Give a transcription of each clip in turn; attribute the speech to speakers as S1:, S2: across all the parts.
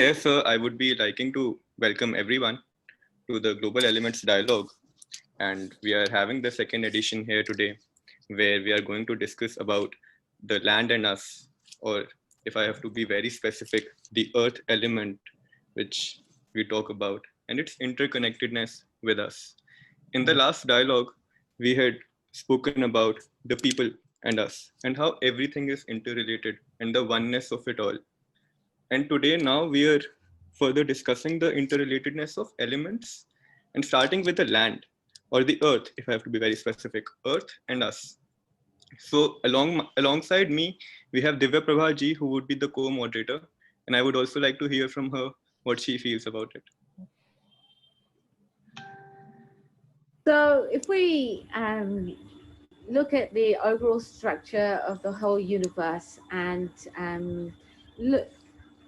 S1: Here, sir, I would be liking to welcome everyone to the Global Elements Dialogue. And we are having the second edition here today, where we are going to discuss about the land and us, or if I have to be very specific, the earth element, which we talk about, and its interconnectedness with us. In the last dialogue, we had spoken about the people and us, and how everything is interrelated and the oneness of it all. And today, now we are further discussing the interrelatedness of elements and starting with the land or the earth, if I have to be very specific, earth and us. So alongside me, we have Divya Prabha ji, who would be the co-moderator. And I would also like to hear from her what she feels about it.
S2: So if we look at the overall structure of the whole universe and look,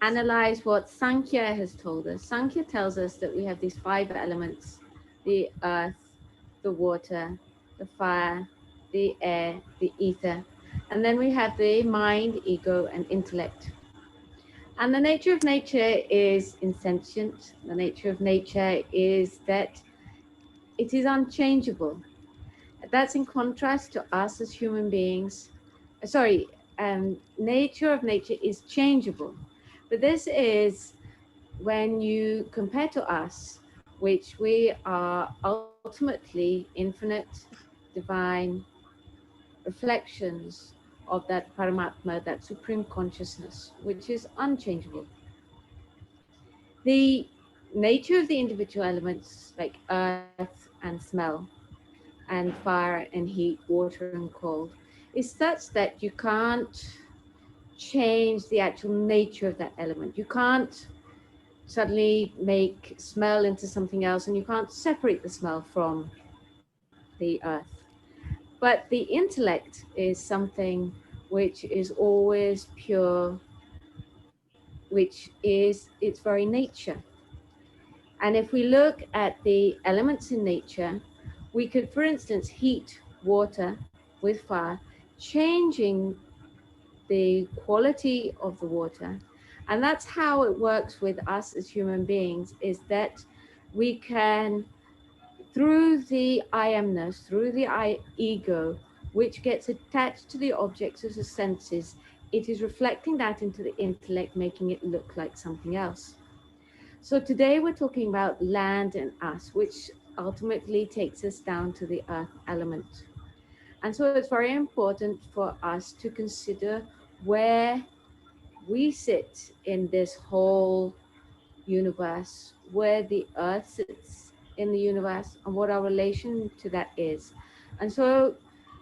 S2: analyze what Sankhya has told us. Sankhya tells us that we have these 5 elements: the earth, the water, the fire, the air, the ether. And then we have the mind, ego, and intellect. And the nature of nature is insentient. The nature of nature is that it is unchangeable. That's in contrast to us as human beings. Sorry, nature of nature is changeable. But this is when you compare to us, which we are ultimately infinite, divine reflections of that Paramatma, that supreme consciousness, which is unchangeable. The nature of the individual elements, like earth and smell, and fire and heat, water and cold, is such that you can't change the actual nature of that element. You can't suddenly make smell into something else, and you can't separate the smell from the earth. But the intellect is something which is always pure, which is its very nature. And if we look at the elements in nature, we could, for instance, heat water with fire, changing the quality of the water. And that's how it works with us as human beings, is that we can, through the I amness, through the I ego, which gets attached to the objects of the senses, it is reflecting that into the intellect, making it look like something else. So today we're talking about land and us, which ultimately takes us down to the earth element. And so it's very important for us to consider where we sit in this whole universe, where the earth sits in the universe, and what our relation to that is. And so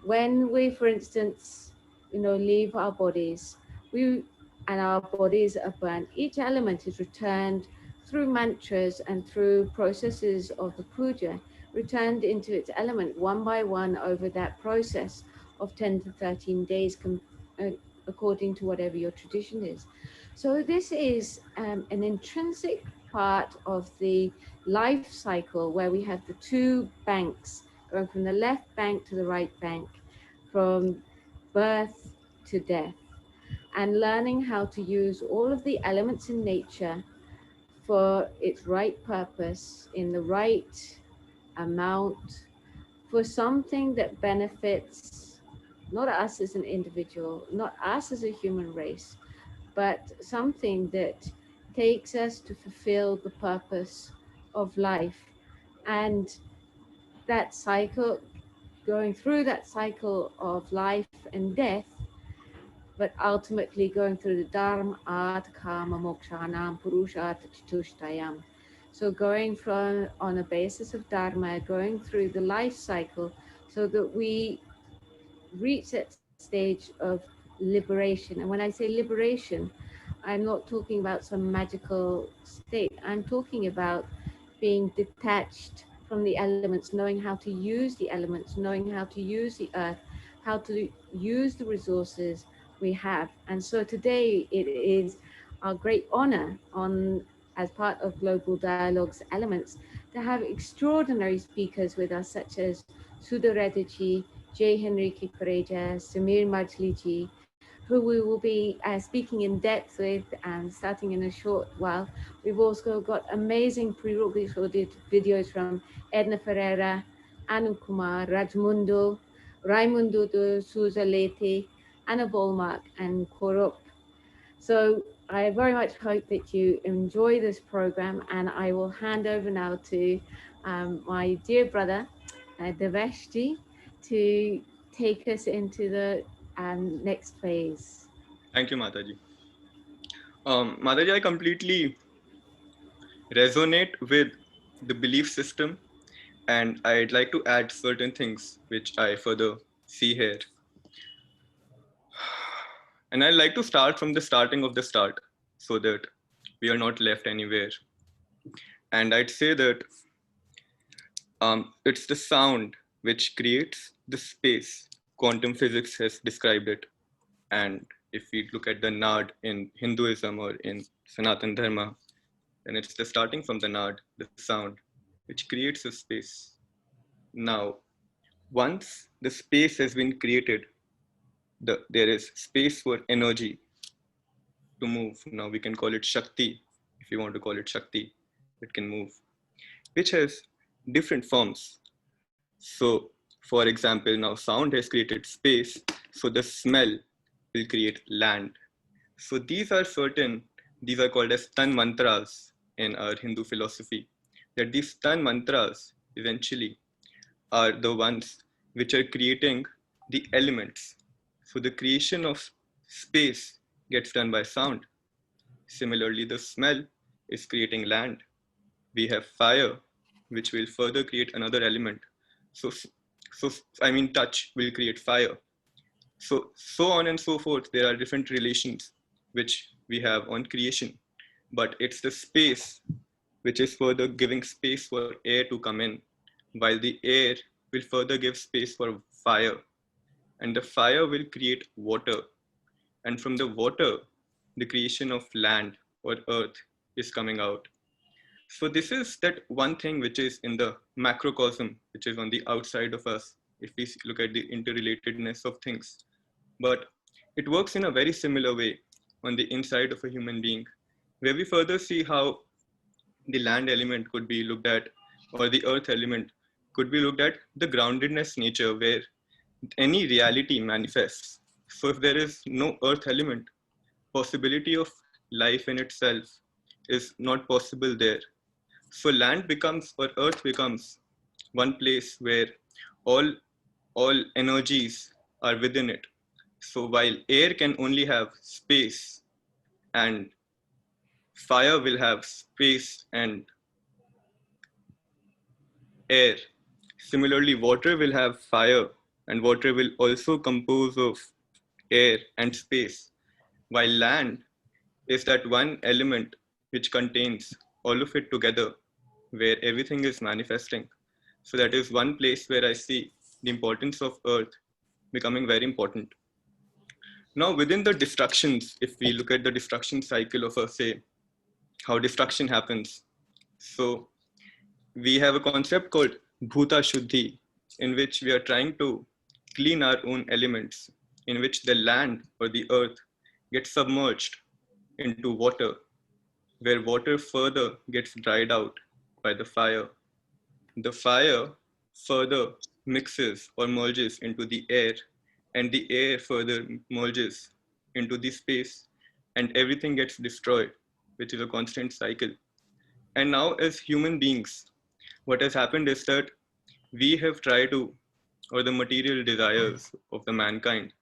S2: when we, for instance, leave our bodies, we and our bodies are burned, each element is returned through mantras and through processes of the puja, returned into its element one by one over that process of 10 to 13 days, uh, according to whatever your tradition is. So this is an intrinsic part of the life cycle, where we have the 2 banks going from the left bank to the right bank, from birth to death, and learning how to use all of the elements in nature for its right purpose, in the right amount, for something that benefits not us as an individual, not us as a human race, but something that takes us to fulfill the purpose of life. And that cycle, going through that cycle of life and death, but ultimately going through the dharma, artha, kama, mokshanam, purushartha, chatushtayam. So going from on a basis of dharma, going through the life cycle, so that we reach that stage of liberation. And when I say liberation, I'm not talking about some magical state. I'm talking about being detached from the elements, knowing how to use the elements, knowing how to use the earth, how to use the resources we have. And so today it is our great honor, on as part of Global Dialogue's Elements, to have extraordinary speakers with us, such as Sudha Reddy, Jay Henrique Pareja, Samir Majliji, who we will be speaking in depth with, starting in a short while. We've also got amazing pre-recorded videos from Edna Ferreira, Anu Kumar, Rajmundo, Raimundo de Souza Leite, Anna Bolmark, and Korup. So I very much hope that you enjoy this program, and I will hand over now to my dear brother, Deveshji, to take us into the next phase.
S1: Thank you, Mataji. Mataji, I completely resonate with the belief system, and I'd like to add certain things which I further see here. And I'd like to start from the starting of the start so that we are not left anywhere. And I'd say that it's the sound which creates the space. Quantum physics has described it. And if we look at the Nad in Hinduism or in Sanatan Dharma, then it's the starting from the Nad, the sound, which creates a space. Now, once the space has been created, there is space for energy to move. Now we can call it Shakti, if you want to call it Shakti, it can move, which has different forms. So, for example, now sound has created space, so the smell will create land. So these are called as Tan mantras in our Hindu philosophy, that these Tan mantras eventually are the ones which are creating the elements. So the creation of space gets done by sound. Similarly, the smell is creating land. We have fire, which will further create another element. So touch will create fire. So on and so forth. There are different relations which we have on creation, but it's the space which is further giving space for air to come in, while the air will further give space for fire, and the fire will create water, and from the water, the creation of land or earth is coming out. So this is that one thing which is in the macrocosm, which is on the outside of us, if we look at the interrelatedness of things. But it works in a very similar way on the inside of a human being, where we further see how the land element could be looked at, or the earth element could be looked at the groundedness nature, where any reality manifests. So if there is no earth element, possibility of life in itself is not possible there. So land becomes, or earth becomes, one place where all energies are within it. So while air can only have space, and fire will have space and air, similarly water will have fire, and water will also compose of air and space, while land is that one element which contains all of it together, where everything is manifesting. So that is one place where I see the importance of earth becoming very important. Now within the destructions, if we look at the destruction cycle of, say, how destruction happens. So we have a concept called Bhuta Shuddhi, in which we are trying to clean our own elements, in which the land or the earth gets submerged into water, where water further gets dried out by the fire. The fire further mixes or merges into the air, and the air further merges into the space, and everything gets destroyed, which is a constant cycle. And now as human beings, what has happened is that we have tried to, or the material desires of the mankind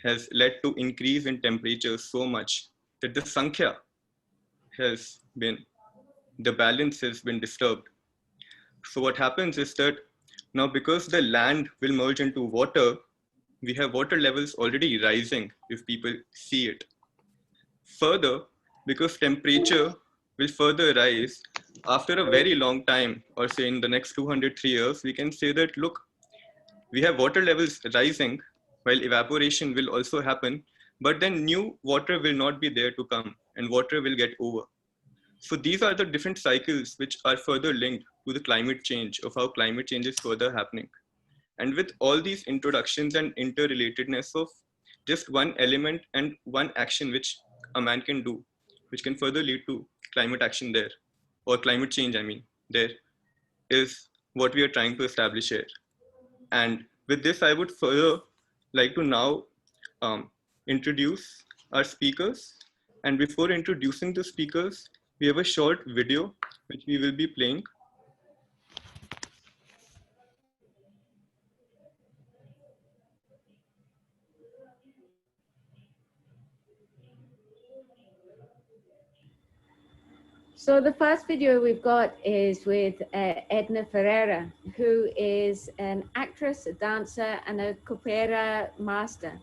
S1: has led to increase in temperature so much that the Sankhya has been, the balance has been disturbed. So what happens is that now, because the land will merge into water, we have water levels already rising if people see it. Further, because temperature will further rise after a very long time, or say in the next 203 years, we can say that, look, we have water levels rising while evaporation will also happen, but then new water will not be there to come, and water will get over. So these are the different cycles which are further linked to the climate change, of how climate change is further happening. And with all these introductions and interrelatedness of just one element and one action which a man can do, which can further lead to climate action there, or climate change, I mean, there is what we are trying to establish here. And with this, I would further like to now introduce our speakers. And before introducing the speakers, we have a short video which we will be playing.
S2: So the first video we've got is with Edna Ferreira, who is an actress, a dancer, and a capoeira master.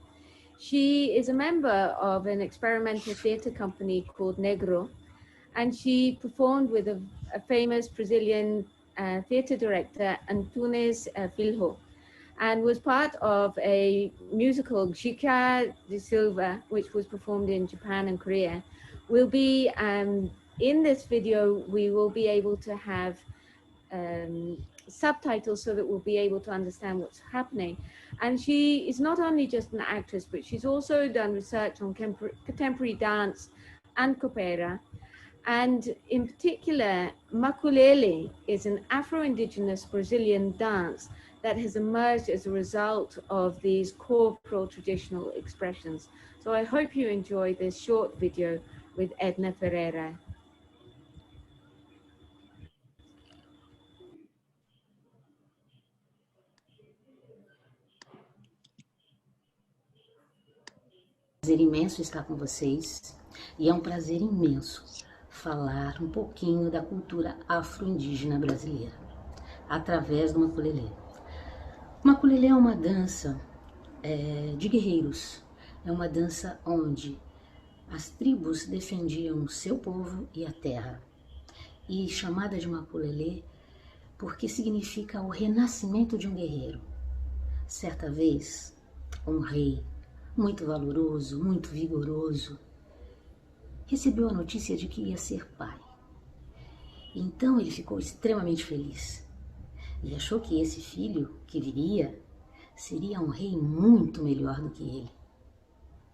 S2: She is a member of an experimental theater company called Negro, and she performed with a famous Brazilian theater director, Antunes Filho, and was part of a musical, Chica de Silva, which was performed in Japan and Korea. Will be in this video, we will be able to have subtitles so that we'll be able to understand what's happening. And she is not only just an actress, but she's also done research on contemporary dance and capoeira. And in particular, maculele is an Afro-Indigenous Brazilian dance that has emerged as a result of these corporal traditional expressions. So I hope you enjoy this short video with Edna Ferreira.
S3: Prazer imenso estar com vocês e é um prazer imenso falar um pouquinho da cultura afro-indígena brasileira através do maculelê. O maculelê é uma dança de guerreiros, é uma dança onde as tribos defendiam o seu povo e a terra, e chamada de maculelê porque significa o renascimento de um guerreiro. Certa vez, um rei muito valoroso, muito vigoroso, recebeu a notícia de que ia ser pai. Então ele ficou extremamente feliz e achou que esse filho que viria seria um rei muito melhor do que ele.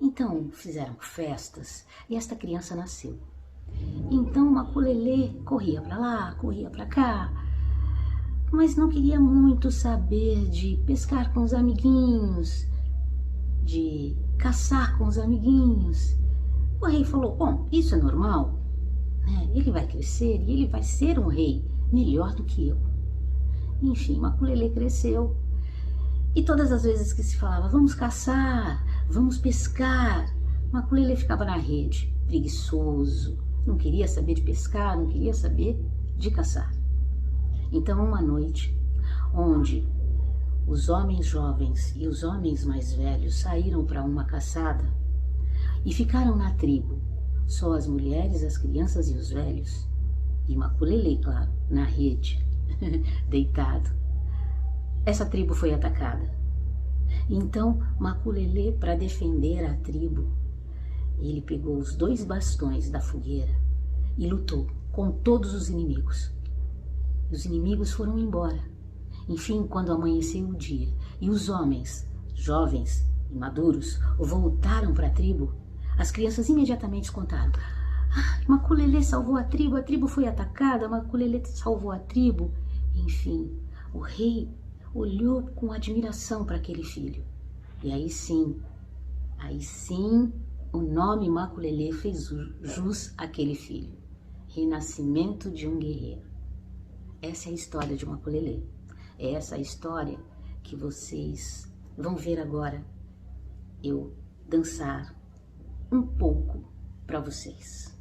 S3: Então fizeram festas e esta criança nasceu. Então Maculelê corria para lá, corria para cá, mas não queria muito saber de pescar com os amiguinhos, de caçar com os amiguinhos. O rei falou, bom, isso é normal, né? Ele vai crescer e ele vai ser um rei melhor do que eu. Enfim, Maculelê cresceu e todas as vezes que se falava, vamos caçar, vamos pescar, Maculelê ficava na rede, preguiçoso, não queria saber de pescar, não queria saber de caçar. Então, uma noite, onde os homens jovens e os homens mais velhos saíram para uma caçada e ficaram na tribo, só as mulheres, as crianças e os velhos, e Maculelê, claro, na rede, deitado. Essa tribo foi atacada. Então, Maculelê, para defender a tribo, ele pegou os 2 bastões da fogueira e lutou com todos os inimigos. Os inimigos foram embora. Enfim, quando amanheceu o dia e os homens, jovens e maduros, voltaram para a tribo, as crianças imediatamente contaram: Maculelê salvou a tribo foi atacada, Maculelê salvou a tribo. Enfim, o rei olhou com admiração para aquele filho. E aí sim, o nome Maculelê fez jus àquele filho. Renascimento de um guerreiro. Essa é a história de Maculelê. É essa a história que vocês vão ver agora eu dançar um pouco para vocês.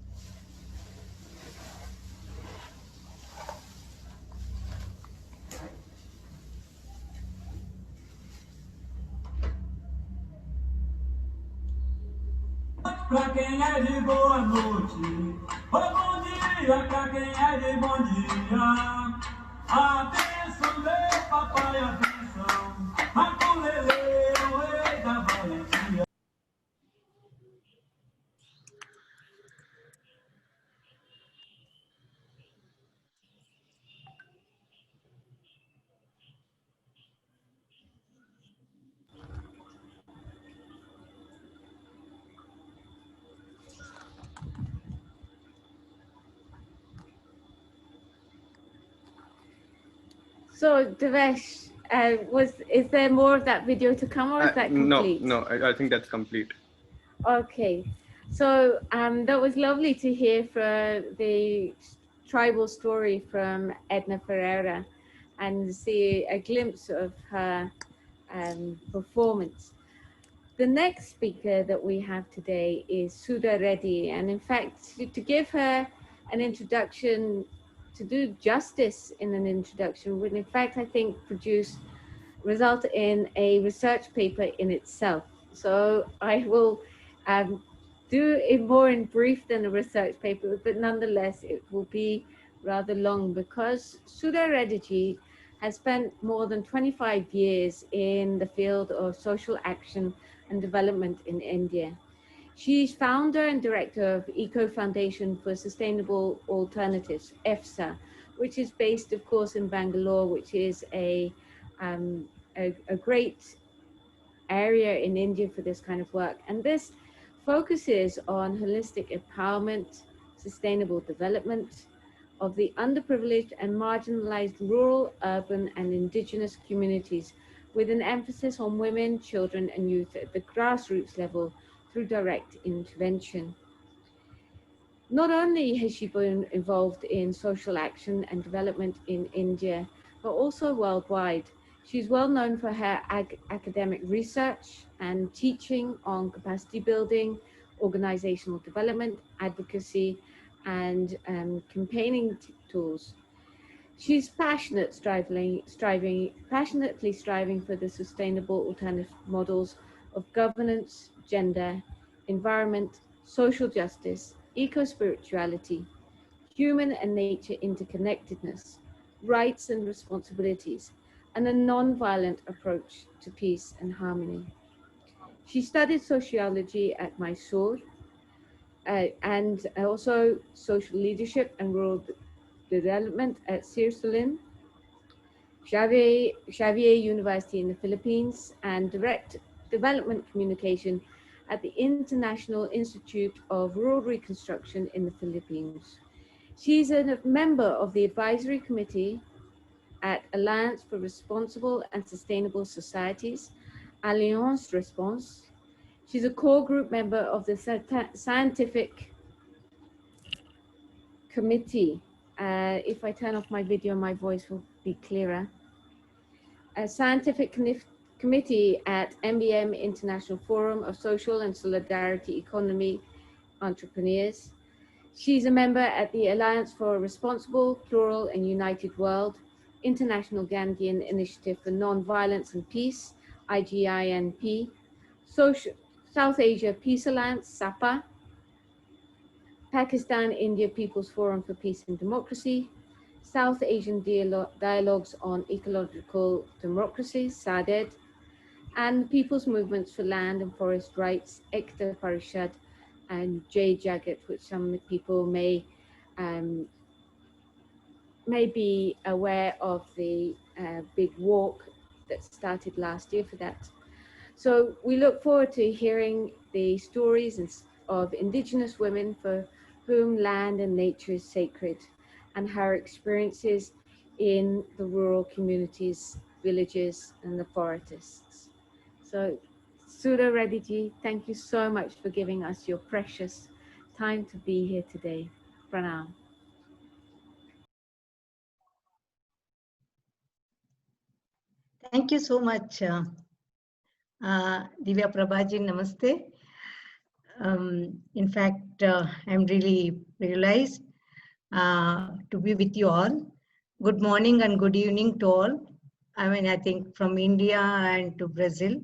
S4: Pra quem é de boa noite, bom dia, pra quem é de bom dia. Atenção, meu papai, atenção, Maculelê, o rei da valentia.
S2: So Devesh, is there more of that video to come, or is that complete?
S1: No, I think that's complete.
S2: Okay, so that was lovely to hear for the tribal story from Edna Ferreira and see a glimpse of her performance. The next speaker that we have today is Sudha Reddy, and in fact, to give her an introduction, to do justice in an introduction, would in fact, I think, result in a research paper in itself. So I will do it more in brief than a research paper, but nonetheless, it will be rather long because Sudha Reddy has spent more than 25 years in the field of social action and development in India. She's founder and director of Eco Foundation for Sustainable Alternatives, EFSA, which is based, of course, in Bangalore, which is a great area in India for this kind of work. And this focuses on holistic empowerment, sustainable development of the underprivileged and marginalized rural, urban, and indigenous communities, with an emphasis on women, children, and youth at the grassroots level through direct intervention. Not only has she been involved in social action and development in India, but also worldwide. She's well known for her academic research and teaching on capacity building, organizational development, advocacy, and campaigning tools. She's passionately striving for the sustainable alternative models of governance, gender, environment, social justice, eco-spirituality, human and nature interconnectedness, rights and responsibilities, and a non-violent approach to peace and harmony. She studied sociology at Mysore and also social leadership and rural development at Sirsulin, Xavier University in the Philippines, and direct development communication at the International Institute of Rural Reconstruction in the Philippines. She's a member of the advisory committee at Alliance for Responsible and Sustainable Societies, Alliance Response. She's a core group member of the scientific committee. If I turn off my video, my voice will be clearer. A scientific committee at MBM International Forum of Social and Solidarity Economy Entrepreneurs. She's a member at the Alliance for a Responsible, Plural and United World, International Gandhian Initiative for Non-Violence and Peace, IGINP, South Asia Peace Alliance, SAPA, Pakistan-India People's Forum for Peace and Democracy, South Asian Dialogues on Ecological Democracy, SADED, and People's Movements for Land and Forest Rights, Ekta Parishad, and Jay Jagat, which some people may be aware of the big walk that started last year for that. So we look forward to hearing the stories of Indigenous women for whom land and nature is sacred, and her experiences in the rural communities, villages, and the forests. So Sudha Reddy, thank you so much for giving us your precious time to be here today. Pranam.
S5: Thank you so much, Divya Prabhaji. Namaste. In fact, I'm really realized to be with you all. Good morning and good evening to all. I mean, I think from India and to Brazil.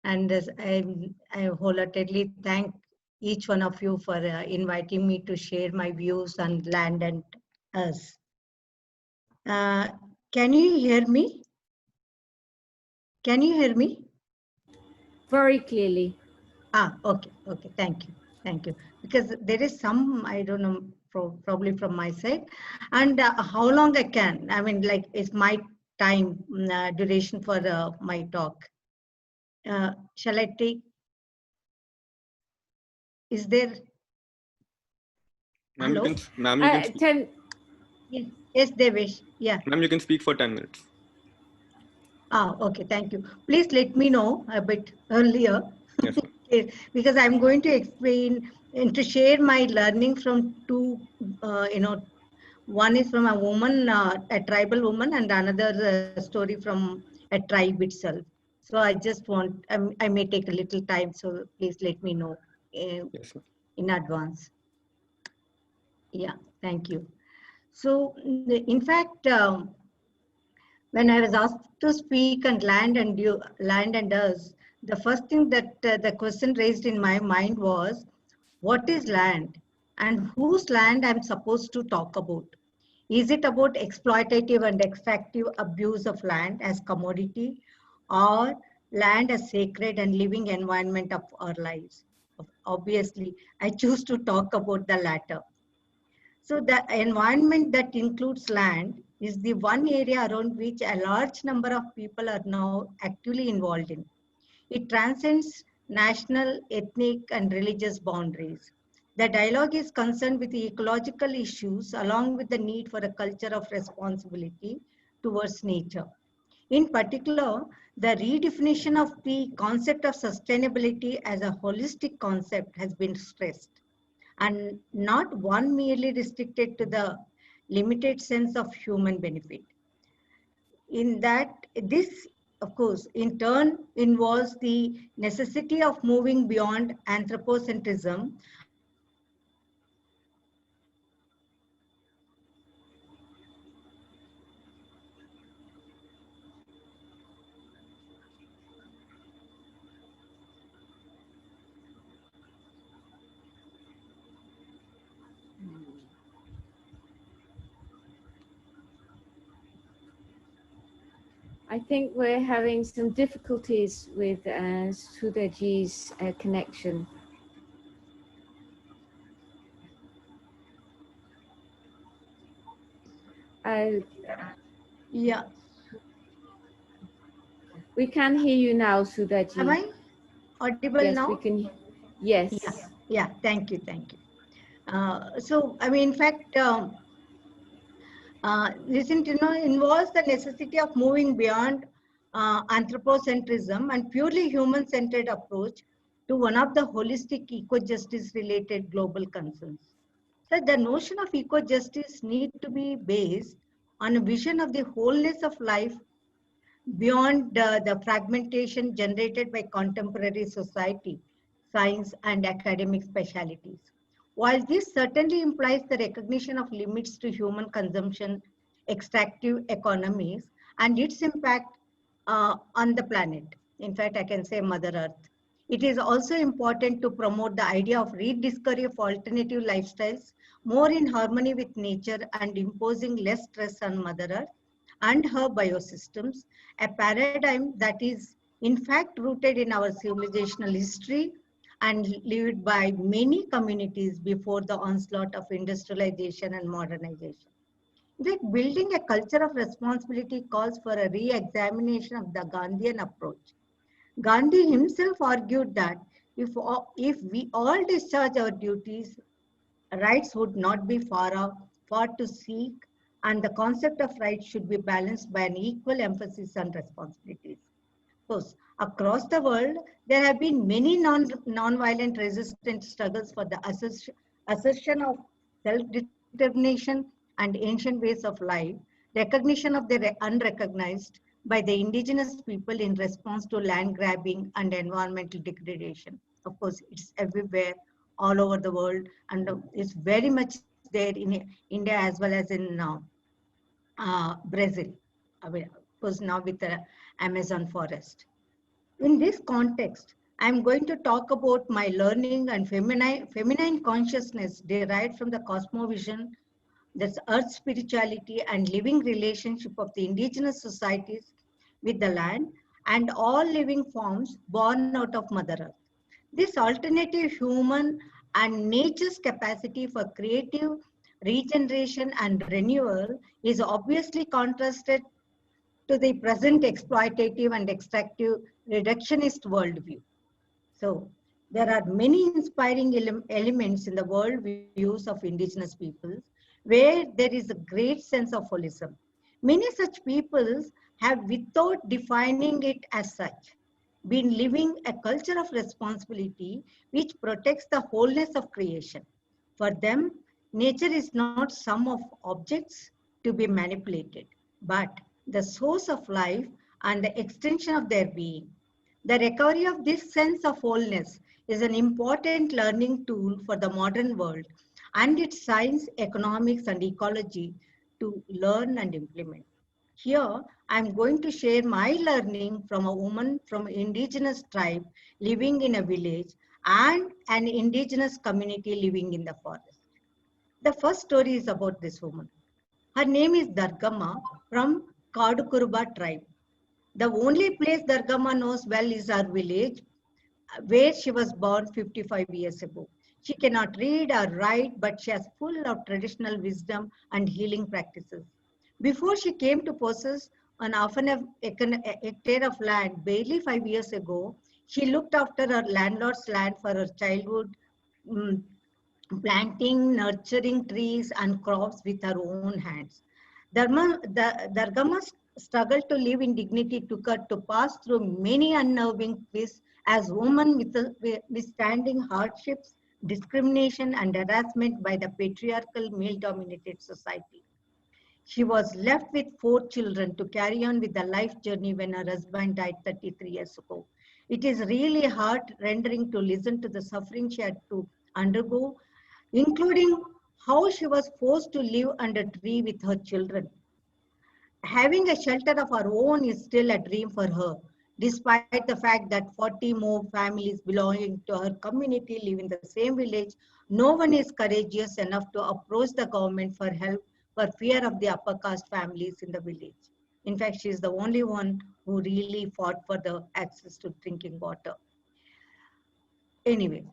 S5: And I wholeheartedly thank each one of you for inviting me to share my views on land and us. Can you hear me? Can you hear me?
S2: Very clearly.
S5: Okay, thank you. Because there is some, I don't know, probably from my side. And how long I can, I mean, like, is my time duration for my talk. Shall I take, is there?
S1: Ma'am,
S5: Hello?
S1: you can
S5: Yes, Devesh, yeah.
S1: Ma'am, you can speak for 10 minutes.
S5: Okay, thank you. Please let me know a bit earlier.
S1: Yes, ma'am.
S5: Because I'm going to explain and to share my learning from two, one is from a woman, a tribal woman, and another story from a tribe itself. So I just want, I may take a little time, so please let me know
S1: Yes, ma'am.
S5: in advance. Yeah, thank you. So in fact, when I was asked to speak and land and us, the first thing that the question raised in my mind was, what is land and whose land I'm supposed to talk about? Is it about exploitative and extractive abuse of land as commodity, or land as sacred and living environment of our lives? Obviously, I choose to talk about the latter. So the environment that includes land is the one area around which a large number of people are now actively involved in. It transcends national, ethnic, and religious boundaries. The dialogue is concerned with the ecological issues along with the need for a culture of responsibility towards nature. In particular, the redefinition of the concept of sustainability as a holistic concept has been stressed, and not one merely restricted to the limited sense of human benefit. In that, this, of course, in turn involves the necessity of moving beyond anthropocentrism and towards a human-centered approach to land grabbing and environmental degradation.
S2: I think we're having some difficulties with Sudhaji's connection. Uh,
S5: Yeah,
S2: we can hear you now,
S5: am
S2: Sudhaji.
S5: I audible
S2: Yes,
S5: now?
S2: we can.
S5: Yeah,
S2: Yes.
S5: yeah, thank you, thank you. So, I mean, in fact, this involves the necessity of moving beyond anthropocentrism and purely human-centered approach to one of the holistic eco-justice related global concerns. So the notion of eco-justice need to be based on a vision of the wholeness of life beyond the fragmentation generated by contemporary society, science, and academic specialities. While this certainly implies the recognition of limits to human consumption, extractive economies, and its impact on the planet, in fact, I can say Mother Earth, it is also important to promote the idea of rediscovery of alternative lifestyles more in harmony with nature and imposing less stress on Mother Earth and her biosystems, a paradigm that is in fact rooted in our civilizational history and lived by many communities before the onslaught of industrialization and modernization. In fact, building a culture of responsibility calls for a re-examination of the Gandhian approach. Gandhi himself argued that if we all discharge our duties, rights would not be far to seek, and the concept of rights should be balanced by an equal emphasis on responsibilities. Of course, across the world, there have been many non-violent resistant struggles for the assertion of self-determination and ancient ways of life, recognition of the unrecognized by the indigenous people in response to land grabbing and environmental degradation. Of course, it's everywhere, all over the world, and it's very much there in India as well as in Brazil. I mean, of course, now with the Amazon forest. In this context, I'm going to talk about my learning and feminine consciousness derived from the cosmovision, that's earth spirituality and living relationship of the indigenous societies with the land and all living forms born out of Mother Earth. This alternative human and nature's capacity for creative regeneration and renewal is obviously contrasted to the present exploitative and extractive reductionist worldview. So there are many inspiring elements in the worldviews of indigenous peoples where there is a great sense of holism. Many such peoples have, without defining it as such, been living a culture of responsibility which protects the wholeness of creation. For them, nature is not sum of objects to be manipulated, but the source of life and the extension of their being. The recovery of this sense of wholeness is an important learning tool for the modern world and its science, economics, and ecology to learn and implement. Here, I'm going to share my learning from a woman from indigenous tribe living in a village and an indigenous community living in the forest. The first story is about this woman. Her name is Dargama from Kadukuruba tribe. The only place Dargama knows well is her village, where she was born 55 years ago. She cannot read or write, but she is full of traditional wisdom and healing practices. Before she came to possess an often a hectare of land barely 5 years ago, she looked after her landlord's land for her childhood, mm, planting, nurturing trees and crops with her own hands. Dargama's struggle to live in dignity took her to pass through many unnerving twists as woman withstanding hardships, discrimination, and harassment by the patriarchal male-dominated society. She was left with 4 children to carry on with the life journey when her husband died 33 years ago. It is really heart-rending to listen to the suffering she had to undergo, including how she was forced to live under a tree with her children. Having a shelter of her own is still a dream for her, despite the fact that 40 more families belonging to her community live in the same village. No one is courageous enough to approach the government for help for fear of the upper caste families in the village. In fact, she is the only one who really fought for the access to drinking water. Anyway,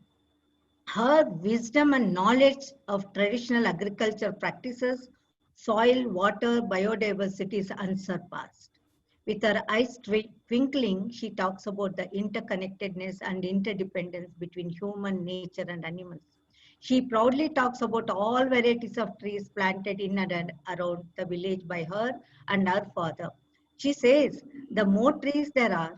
S5: her wisdom and knowledge of traditional agriculture practices, soil, water, biodiversity is unsurpassed. With her eyes twinkling, she talks about the interconnectedness and interdependence between human nature and animals. She proudly talks about all varieties of trees planted in and around the village by her and her father. She says, the more trees there are,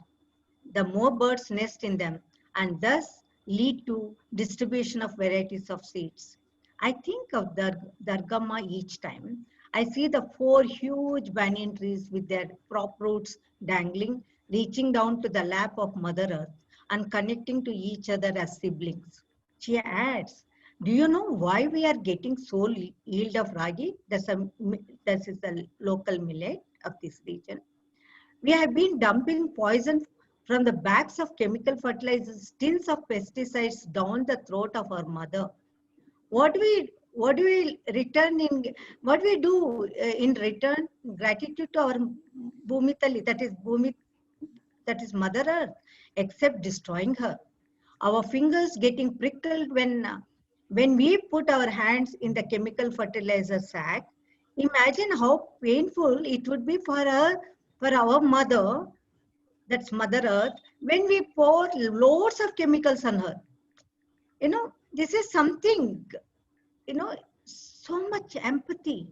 S5: the more birds nest in them and thus lead to distribution of varieties of seeds. I think of Dargama each time. I see the 4 huge banyan trees with their prop roots dangling, reaching down to the lap of Mother Earth and connecting to each other as siblings. She adds, do you know why we are getting so yield of ragi? That is the local millet of this region. We have been dumping poison from the bags of chemical fertilizers, tins of pesticides down the throat of our mother. What do we return in? What we do in return? Gratitude to our Bhumitali, that is Mother Earth, except destroying her. Our fingers getting prickled when we put our hands in the chemical fertilizer sack. Imagine how painful it would be for our mother, that's Mother Earth, when we pour loads of chemicals on her. This is something, so much empathy.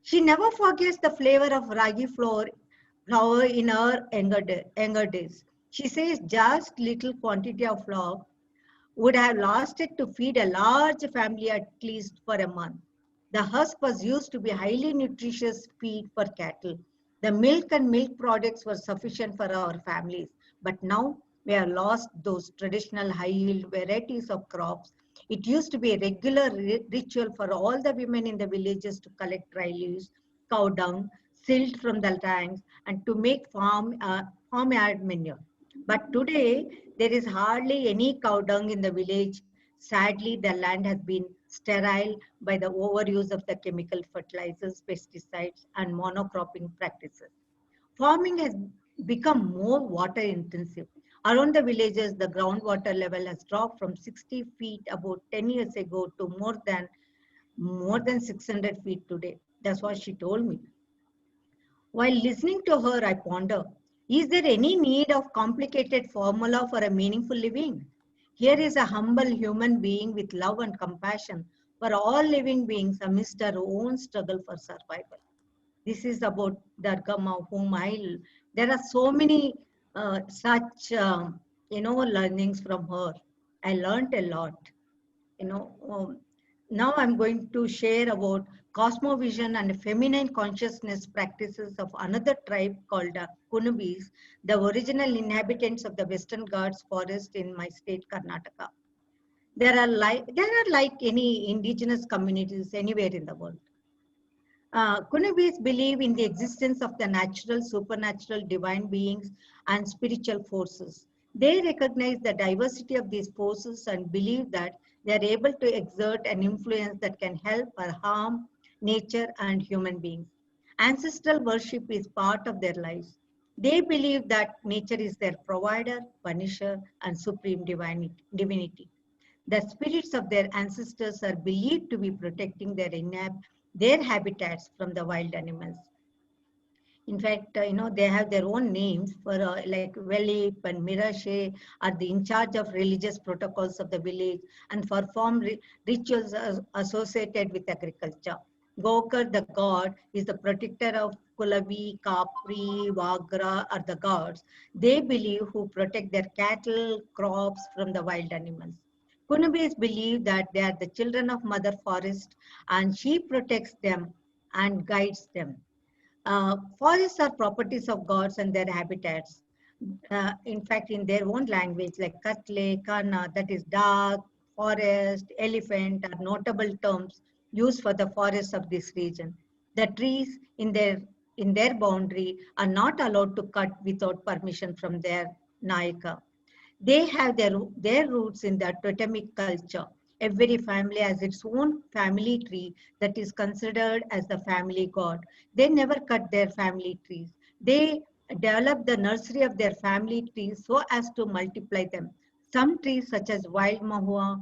S5: She never forgets the flavor of ragi flour in her younger days. She says just little quantity of flour would have lasted to feed a large family at least for a month. The husk was used to be highly nutritious feed for cattle. The milk and milk products were sufficient for our families. But now we have lost those traditional high yield varieties of crops. It used to be a regular ritual for all the women in the villages to collect dry leaves, cow dung, silt from the tanks, and to make farmyard manure. But today, there is hardly any cow dung in the village. Sadly, the land has been sterile by the overuse of the chemical fertilizers, pesticides, and monocropping practices. Farming has become more water intensive. Around the villages, the groundwater level has dropped from 60 feet about 10 years ago to more than 600 feet today. That's what she told me. While listening to her, I ponder, is there any need of complicated formula for a meaningful living? Here is a humble human being with love and compassion for all living beings amidst her own struggle for survival. This is about Dargama, whom there are so many such, learnings from her. I learned a lot, you know. Now I'm going to share about cosmovision and feminine consciousness practices of another tribe called Kunubis, the original inhabitants of the Western Ghats forest in my state, Karnataka. There are like any indigenous communities anywhere in the world. Kunubis believe in the existence of the natural, supernatural, divine beings and spiritual forces. They recognize the diversity of these forces and believe that they are able to exert an influence that can help or harm nature and human beings. Ancestral worship is part of their lives. They believe that nature is their provider, punisher, and supreme divinity. The spirits of their ancestors are believed to be protecting their habitats from the wild animals. In fact, they have their own names for like Velip and Mirashe are the in charge of religious protocols of the village and perform rituals associated with agriculture. Gokar, the god, is the protector of Kulavi, Kapri, Vagra are the gods. They believe who protect their cattle, crops from the wild animals. Kunubis believe that they are the children of Mother Forest and she protects them and guides them. Forests are properties of gods and their habitats. In fact, in their own language, like Katle, Kana, that is dark, forest, elephant, are notable terms used for the forests of this region. The trees in their boundary are not allowed to cut without permission from their Nayaka. They have their roots in the totemic culture. Every family has its own family tree that is considered as the family god. They never cut their family trees. They develop the nursery of their family trees so as to multiply them. Some trees such as wild mahua,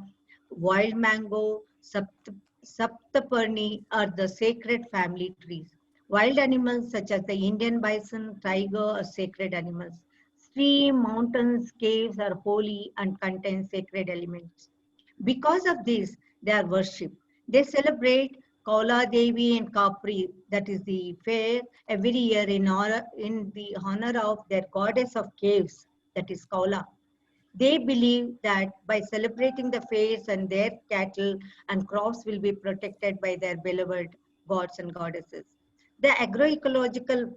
S5: wild mango, saptaparni are the sacred family trees. Wild animals such as the Indian bison, tiger are sacred animals. Stream, mountains, caves are holy and contain sacred elements. Because of this, they are worshipped. They celebrate Kaula Devi and Kapri, that is the fair, every year in the honor of their goddess of caves, that is Kaula. They believe that by celebrating the fairs and their cattle and crops will be protected by their beloved gods and goddesses. The agroecological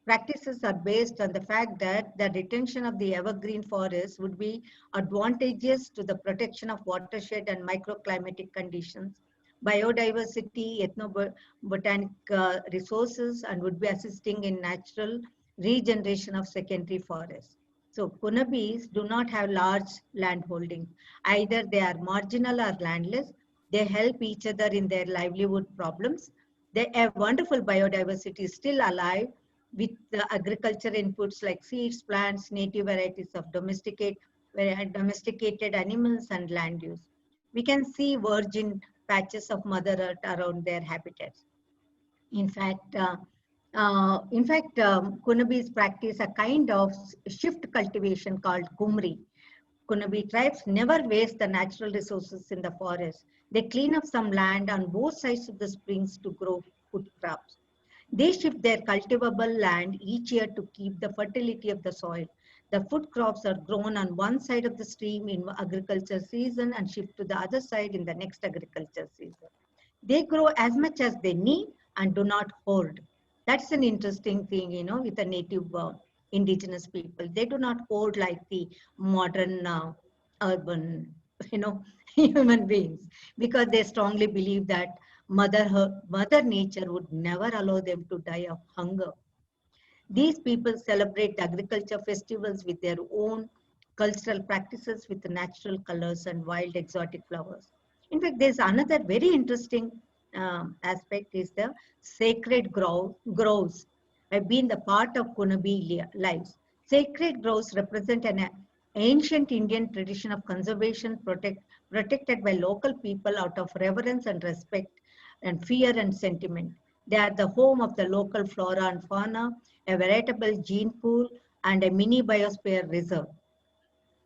S5: practices are based on the fact that the retention of the evergreen forest would be advantageous to the protection of watershed and microclimatic conditions, biodiversity, ethnobotanic resources, and would be assisting in natural regeneration of secondary forests. So Kunabis do not have large land holdings. Either they are marginal or landless. They help each other in their livelihood problems. They have wonderful biodiversity still alive with the agriculture inputs like seeds, plants, native varieties of domesticated animals and land use. We can see virgin patches of Mother Earth around their habitats. In fact, Kunubis practice a kind of shift cultivation called Kumri. Kunubi tribes never waste the natural resources in the forest. They clean up some land on both sides of the springs to grow food crops. They shift their cultivable land each year to keep the fertility of the soil. The food crops are grown on one side of the stream in agriculture season and shift to the other side in the next agriculture season. They grow as much as they need and do not hoard. That's an interesting thing, with the native indigenous people. They do not hoard like the modern urban, human beings, because they strongly believe that Mother Nature would never allow them to die of hunger. These people celebrate agriculture festivals with their own cultural practices with natural colors and wild exotic flowers. In fact, there's another very interesting aspect is the sacred groves. Have been the part of Kunubi lives. Sacred groves represent an ancient Indian tradition of conservation protected by local people out of reverence and respect and fear and sentiment. They are the home of the local flora and fauna, a veritable gene pool, and a mini biosphere reserve.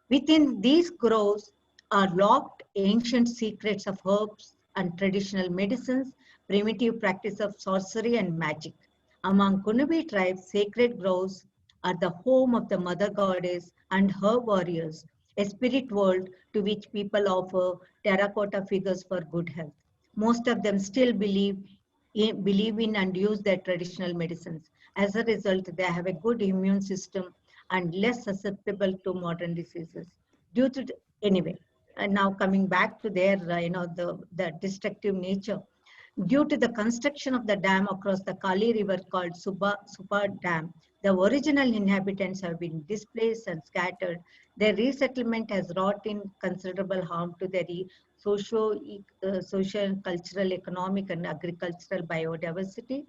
S5: Within these groves are locked ancient secrets of herbs and traditional medicines, primitive practice of sorcery and magic. Among Kunubi tribes, sacred groves are the home of the mother goddess and her warriors, a spirit world to which people offer terracotta figures for good health. Most of them still believe in and use their traditional medicines. As a result, they have a good immune system and less susceptible to modern diseases. Due to anyway, and now coming back to their the destructive nature, due to the construction of the dam across the Kali River called Supa Dam, the original inhabitants have been displaced and scattered. Their resettlement has wrought in considerable harm to their social, cultural, economic, and agricultural biodiversity,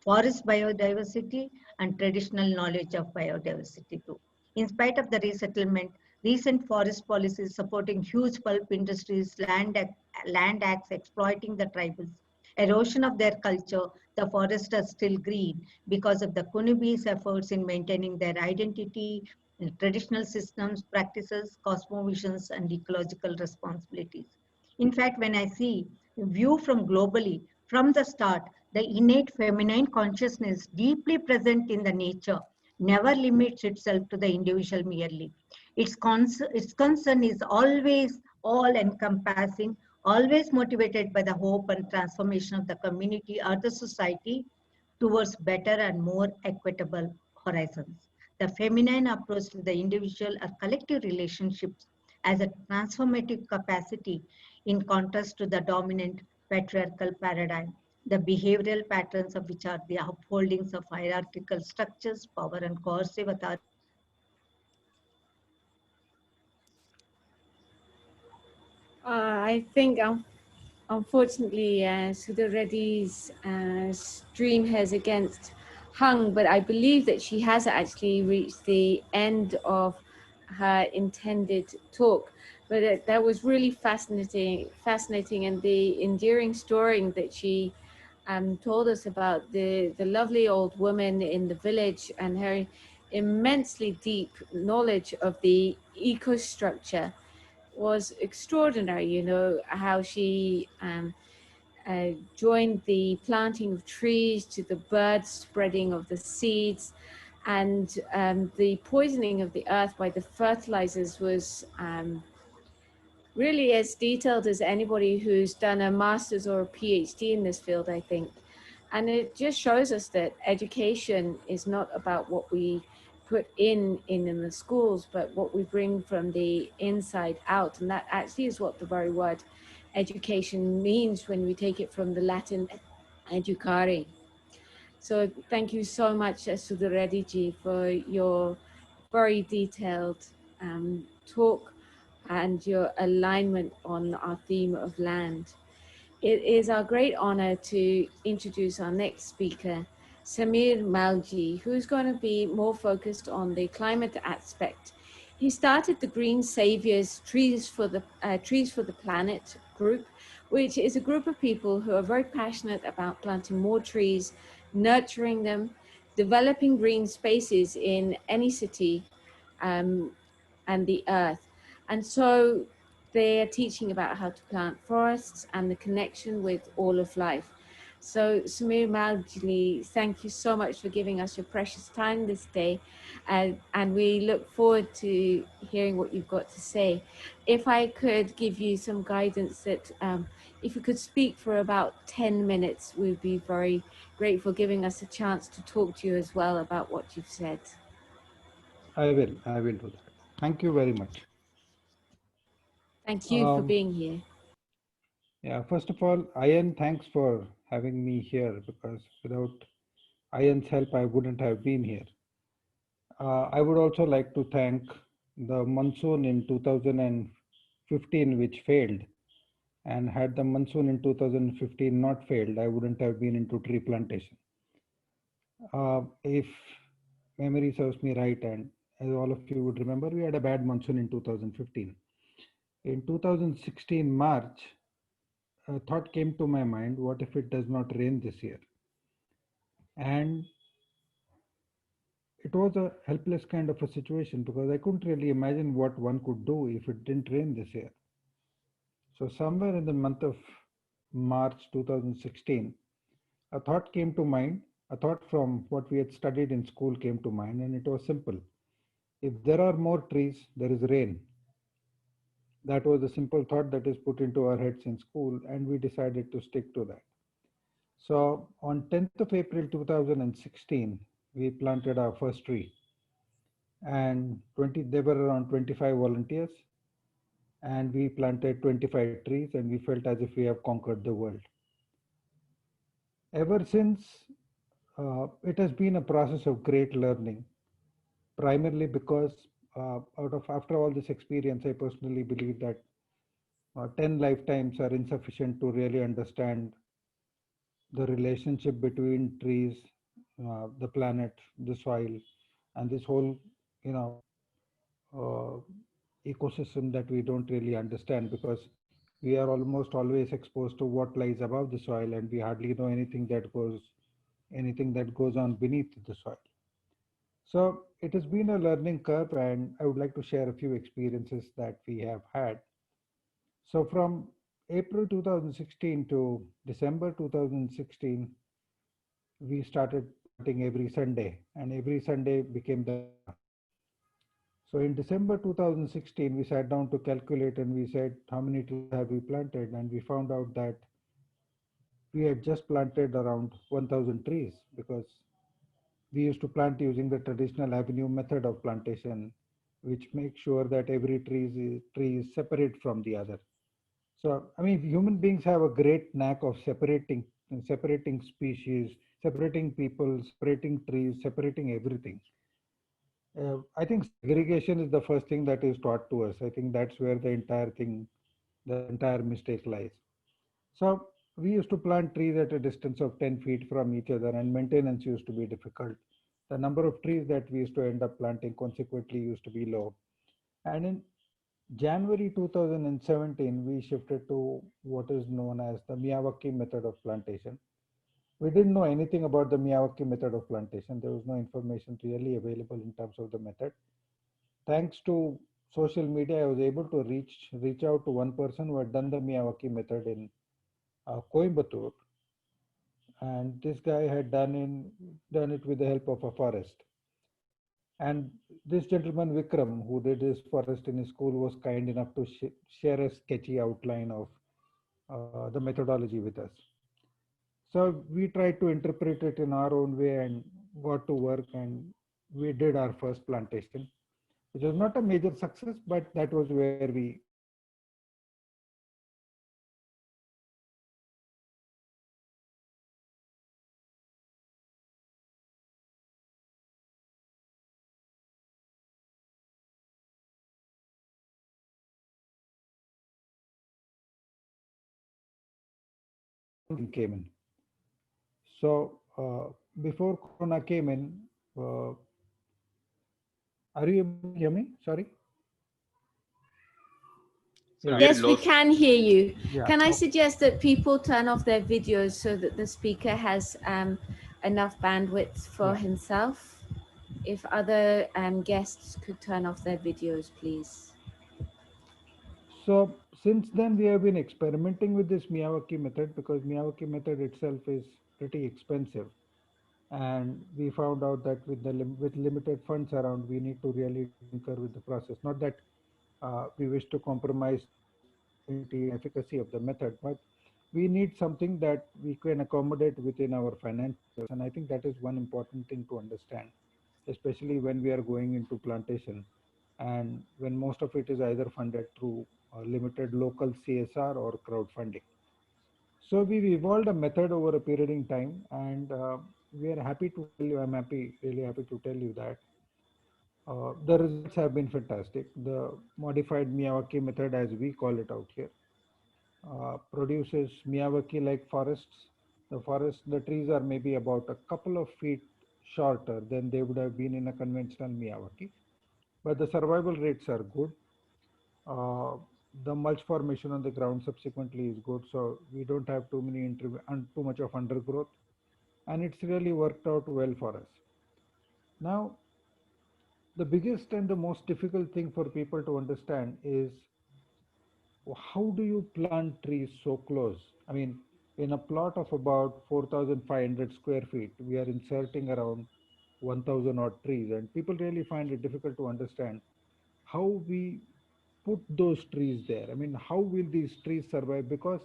S5: forest biodiversity, and traditional knowledge of biodiversity too. In spite of the resettlement, recent forest policies supporting huge pulp industries, land acts exploiting the tribals, erosion of their culture, the forests are still green because of the Kunibis' efforts in maintaining their identity, traditional systems, practices, cosmovisions, and ecological responsibilities. In fact, when I see view from globally, from the start, the innate feminine consciousness deeply present in the nature never limits itself to the individual merely. Its concern is always all encompassing, always motivated by the hope and transformation of the community or the society towards better and more equitable horizons. The feminine approach to the individual or collective relationships as a transformative capacity in contrast to the dominant patriarchal paradigm, the behavioral patterns of which are the upholdings of hierarchical structures, power and coercive authority.
S2: I think unfortunately, Sudha Reddy's stream has against hung, but I believe that she has actually reached the end of her intended talk. But that was really fascinating, and the endearing story that she told us about the lovely old woman in the village and her immensely deep knowledge of the ecostructure was extraordinary. You know, how she joined the planting of trees to the bird spreading of the seeds, and the poisoning of the earth by the fertilizers was really as detailed as anybody who's done a master's or a PhD in this field, I think. And it just shows us that education is not about what we put in the schools, but what we bring from the inside out. And that actually is what the very word education means when we take it from the Latin educare. So thank you so much, Sudhareddy ji, for your very detailed talk and your alignment on our theme of land. It is our great honor to introduce our next speaker, Samir Malji, who's going to be more focused on the climate aspect. He started the Green Saviors Trees for the Planet group, which is a group of people who are very passionate about planting more trees, nurturing them, developing green spaces in any city and the earth. And so they are teaching about how to plant forests and the connection with all of life. So Samir Maljli, thank you so much for giving us your precious time this day. And we look forward to hearing what you've got to say. If I could give you some guidance that if you could speak for about 10 minutes, we'd be very grateful, giving us a chance to talk to you as well about what you've said.
S6: I will do that. Thank you very much.
S2: Thank you for being here.
S6: Yeah, first of all, Ayan, thanks for having me here, because without Ayan's help, I wouldn't have been here. I would also like to thank the monsoon in 2015, which failed. And had the monsoon in 2015 not failed, I wouldn't have been into tree plantation. If memory serves me right, and as all of you would remember, we had a bad monsoon in 2015. In 2016 March, a thought came to my mind, what if it does not rain this year? And it was a helpless kind of a situation, because I couldn't really imagine what one could do if it didn't rain this year. So somewhere in the month of March 2016, a thought came to mind, a thought from what we had studied in school came to mind, and it was simple. If there are more trees, there is rain. That was a simple thought that is put into our heads in school, and we decided to stick to that. So on 10th of April 2016, we planted our first tree, and there were around 25 volunteers, and we planted 25 trees, and we felt as if we have conquered the world. Ever since, it has been a process of great learning, primarily because after all this experience, I personally believe that 10 lifetimes are insufficient to really understand the relationship between trees, the planet, the soil, and this whole, you know, uh, ecosystem that we don't really understand, because we are almost always exposed to what lies above the soil, and we hardly know anything that goes on beneath the soil. So it has been a learning curve, and I would like to share a few experiences that we have had. So from April 2016 to December 2016, we started planting every Sunday, and every Sunday became the. So in December 2016, we sat down to calculate, and we said, how many trees have we planted? And we found out that we had just planted around 1,000 trees, because we used to plant using the traditional avenue method of plantation, which makes sure that every tree is separate from the other. So, I mean, human beings have a great knack of separating species, separating people, separating trees, separating everything. I think segregation is the first thing that is taught to us. I think that's where the entire mistake lies. So we used to plant trees at a distance of 10 feet from each other, and maintenance used to be difficult. The number of trees that we used to end up planting consequently used to be low. And in January 2017, we shifted to what is known as the Miyawaki method of plantation. We didn't know anything about the Miyawaki method of plantation. There was no information really available in terms of the method. Thanks to social media, I was able to reach out to one person who had done the Miyawaki method in Coimbatore, and this guy had done it with the help of a forest. And this gentleman Vikram, who did his forest in his school, was kind enough to share a sketchy outline of the methodology with us. So we tried to interpret it in our own way and got to work, and we did our first plantation, which was not a major success, but that was where we. Came in. So before Corona came in, are you able to hear me? Sorry.
S1: So
S2: Yes, we
S1: lost.
S2: can hear you.
S6: Yeah.
S2: Can I
S6: Okay.
S2: suggest that people turn off their videos so that the speaker has enough bandwidth for
S6: Yeah.
S2: himself? If other guests could turn off their videos, please.
S6: So since then, we have been experimenting with this Miyawaki method, because Miyawaki method itself is pretty expensive. And we found out that with limited funds around, we need to really tinker with the process. Not that we wish to compromise integrity and efficacy of the method, but we need something that we can accommodate within our financials. And I think that is one important thing to understand, especially when we are going into plantation, and when most of it is either funded through limited local CSR or crowdfunding. So we've evolved a method over a period in time, and we are happy to tell you, really happy to tell you that the results have been fantastic. The modified Miyawaki method, as we call it out here, produces Miyawaki-like forests. The trees are maybe about a couple of feet shorter than they would have been in a conventional Miyawaki, but the survival rates are good. Uh, the mulch formation on the ground subsequently is good, so we don't have too much of undergrowth, and it's really worked out well for us. Now, the biggest and the most difficult thing for people to understand is, how do you plant trees so close? I mean, In a plot of about 4,500 square feet, we are inserting around 1,000 odd trees, and people really find it difficult to understand how we put those trees there. I mean, how will these trees survive? Because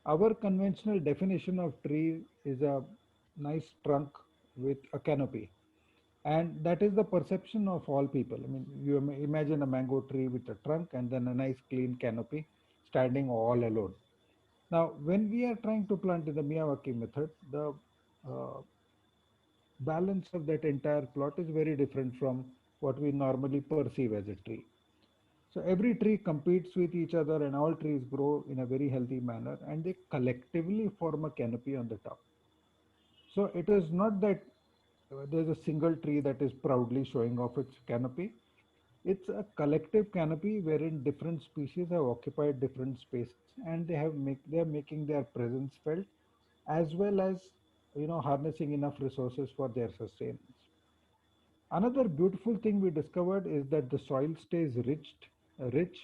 S6: our conventional definition of tree is a nice trunk with a canopy. And that is the perception of all people. I mean, you imagine a mango tree with a trunk and then a nice clean canopy standing all alone. Now, when we are trying to plant in the Miyawaki method, the uh, balance of that entire plot is very different from what we normally perceive as a tree. So every tree competes with each other and all trees grow in a very healthy manner and they collectively form a canopy on the top. So it is not that there's a single tree that is proudly showing off its canopy. It's a collective canopy wherein different species have occupied different spaces and they are making their presence felt, as well as harnessing enough resources for their sustenance. Another beautiful thing we discovered is that the soil stays rich,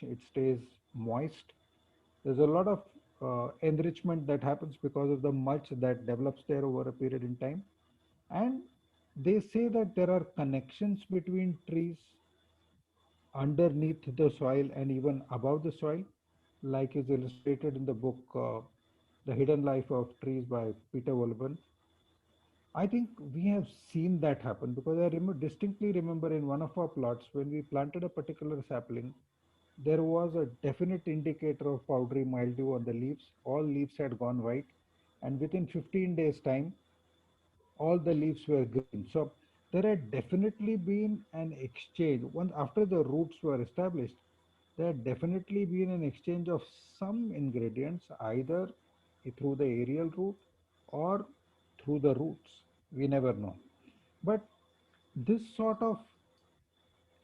S6: it stays moist. There's a lot of enrichment that happens because of the mulch that develops there over a period in time. And they say that there are connections between trees underneath the soil and even above the soil, like is illustrated in the book The Hidden Life of Trees by Peter Wolben. I think we have seen that happen because distinctly remember in one of our plots when we planted a particular sapling, there was a definite indicator of powdery mildew on the leaves. All leaves had gone white, and within 15 days' time, all the leaves were green. So there had definitely been an exchange. Once after the roots were established, there had definitely been an exchange of some ingredients, either through the aerial root or through the roots. We never know. But this sort of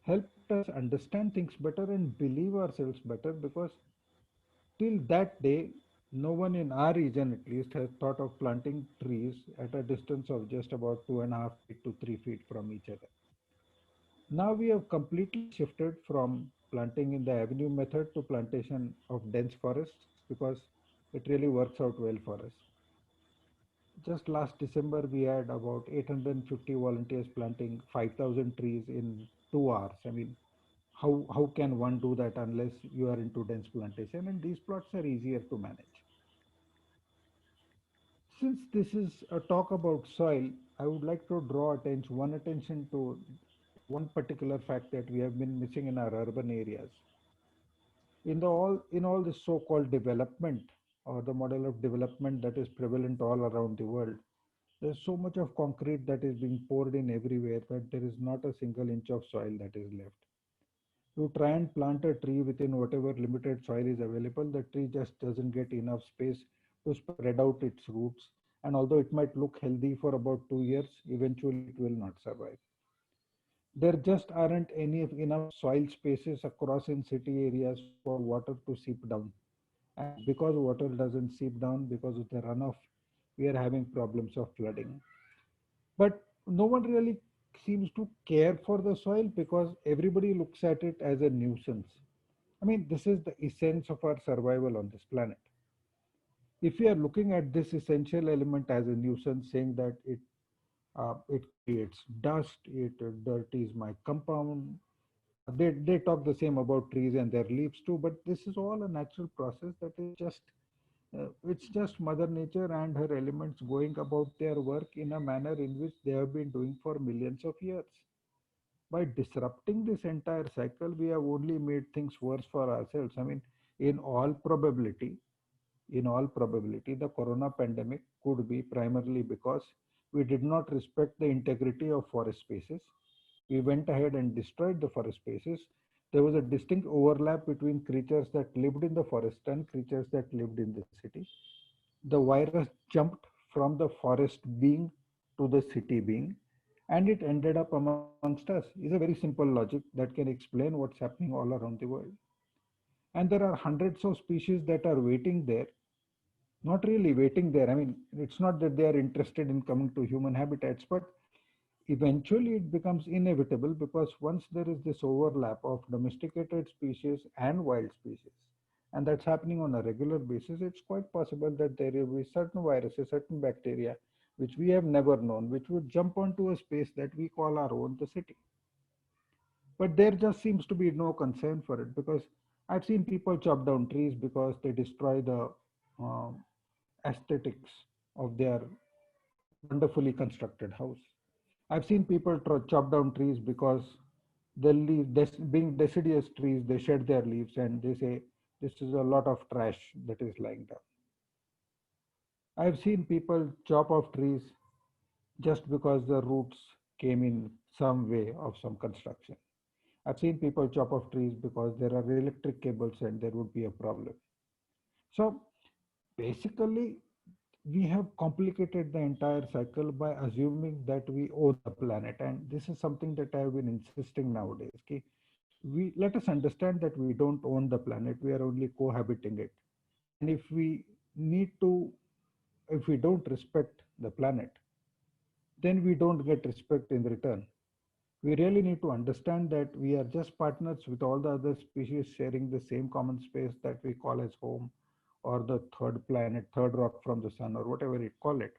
S6: helped us understand things better and believe ourselves better because till that day, no one in our region at least has thought of planting trees at a distance of just about 2.5 feet to 3 feet from each other. Now we have completely shifted from planting in the avenue method to plantation of dense forests because it really works out well for us. Just last December, we had about 850 volunteers planting 5,000 trees in 2 hours. I mean, how can one do that unless you are into dense plantation? And these plots are easier to manage. Since this is a talk about soil, I would like to draw attention to one particular fact that we have been missing in our urban areas. In all this so-called development or the model of development that is prevalent all around the world, there's so much of concrete that is being poured in everywhere that there is not a single inch of soil that is left. You try and plant a tree within whatever limited soil is available, the tree just doesn't get enough space to spread out its roots. And although it might look healthy for about 2 years, eventually it will not survive. There just aren't any enough soil spaces across in city areas for water to seep down. And because water doesn't seep down because of the runoff, we are having problems of flooding. But no one really seems to care for the soil because everybody looks at it as a nuisance. I mean, this is the essence of our survival on this planet. If we are looking at this essential element as a nuisance, saying that it creates dust, it dirties my compound, they talk the same about trees and their leaves too. But this is all a natural process that is just it's just Mother Nature and her elements going about their work in a manner in which they have been doing for millions of years. By disrupting this entire cycle, we have only made things worse for ourselves. I mean, in all probability, the corona pandemic could be primarily because we did not respect the integrity of forest spaces. We went ahead and destroyed the forest spaces. There was a distinct overlap between creatures that lived in the forest and creatures that lived in the city. The virus jumped from the forest being to the city being, and it ended up amongst us. Is a very simple logic that can explain what's happening all around the world. And there are hundreds of species that are waiting there, not really waiting there. I mean, it's not that they are interested in coming to human habitats, but eventually it becomes inevitable because once there is this overlap of domesticated species and wild species, and that's happening on a regular basis, it's quite possible that there will be certain viruses, certain bacteria, which we have never known, which would jump onto a space that we call our own, the city. But there just seems to be no concern for it, because I've seen people chop down trees because they destroy the um, aesthetics of their wonderfully constructed house. I've seen people chop down trees because they leave, being deciduous trees, they shed their leaves and they say, this is a lot of trash that is lying down. I've seen people chop off trees just because the roots came in some way of some construction. I've seen people chop off trees because there are electric cables and there would be a problem. So basically, we have complicated the entire cycle by assuming that we own the planet. And this is something that I have been insisting nowadays. Okay? We let us understand that we don't own the planet, we are only cohabiting it. And if we need to, if we don't respect the planet, then we don't get respect in return. We really need to understand that we are just partners with all the other species sharing the same common space that we call as home, or the third planet, third rock from the sun, or whatever you call it.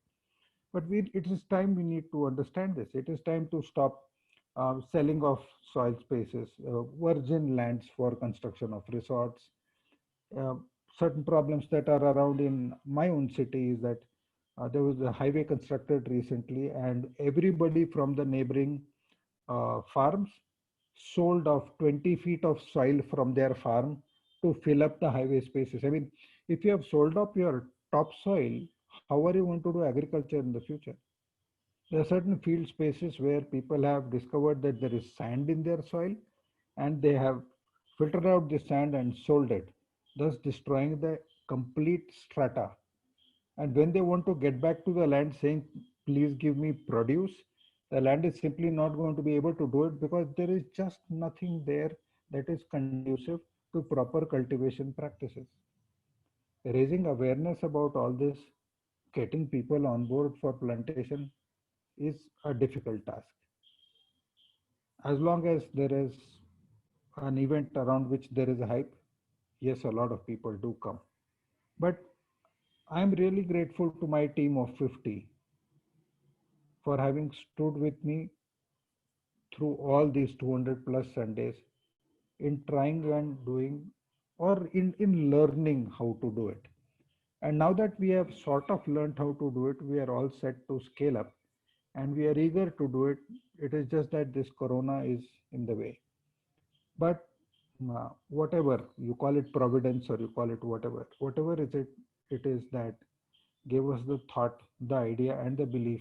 S6: But it is time we need to understand this. It is time to stop selling off soil spaces, virgin lands for construction of resorts. Uh, Certain problems that are around in my own city is that there was a highway constructed recently, and everybody from the neighboring farms sold off 20 feet of soil from their farm to fill up the highway spaces. I mean, if you have sold off your topsoil, how are you going to do agriculture in the future? There are certain field spaces where people have discovered that there is sand in their soil, and they have filtered out the sand and sold it, thus destroying the complete strata. And when they want to get back to the land saying, please give me produce, the land is simply not going to be able to do it because there is just nothing there that is conducive to proper cultivation practices. Raising awareness about all this, getting people on board for plantation is a difficult task. As long as there is an event around which there is a hype, yes, a lot of people do come. But I'm really grateful to my team of 50 for having stood with me through all these 200 plus Sundays in trying and doing, or in learning how to do it. And now that we have sort of learned how to do it, we are all set to scale up and we are eager to do it. It is just that this corona is in the way. But whatever you call it, providence, or you call it whatever is it, it is that gave us the thought, the idea, and the belief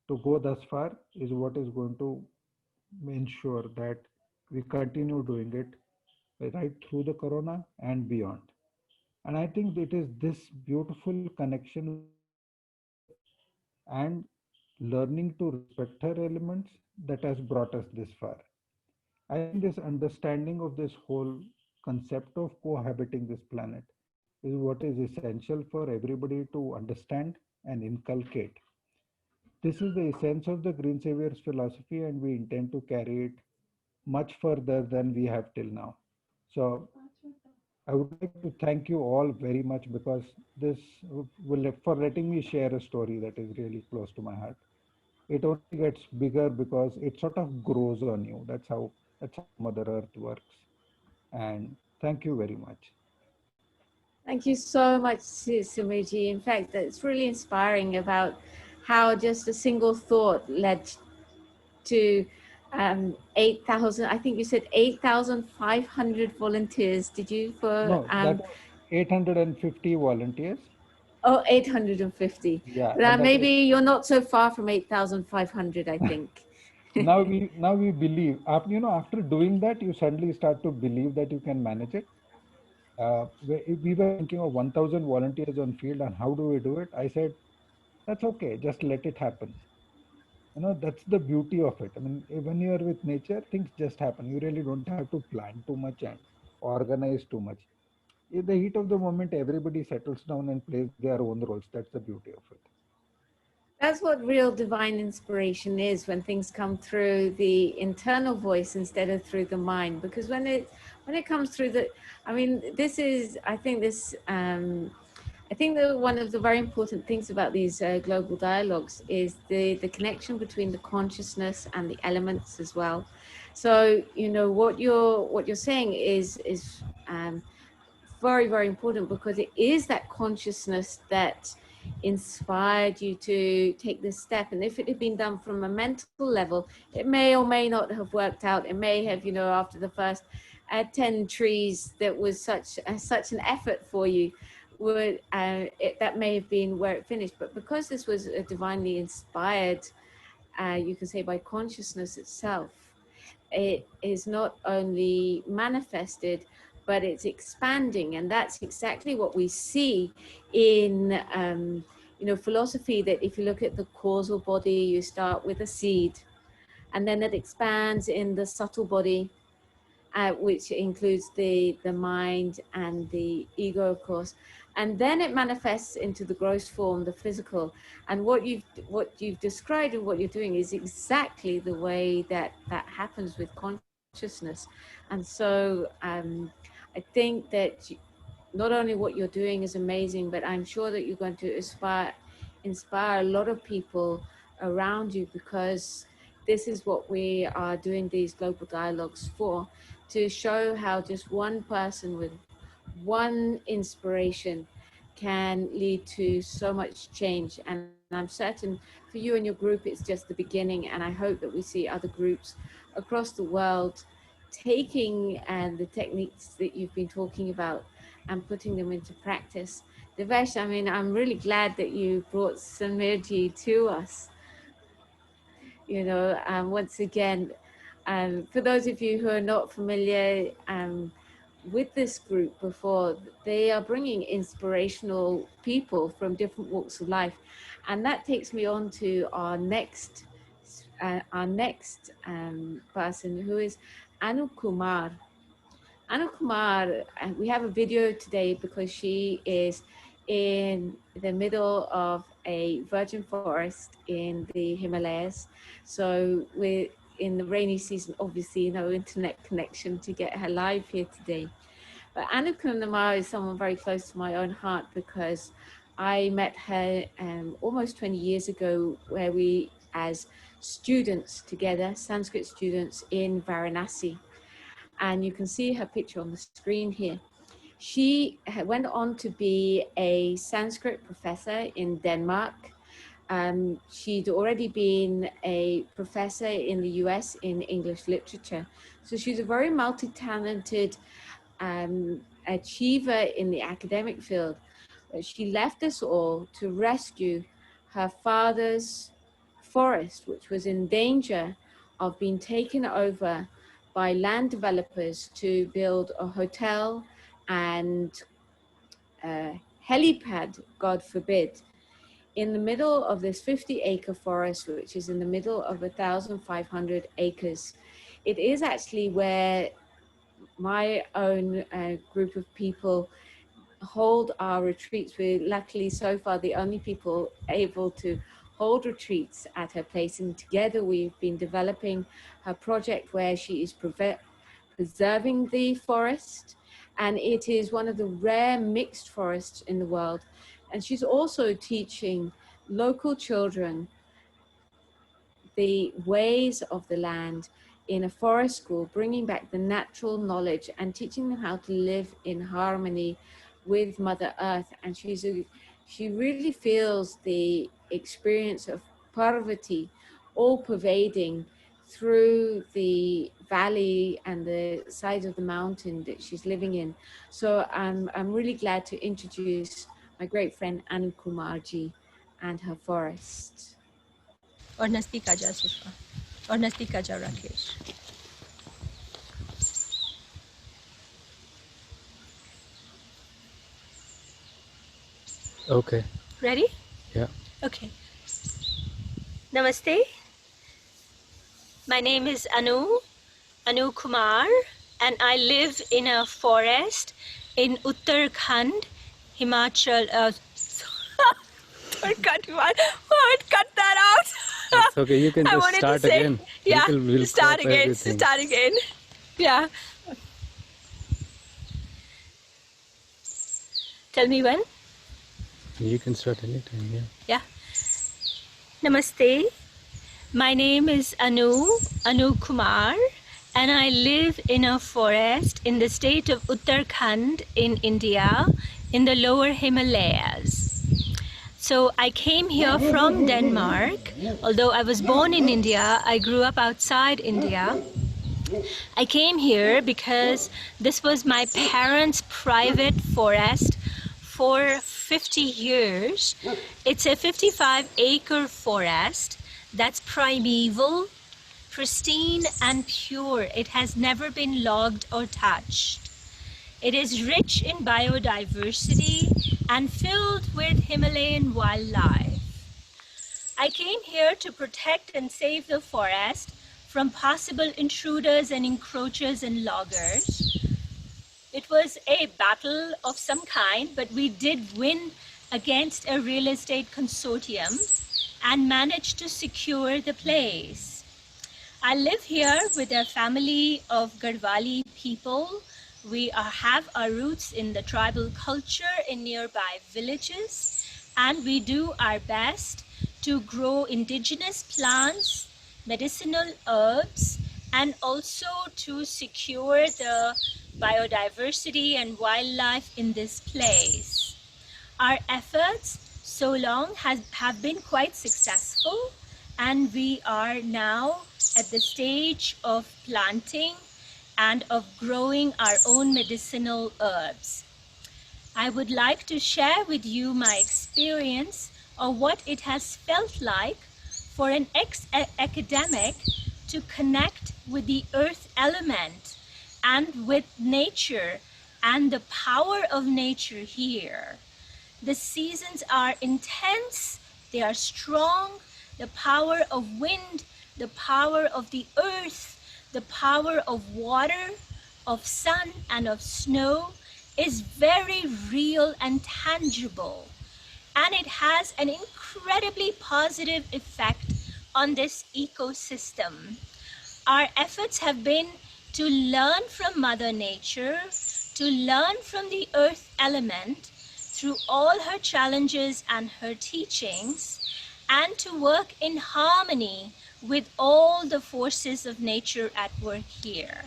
S6: to go thus far is what is going to ensure that we continue doing it right through the corona and beyond. And I think it is this beautiful connection with nature and learning to respect her elements that has brought us this far. I think this understanding of this whole concept of cohabiting this planet is what is essential for everybody to understand and inculcate. This is the essence of the Green Saviors philosophy, and we intend to carry it much further than we have till now. So I would like to thank you all very much because this will, for letting me share a story that is really close to my heart. It only gets bigger because it sort of grows on you. That's how Mother Earth works. And thank you very much.
S2: Thank you so much, Sumiji. In fact, it's really inspiring about how just a single thought led to 8,000, I think you said 8,500 volunteers, did you?
S6: No, that 850 volunteers.
S2: Oh, 850.
S6: Yeah.
S2: But maybe you're not so far from 8,500, I think.
S6: now we believe, after doing that, you suddenly start to believe that you can manage it. We were thinking of 1,000 volunteers on field and how do we do it? I said, that's okay, just let it happen. That's the beauty of it. I mean, when you are with nature, things just happen. You really don't have to plan too much and organize too much. In the heat of the moment, everybody settles down and plays their own roles. That's the beauty of it.
S2: That's what real divine inspiration is, when things come through the internal voice instead of through the mind. Because when it comes through the, I mean, this is, I think this, I think that one of the very important things about these global dialogues is the connection between the consciousness and the elements as well. So, you know, what you're saying is very, very important, because it is that consciousness that inspired you to take this step. And if it had been done from a mental level, it may or may not have worked out. It may have, you know, after the first 10 trees, that was such an effort for you, would that may have been where it finished. But because this was a divinely inspired, you can say, by consciousness itself, it is not only manifested, but it's expanding. And that's exactly what we see in you know, philosophy, that if you look at the causal body, you start with a seed, and then it expands in the subtle body, which includes the mind and the ego, of course, and then it manifests into the gross form, the physical. And what you've described and what you're doing is exactly the way that happens with consciousness. And so I think that not only what you're doing is amazing, but I'm sure that you're going to inspire a lot of people around you, because this is what we are doing these global dialogues for, to show how just one person with one inspiration can lead to so much change. And I'm certain for you and your group, it's just the beginning. And I hope that we see other groups across the world taking the techniques that you've been talking about and putting them into practice. Devesh, I mean, I'm really glad that you brought Samirji to us. You know, once again, for those of you who are not familiar with this group before, they are bringing inspirational people from different walks of life. And that takes me on to our next person, who is Anu Kumar. Anu Kumar, we have a video today because she is in the middle of a virgin forest in the Himalayas. So we're in the rainy season, obviously no internet connection to get her live here today. But Anu Kumar is someone very close to my own heart, because I met her almost 20 years ago, where we, as students together, Sanskrit students in Varanasi. And you can see her picture on the screen here. She went on to be a Sanskrit professor in Denmark. She'd already been a professor in the US in English literature. So she's a very multi-talented achiever in the academic field. She left us all to rescue her father's forest, which was in danger of being taken over by land developers to build a hotel and a helipad, God forbid, in the middle of this 50-acre forest, which is in the middle of 1,500 acres. It is actually where my own group of people hold our retreats. We're luckily so far the only people able to hold retreats at her place, and together we've been developing her project where she is preserving the forest, and it is one of the rare mixed forests in the world. And she's also teaching local children the ways of the land in a forest school, bringing back the natural knowledge and teaching them how to live in harmony with Mother Earth. And she really feels the experience of Parvati all pervading through the valley and the side of the mountain that she's living in. So I'm really glad to introduce my great friend Anu Kumarji and her forest.
S7: और नज़दीक आ जा सिफा, और नज़दीक आ जा Rakesh.
S8: Okay.
S7: Ready?
S8: Yeah.
S7: Okay. Namaste. My name is Anu Kumar, and I live in a forest in Uttarakhand, Himachal. Cut that out.
S8: It's okay. You can
S7: I
S8: just
S7: wanted to
S8: start
S7: say-
S8: again.
S7: Yeah,
S8: We'll
S7: start
S8: crop
S7: again.
S8: everything.
S7: Start again. Yeah. Tell me when.
S8: You can start anytime, yeah.
S7: Yeah. Namaste. My name is Anu Kumar, and I live in a forest in the state of Uttarakhand in India, in the lower Himalayas. So I came here from Denmark. Although I was born in India, I grew up outside India. I came here because this was my parents' private forest for 50 years. It's a 55-acre forest that's primeval, pristine and pure. It has never been logged or touched. It is rich in biodiversity and filled with Himalayan wildlife. I came here to protect and save the forest from possible intruders and encroachers and loggers. It was a battle of some kind, but we did win against a real estate consortium and managed to secure the place. I live here with a family of Garhwali people. We have our roots in the tribal culture in nearby villages, and we do our best to grow indigenous plants, medicinal herbs, and also to secure the biodiversity and wildlife in this place. Our efforts so long have been quite successful, and we are now at the stage of planting and of growing our own medicinal herbs. I would like to share with you my experience of what it has felt like for an ex-academic to connect with the earth element and with nature and the power of nature here. The seasons are intense, they are strong, the power of wind, the power of the earth, the power of water, of sun and of snow is very real and tangible. And it has an incredibly positive effect on this ecosystem. Our efforts have been to learn from Mother Nature, to learn from the earth element through all her challenges and her teachings, and to work in harmony with all the forces of nature at work here.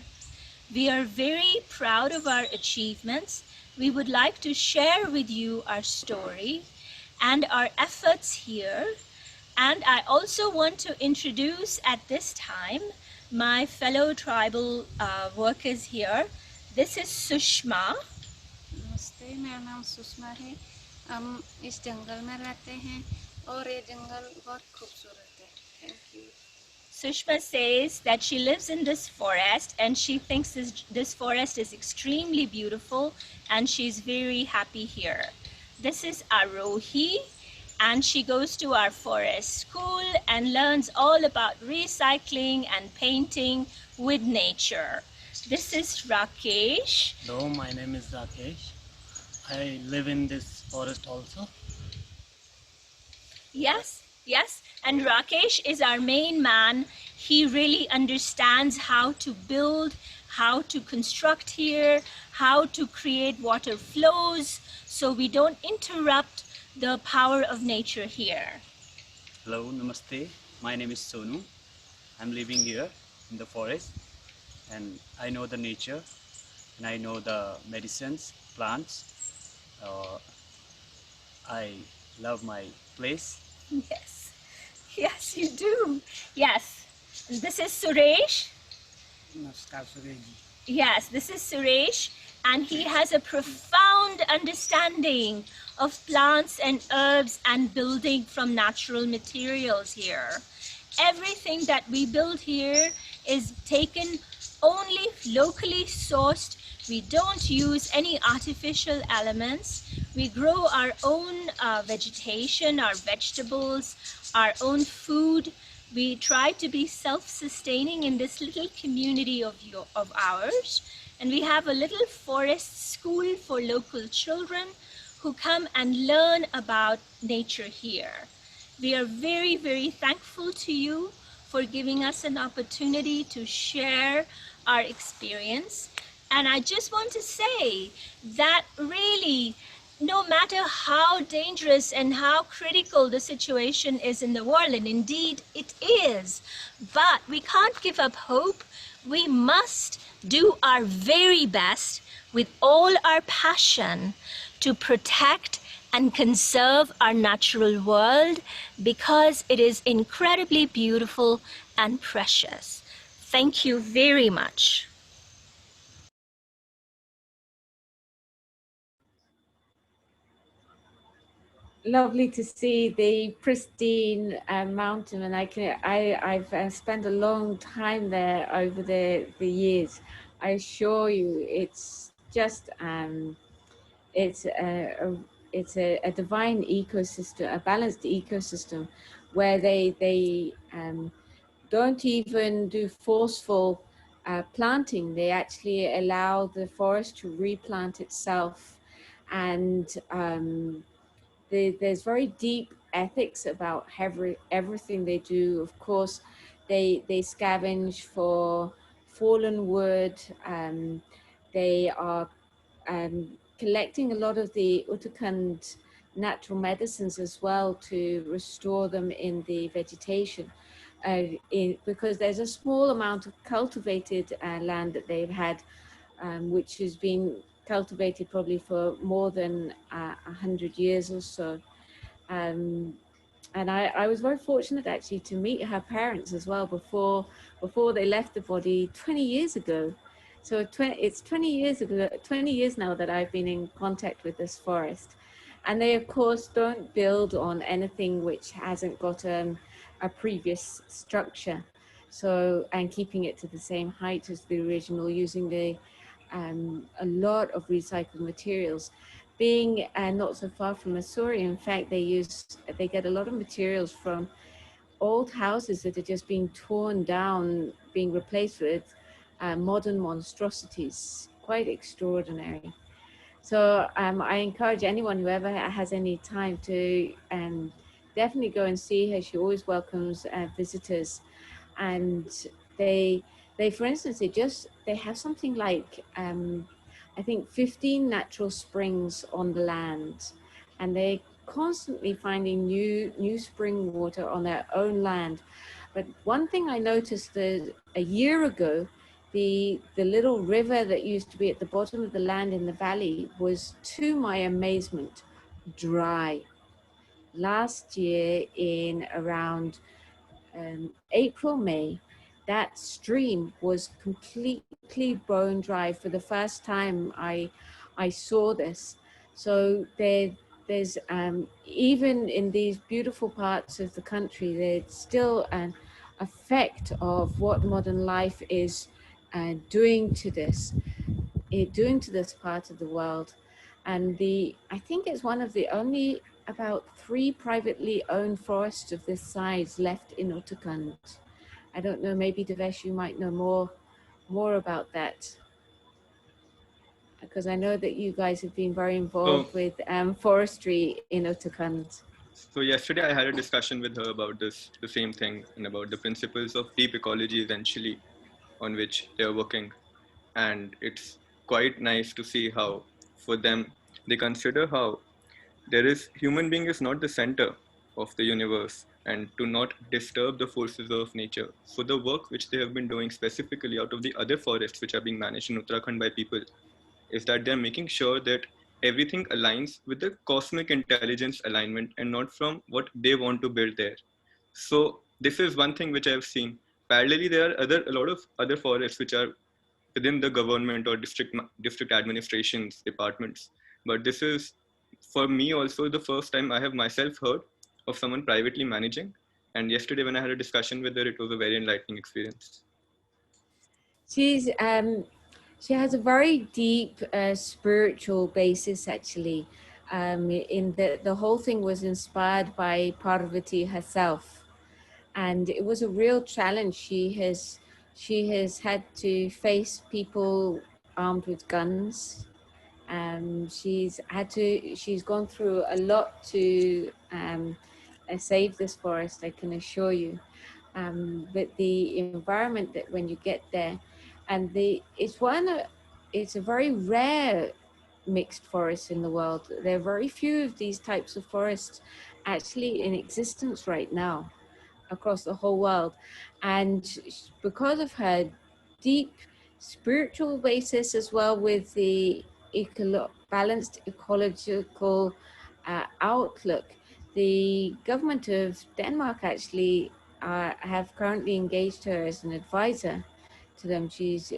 S7: We are very proud of our achievements. We would like to share with you our story and our efforts here. And I also want to introduce at this time my fellow tribal workers here. This is Sushma.
S9: नमस्ते, मेरा नाम सुषमा है। हम इस जंगल में रहते हैं और ये जंगल बहुत खूबसूरत है। Thank you.
S7: Sushma says that she lives in this forest and she thinks this forest is extremely beautiful and she's very happy here. This is Arohi, and she goes to our forest school and learns all about recycling and painting with nature. This is Rakesh.
S10: Hello, my name is Rakesh. I live in this forest also.
S7: Yes, yes. And Rakesh is our main man. He really understands how to build, how to construct here, how to create water flows so we don't interrupt the power of nature here.
S10: Hello, namaste. My name is Sonu. I'm living here in the forest, and I know the nature and I know the medicines, plants. I love my place.
S7: Yes, yes, you do. Yes, this is Suresh.
S10: Namaskar, Suresh.
S7: Yes, this is Suresh, and he has a profound understanding of plants and herbs and building from natural materials here. Everything that we build here is taken only locally sourced. We don't use any artificial elements. We grow our own vegetation, our vegetables, our own food. We try to be self-sustaining in this little community of ours. And we have a little forest school for local children who come and learn about nature here. We are very, very thankful to you for giving us an opportunity to share our experience. And I just want to say that really no matter how dangerous and how critical the situation is in the world, and indeed it is, but we can't give up hope. We must do our very best with all our passion to protect and conserve our natural world, because it is incredibly beautiful and precious. Thank you very much.
S2: Lovely to see the pristine mountain, and I've spent a long time there over the years. I assure you, it's just it's a divine ecosystem, a balanced ecosystem, where they don't even do forceful planting. They actually allow the forest to replant itself, and there's very deep ethics about everything they do. Of course, they scavenge for fallen wood. They are collecting a lot of the Uttarakhand natural medicines as well to restore them in the vegetation. Because there's a small amount of cultivated land that they've had, which has been cultivated probably for more than 100 years or so. And I was very fortunate actually to meet her parents as well before they left the body 20 years ago. So it's 20 years ago, 20 years now that I've been in contact with this forest. And they, of course, don't build on anything which hasn't got a previous structure. So, and keeping it to the same height as the original, using a lot of recycled materials. Being not so far from Missouri, in fact, they get a lot of materials from old houses that are just being torn down, being replaced with modern monstrosities. Quite extraordinary. So I encourage anyone who ever has any time to definitely go and see her. She always welcomes visitors, and they for instance, they have something like I think 15 natural springs on the land, and they're constantly finding new spring water on their own land. But one thing I noticed that a year ago, the little river that used to be at the bottom of the land in the valley was, to my amazement, dry. Last year in around April, May, that stream was completely bone dry. For the first time I saw this. So there's even in these beautiful parts of the country, there's still an effect of what modern life is doing to this part of the world. And I think it's one of the only about 3 privately owned forests of this size left in Uttarakhand. I don't know, maybe Devesh, you might know more about that, because I know that you guys have been very involved with forestry in Uttarakhand.
S1: So yesterday I had a discussion with her about the same thing, and about the principles of deep ecology eventually on which they're working. And it's quite nice to see how for them they consider how human being is not the center of the universe, and to not disturb the forces of nature. So the work which they have been doing specifically out of the other forests which are being managed in Uttarakhand by people is that they're making sure that everything aligns with the cosmic intelligence alignment and not from what they want to build there. So this is one thing which I've seen. Parallelly, there are a lot of other forests which are within the government or district administrations departments. But this is, for me, also the first time I have myself heard of someone privately managing. And yesterday when I had a discussion with her, it was a very enlightening experience.
S2: She has a very deep spiritual basis, actually. In the whole thing was inspired by Parvati herself, and it was a real challenge. She has had to face people armed with guns. She's gone through a lot to save this forest, I can assure you. But the environment that when you get there, and it's a very rare mixed forests in the world. There are very few of these types of forests actually in existence right now across the whole world. And because of her deep spiritual basis, as well with the balanced ecological outlook, the government of Denmark actually have currently engaged her as an advisor to them. She's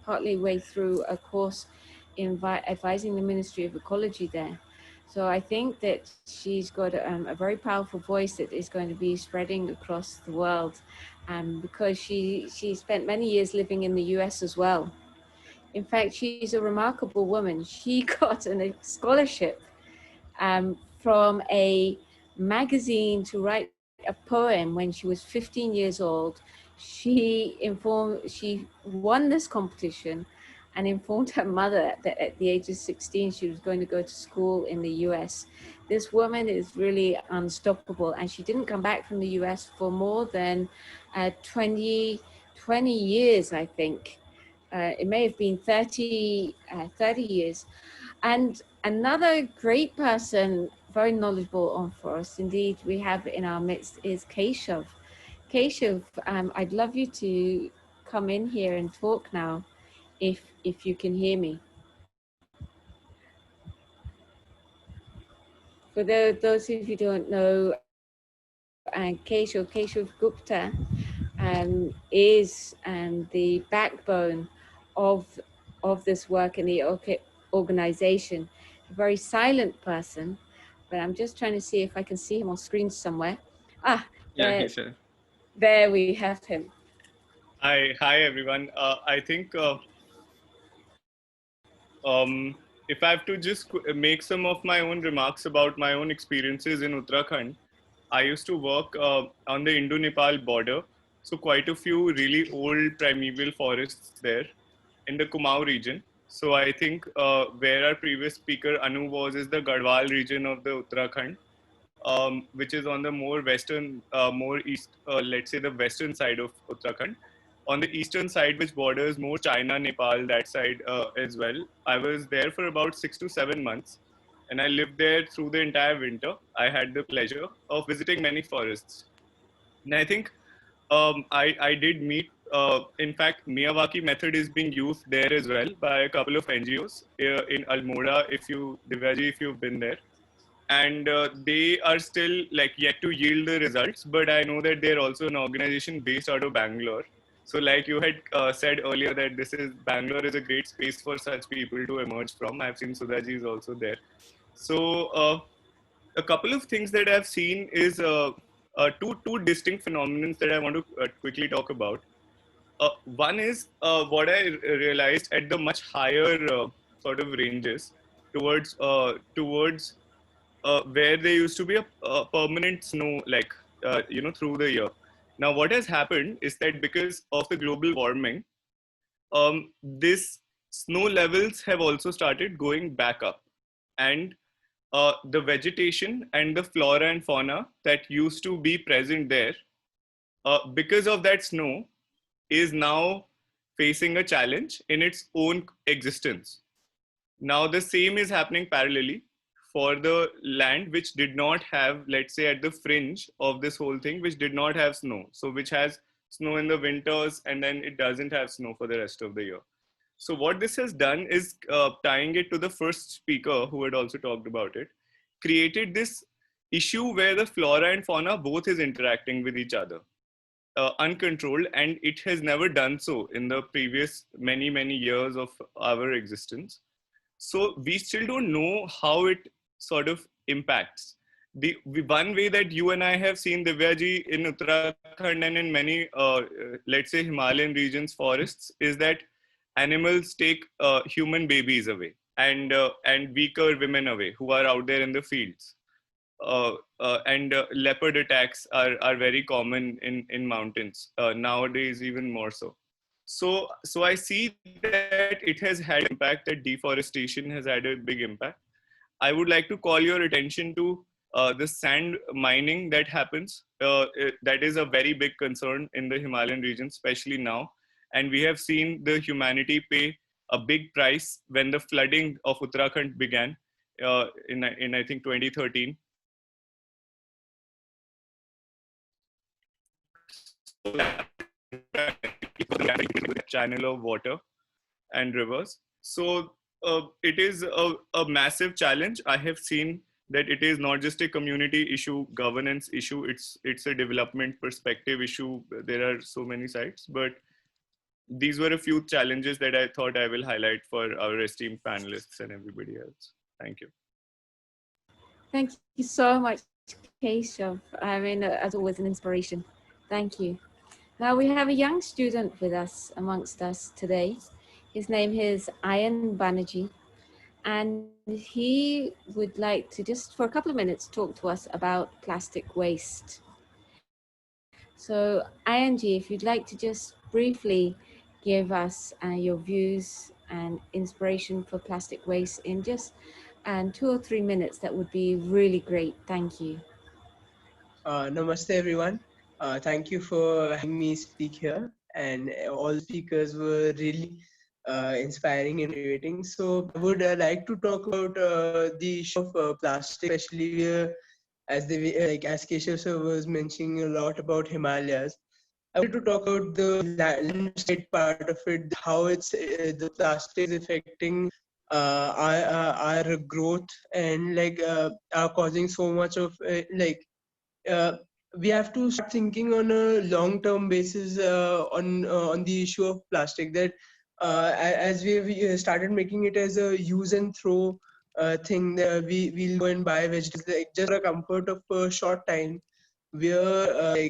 S2: partly way through a course advising the Ministry of Ecology there. So I think that she's got a very powerful voice that is going to be spreading across the world, because she spent many years living in the US as well. In fact, she's a remarkable woman. She got a scholarship from a magazine to write a poem when she was 15 years old. She won this competition and informed her mother that at the age of 16 she was going to go to school in the US. This woman is really unstoppable, and she didn't come back from the US for more than 20 years, I think. It may have been 30 years. And another great person, very knowledgeable on forests indeed, we have in our midst is Keshav. Keshav, I'd love you to come in here and talk now, if you can hear me. For those of you who don't know, Keshav Gupta is the backbone of this work in the organization. A very silent person, but I'm just trying to see if I can see him on screen somewhere.
S1: Yeah, he's here.
S2: There we have him.
S1: Hi everyone. I think if I have to just make some of my own remarks about my own experiences in Uttarakhand, I used to work on the Indo-Nepal border. So quite a few really old primeval forests there in the Kumaon region. So I think where our previous speaker Anu was is the Garhwal region of the Uttarakhand, which is on the more western, more east, let's say the western side of Uttarakhand. On the eastern side, which borders more China, Nepal, that side as well. I was there for about 6 to 7 months, and I lived there through the entire winter. I had the pleasure of visiting many forests. And I think I did meet, in fact, Miyawaki method is being used there as well by a couple of NGOs in Almora, Divyaji, if you've been there. And they are still like yet to yield the results, but I know that they're also an organization based out of Bangalore. So like you had said earlier that Bangalore is a great space for such people to emerge from. I've seen Sudhaji is also there. So a couple of things that I've seen is two distinct phenomena that I want to quickly talk about. One is what I realized at the much higher sort of ranges towards where there used to be a permanent snow, like, through the year. Now, what has happened is that because of the global warming, this snow levels have also started going back up. And the vegetation and the flora and fauna that used to be present there, because of that snow, is now facing a challenge in its own existence. Now, the same is happening parallelly for the land which did not have, let's say at the fringe of this whole thing, which did not have snow. So which has snow in the winters and then it doesn't have snow for the rest of the year. So what this has done is tying it to the first speaker who had also talked about it, created this issue where the flora and fauna both is interacting with each other uncontrolled, and it has never done so in the previous many years of our existence. So we still don't know how it sort of impacts. The one way that you and I have seen, Divyaji, in Uttarakhand and in many, let's say Himalayan regions, forests, is that animals take human babies away and weaker women away who are out there in the fields. And leopard attacks are very common in mountains nowadays, even more so. So I see that it has had impact, that deforestation has had a big impact. I would like to call your attention to the sand mining that happens. That is a very big concern in the Himalayan region, especially now. And we have seen the humanity pay a big price when the flooding of Uttarakhand began in I think 2013. Channel of water and rivers. So it is a massive challenge. I have seen that it is not just a community issue, governance issue. It's a development perspective issue. There are so many sides, but these were a few challenges that I thought I will highlight for our esteemed panelists and everybody else. Thank you.
S2: Thank you so much, Keshav. I mean, as always, an inspiration. Thank you. Now we have a young student with us, amongst us today. His name is Ayan Banerjee, and he would like to just for a couple of minutes talk to us about plastic waste. So Ayan ji, if you'd like to just briefly give us your views and inspiration for plastic waste in just 2 or 3 minutes, that would be really great. Thank you.
S11: Namaste everyone. Thank you for having me speak here, and all speakers were really inspiring and motivating. So I would like to talk about the issue of plastic, especially as Keshav sir was mentioning a lot about Himalayas. I wanted to talk about the landscape part of it, how it's the plastic is affecting our growth and are causing so much of we have to start thinking on a long-term basis on the issue of plastic. That as we started making it as a use and throw thing, we'll go and buy vegetables just for a comfort of a short time. We're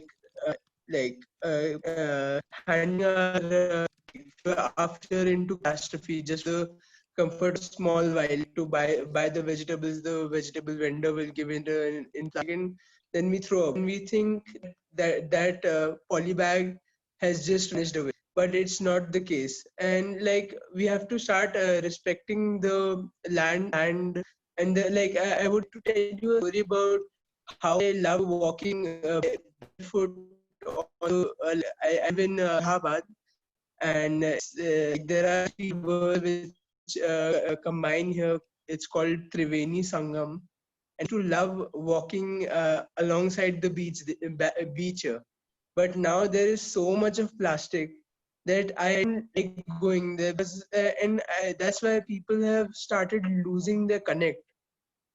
S11: handing our after into catastrophe just the comfort of small while to buy the vegetables. The vegetable vendor will give it in plastic, then we throw up. And we think that poly bag has just vanished away, but it's not the case. And we have to start respecting the land and I would to tell you a story about how I love walking barefoot. I live in Allahabad, and there are three rivers which combine here. It's called Triveni Sangam, and to love walking alongside the beach here. But now there is so much of plastic that I don't like going there, and that's why people have started losing their connect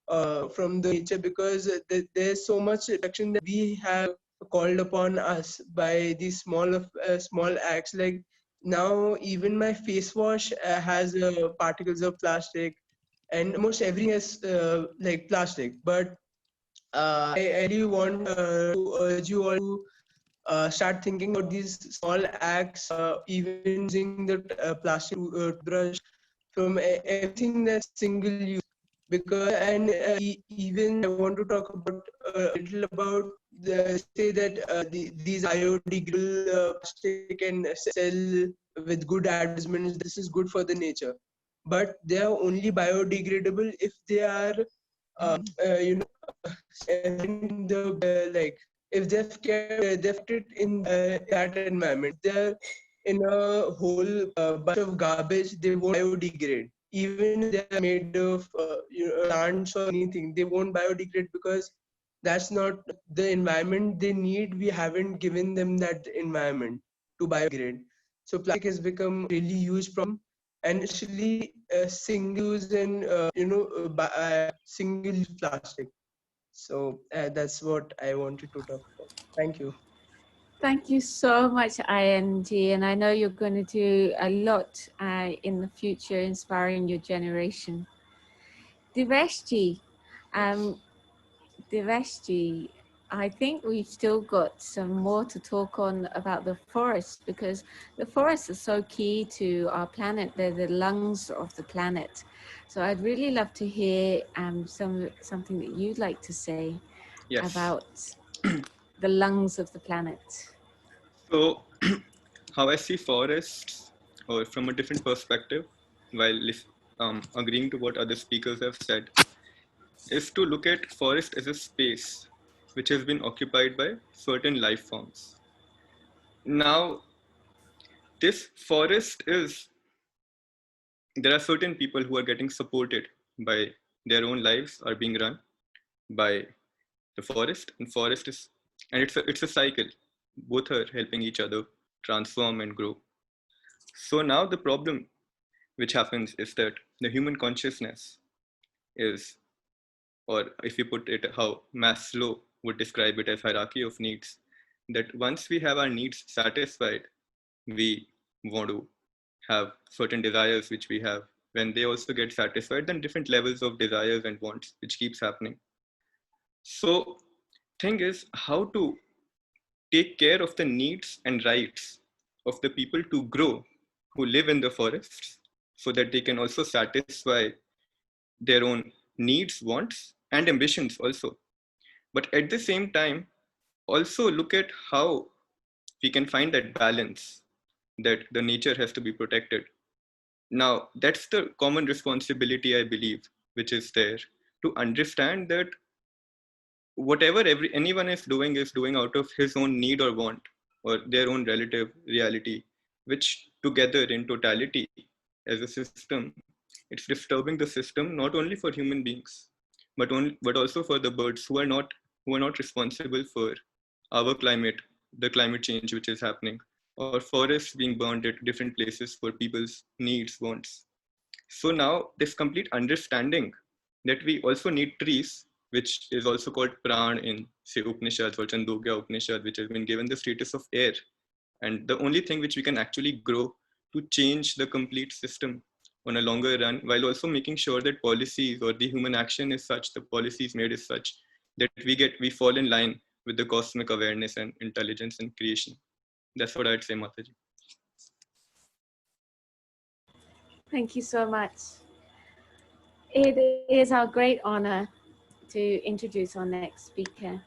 S11: from the nature, because there's so much reduction that we have called upon us by these small acts. Like now, even my face wash has particles of plastic, and almost everything is like plastic. But I really want to urge you all to start thinking about these small acts, even using the plastic toothbrush from everything that's single use. Because even I want to talk about a little about say that these biodegradable plastic can sell with good advertisements. This is good for the nature, but they are only biodegradable if they are in the if they've kept it in that environment. They're in a whole bunch of garbage, they won't biodegrade. Even if they're made of plants or anything, they won't biodegrade, because that's not the environment they need. We haven't given them that environment to biodegrade. So plastic has become really huge problem, and actually single use and single use plastic. So that's what I wanted to talk about. Thank you.
S2: Thank you so much, Ayan ji, and I know you're going to do a lot in the future, inspiring your generation. Divesh ji, I think we've still got some more to talk on about the forests, because the forests are so key to our planet. They're the lungs of the planet. So I'd really love to hear something that you'd like to say about the lungs of the planet.
S1: So how I see forests, or from a different perspective, while agreeing to what other speakers have said, is to look at forest as a space which has been occupied by certain life forms. Now, this forest is there are certain people who are getting supported by their own lives are being run by the forest, and forest is, and it's a cycle. Both are helping each other transform and grow. So now the problem which happens is that the human consciousness is, or if you put it how Maslow would describe it as hierarchy of needs, that once we have our needs satisfied, we want to have certain desires which we have. When they also get satisfied, then different levels of desires and wants, which keeps happening. So thing is how to take care of the needs and rights of the people to grow who live in the forests, so that they can also satisfy their own needs, wants, and ambitions also. But at the same time, also look at how we can find that balance, that the nature has to be protected. Now, that's the common responsibility, I believe, which is there, to understand that whatever anyone is doing out of his own need or want, or their own relative reality, which together in totality as a system, it's disturbing the system not only for human beings, but also for the birds who are not responsible for our climate, the climate change which is happening, or forests being burned at different places for people's needs, wants. So now this complete understanding that we also need trees, which is also called pran in say Upanishads or Chandogya Upanishad, which has been given the status of air. And the only thing which we can actually grow to change the complete system on a longer run, while also making sure that policies or the human action is such, the policies made is such that we fall in line with the cosmic awareness and intelligence and creation. That's what I'd say, Mataji.
S2: Thank you so much. It is our great honor to introduce our next speaker.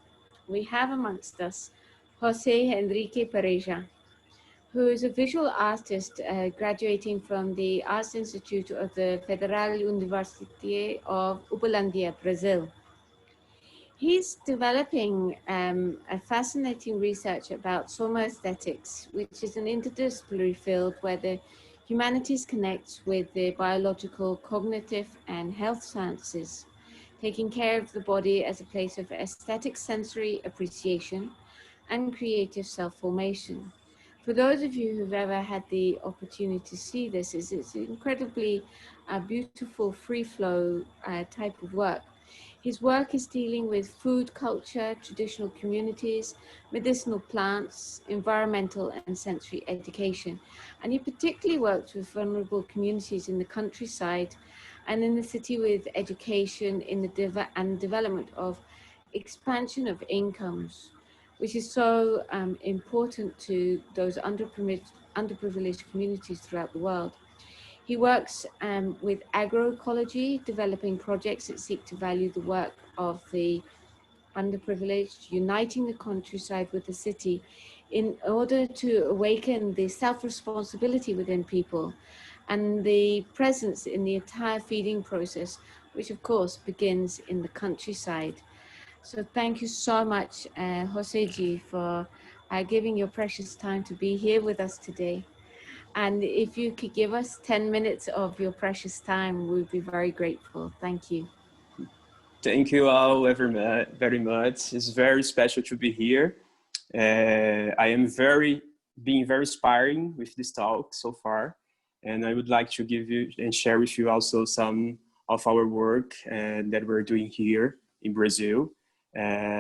S2: We have amongst us Jose Enrique Pereja, who is a visual artist graduating from the Arts Institute of the Federal University of Uberlândia, Brazil. He's developing a fascinating research about soma aesthetics, which is an interdisciplinary field where the humanities connects with the biological, cognitive, and health sciences, taking care of the body as a place of aesthetic sensory appreciation and creative self-formation. For those of you who've ever had the opportunity to see this, it's incredibly beautiful, free-flow type of work. His work is dealing with food culture, traditional communities, medicinal plants, environmental and sensory education. And he particularly works with vulnerable communities in the countryside and in the city with education in the development of expansion of incomes, which is so important to those underprivileged communities throughout the world. He works with agroecology, developing projects that seek to value the work of the underprivileged, uniting the countryside with the city in order to awaken the self-responsibility within people and the presence in the entire feeding process, which of course begins in the countryside. So thank you so much, Jose G, for giving your precious time to be here with us today. And if you could give us 10 minutes of your precious time, we'd be very grateful. Thank you.
S12: Thank you all very much. It's very special to be here. I am being very inspiring with this talk so far. And I would like to give you and share with you also some of our work that we're doing here in Brazil.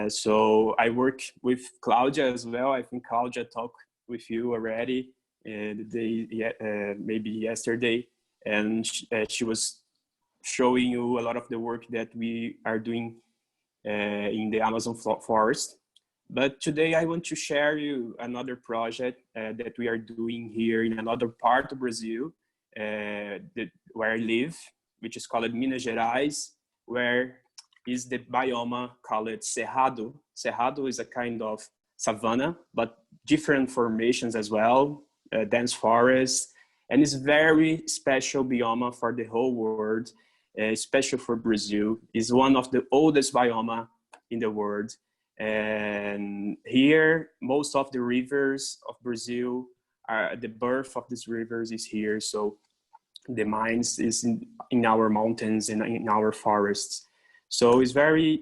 S12: So I work with Claudia as well. I think Claudia talked with you already maybe yesterday, and she was showing you a lot of the work that we are doing in the Amazon forest. But today I want to share you another project that we are doing here in another part of Brazil, where I live, which is called Minas Gerais, where is the biome called Cerrado. Cerrado is a kind of savanna, but different formations as well, dense forest, and it's very special biome for the whole world, especially for Brazil. It's one of the oldest biome in the world. And here, most of the rivers of Brazil, the birth of these rivers is here. So the mines is in our mountains and in our forests. So it's very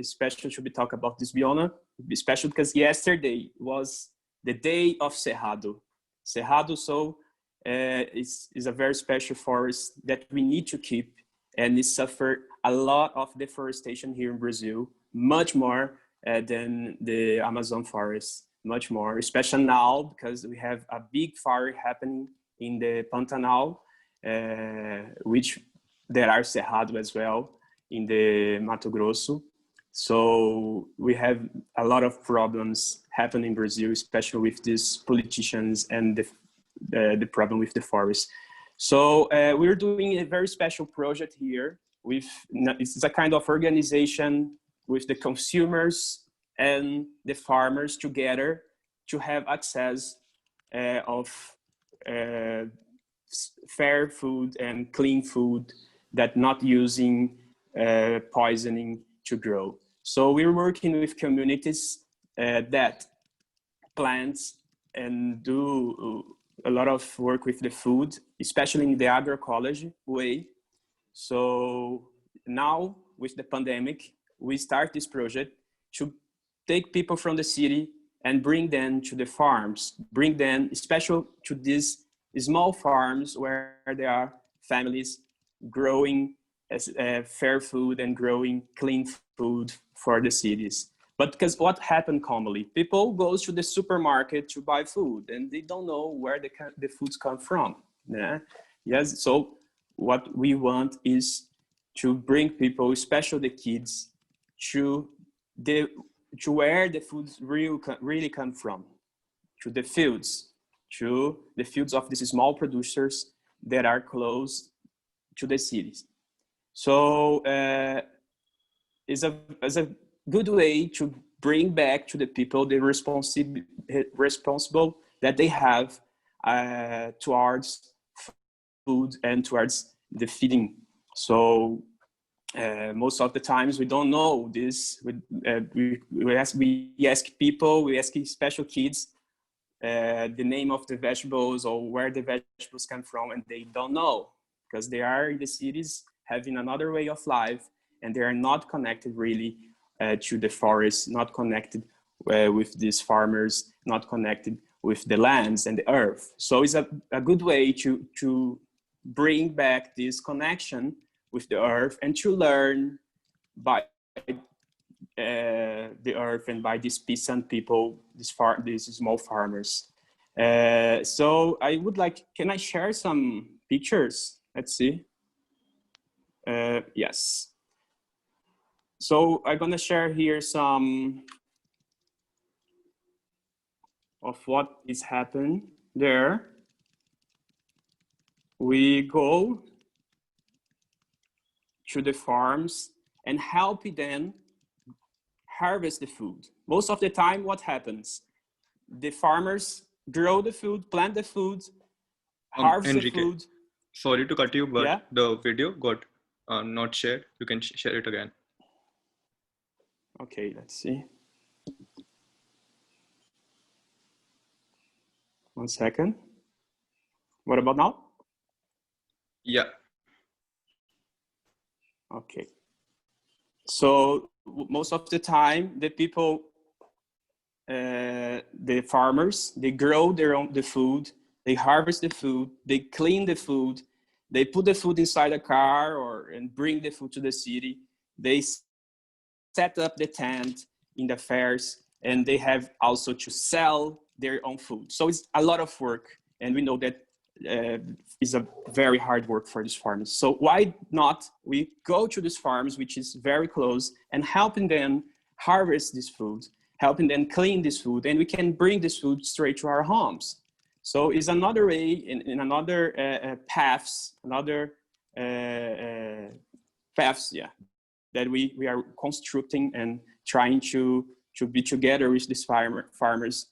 S12: special to be talk about this biome, especially because yesterday was the day of Cerrado. Cerrado, so is a very special forest that we need to keep, and it suffered a lot of deforestation here in Brazil, much more than the Amazon forest, much more, especially now because we have a big fire happening in the Pantanal, which there are Cerrado as well in the Mato Grosso. So we have a lot of problems happening in Brazil, especially with these politicians and the problem with the forest. So we're doing a very special project here. It's a kind of organization with the consumers and the farmers together to have access of fair food and clean food that not using poisoning to grow. So we're working with communities that plant and do a lot of work with the food, especially in the agroecology way. So now with the pandemic, we start this project to take people from the city and bring them to the farms, bring them especially to these small farms where there are families growing fair food and growing clean food for the cities. But because what happened commonly, people go to the supermarket to buy food and they don't know where the foods come from. Yeah? Yes. So what we want is to bring people, especially the kids, to where the foods really come from, to the fields of these small producers that are close to the cities. So it's a good way to bring back to the people the responsible that they have towards food and towards the feeding. So most of the times we don't know this. We ask people, we ask special kids the name of the vegetables or where the vegetables come from, and they don't know because they are in the cities having another way of life, and they are not connected really to the forest, not connected with these farmers, not connected with the lands and the earth. So it's a good way to bring back this connection with the earth and to learn by the earth and by these peasant people, these small farmers. So I would like, can I share some pictures? Let's see. Yes. So I'm gonna share here some of what is happening there. We go to the farms and help them harvest the food. Most of the time, what happens? The farmers grow the food, plant the food, harvest
S1: Enrique,
S12: the food.
S1: Sorry to cut you, but
S12: Yeah?
S1: the video got not shared. You can share it again.
S12: Okay, let's see. 1 second. What about now?
S1: Yeah.
S12: Okay. So most of the time, the people, the farmers, they grow the food, they harvest the food, they clean the food, they put the food inside a car and bring the food to the city. They set up the tent in the fairs, and they have also to sell their own food. So it's a lot of work, and we know that is a very hard work for these farmers. So why not we go to these farms, which is very close, and helping them harvest this food, helping them clean this food, and we can bring this food straight to our homes. So it's another way, in another paths, yeah, that we are constructing and trying to be together with these farmers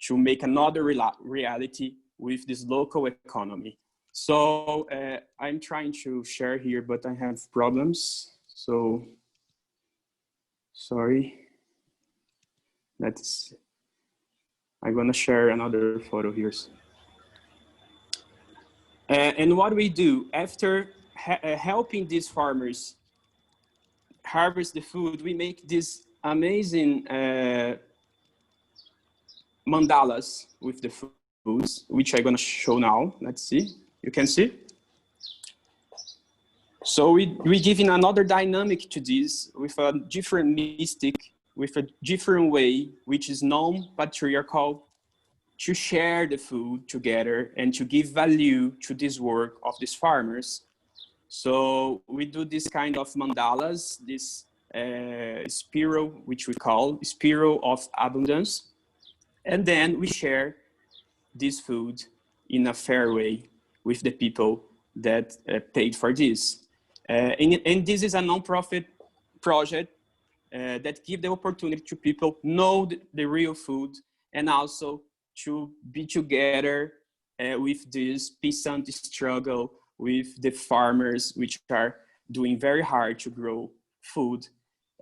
S12: to make another reality with this local economy. So I'm trying to share here, but I have problems. So sorry. I'm gonna share another photo here. And what we do after helping these farmers harvest the food, we make these amazing mandalas with the foods, which I'm gonna show now. Let's see, you can see. So we give in another dynamic to this with a different mystic, with a different way, which is non-patriarchal, to share the food together and to give value to this work of these farmers. So we do this kind of mandalas, this spiral, which we call spiral of abundance. And then we share this food in a fair way with the people that paid for this. And this is a non-profit project that gives the opportunity to people know the real food and also to be together with this peasant struggle with the farmers, which are doing very hard to grow food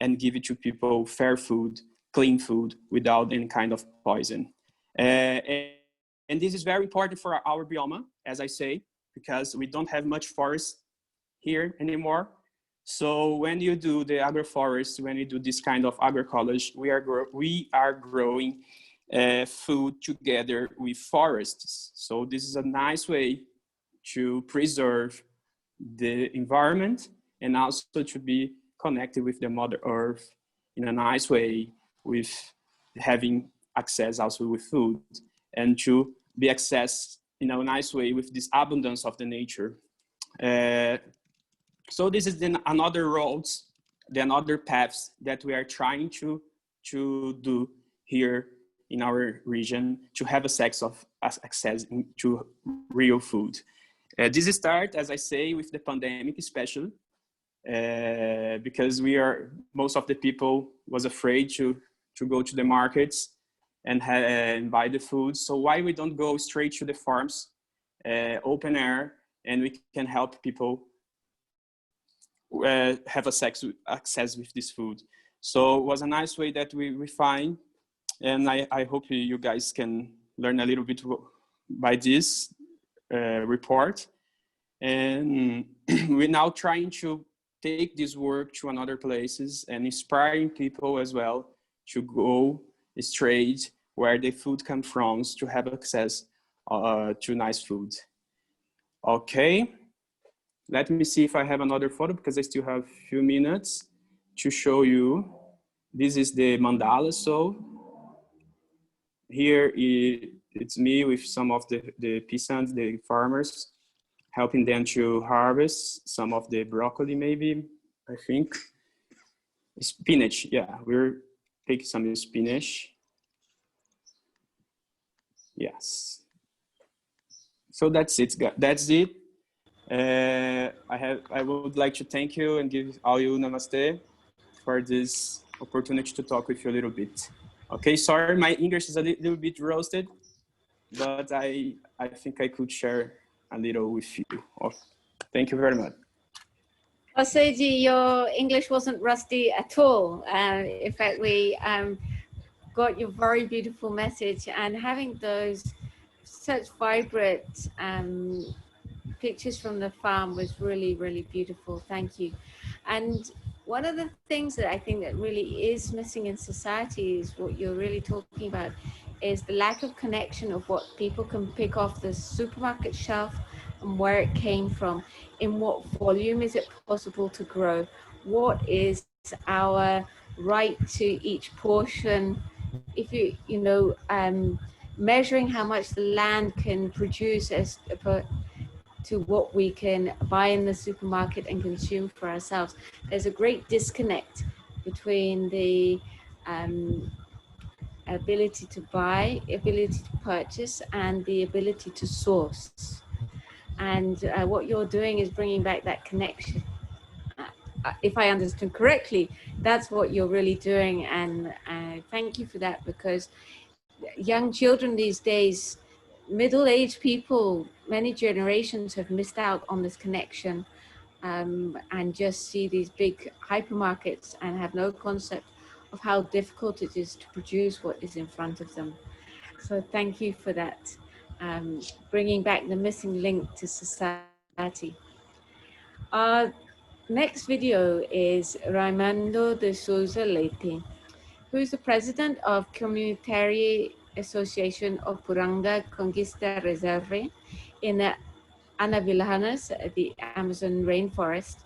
S12: and give it to people fair food, clean food without any kind of poison. And this is very important for our biome, as I say, because we don't have much forest here anymore. So when you do the agroforest, when you do this kind of agroecology, we are growing food together with forests. So this is a nice way to preserve the environment and also to be connected with the Mother Earth in a nice way, with having access also with food, and to be accessed in a nice way with this abundance of the nature. So this is then another roads, then other paths that we are trying to do here in our region to have access to real food. This starts, as I say, with the pandemic, especially because most of the people was afraid to go to the markets and buy the food. So why we don't go straight to the farms, open air, and we can help people have access with this food. So it was a nice way that we find, and I hope you guys can learn a little bit by this report. And we're now trying to take this work to another places and inspiring people as well to go straight where the food comes from to have access to nice food. Okay, let me see if I have another photo because I still have a few minutes to show you. This is the mandala. So here it's me with some of the peasants, the farmers, helping them to harvest some of the broccoli, maybe, I think. Spinach, yeah, we're taking some spinach. Yes. So that's it. That's it. I would like to thank you and give all you namaste for this opportunity to talk with you a little bit. Okay, sorry, my English is a little bit roasted, but I think I could share a little with you. Oh, thank you very much.
S2: Oseji, your English wasn't rusty at all. In fact, we got your very beautiful message, and having those such vibrant pictures from the farm was really, really beautiful. Thank you. And one of the things that I think that really is missing in society is what you're really talking about, is the lack of connection of what people can pick off the supermarket shelf and where it came from, in what volume is it possible to grow, what is our right to each portion, if you know, measuring how much the land can produce as to what we can buy in the supermarket and consume for ourselves. There's a great disconnect between the ability to buy, ability to purchase, and the ability to source. And what you're doing is bringing back that connection. If I understood correctly, that's what you're really doing. And thank you for that, because young children these days, middle-aged people, many generations have missed out on this connection and just see these big hypermarkets and have no concept of how difficult it is to produce what is in front of them. So thank you for that. bringing back the missing link to society. Our next video is Raimundo de Souza Leite, who is the president of Community Association of Puranga Conquista Reserve in the Anavilhanas, the Amazon rainforest.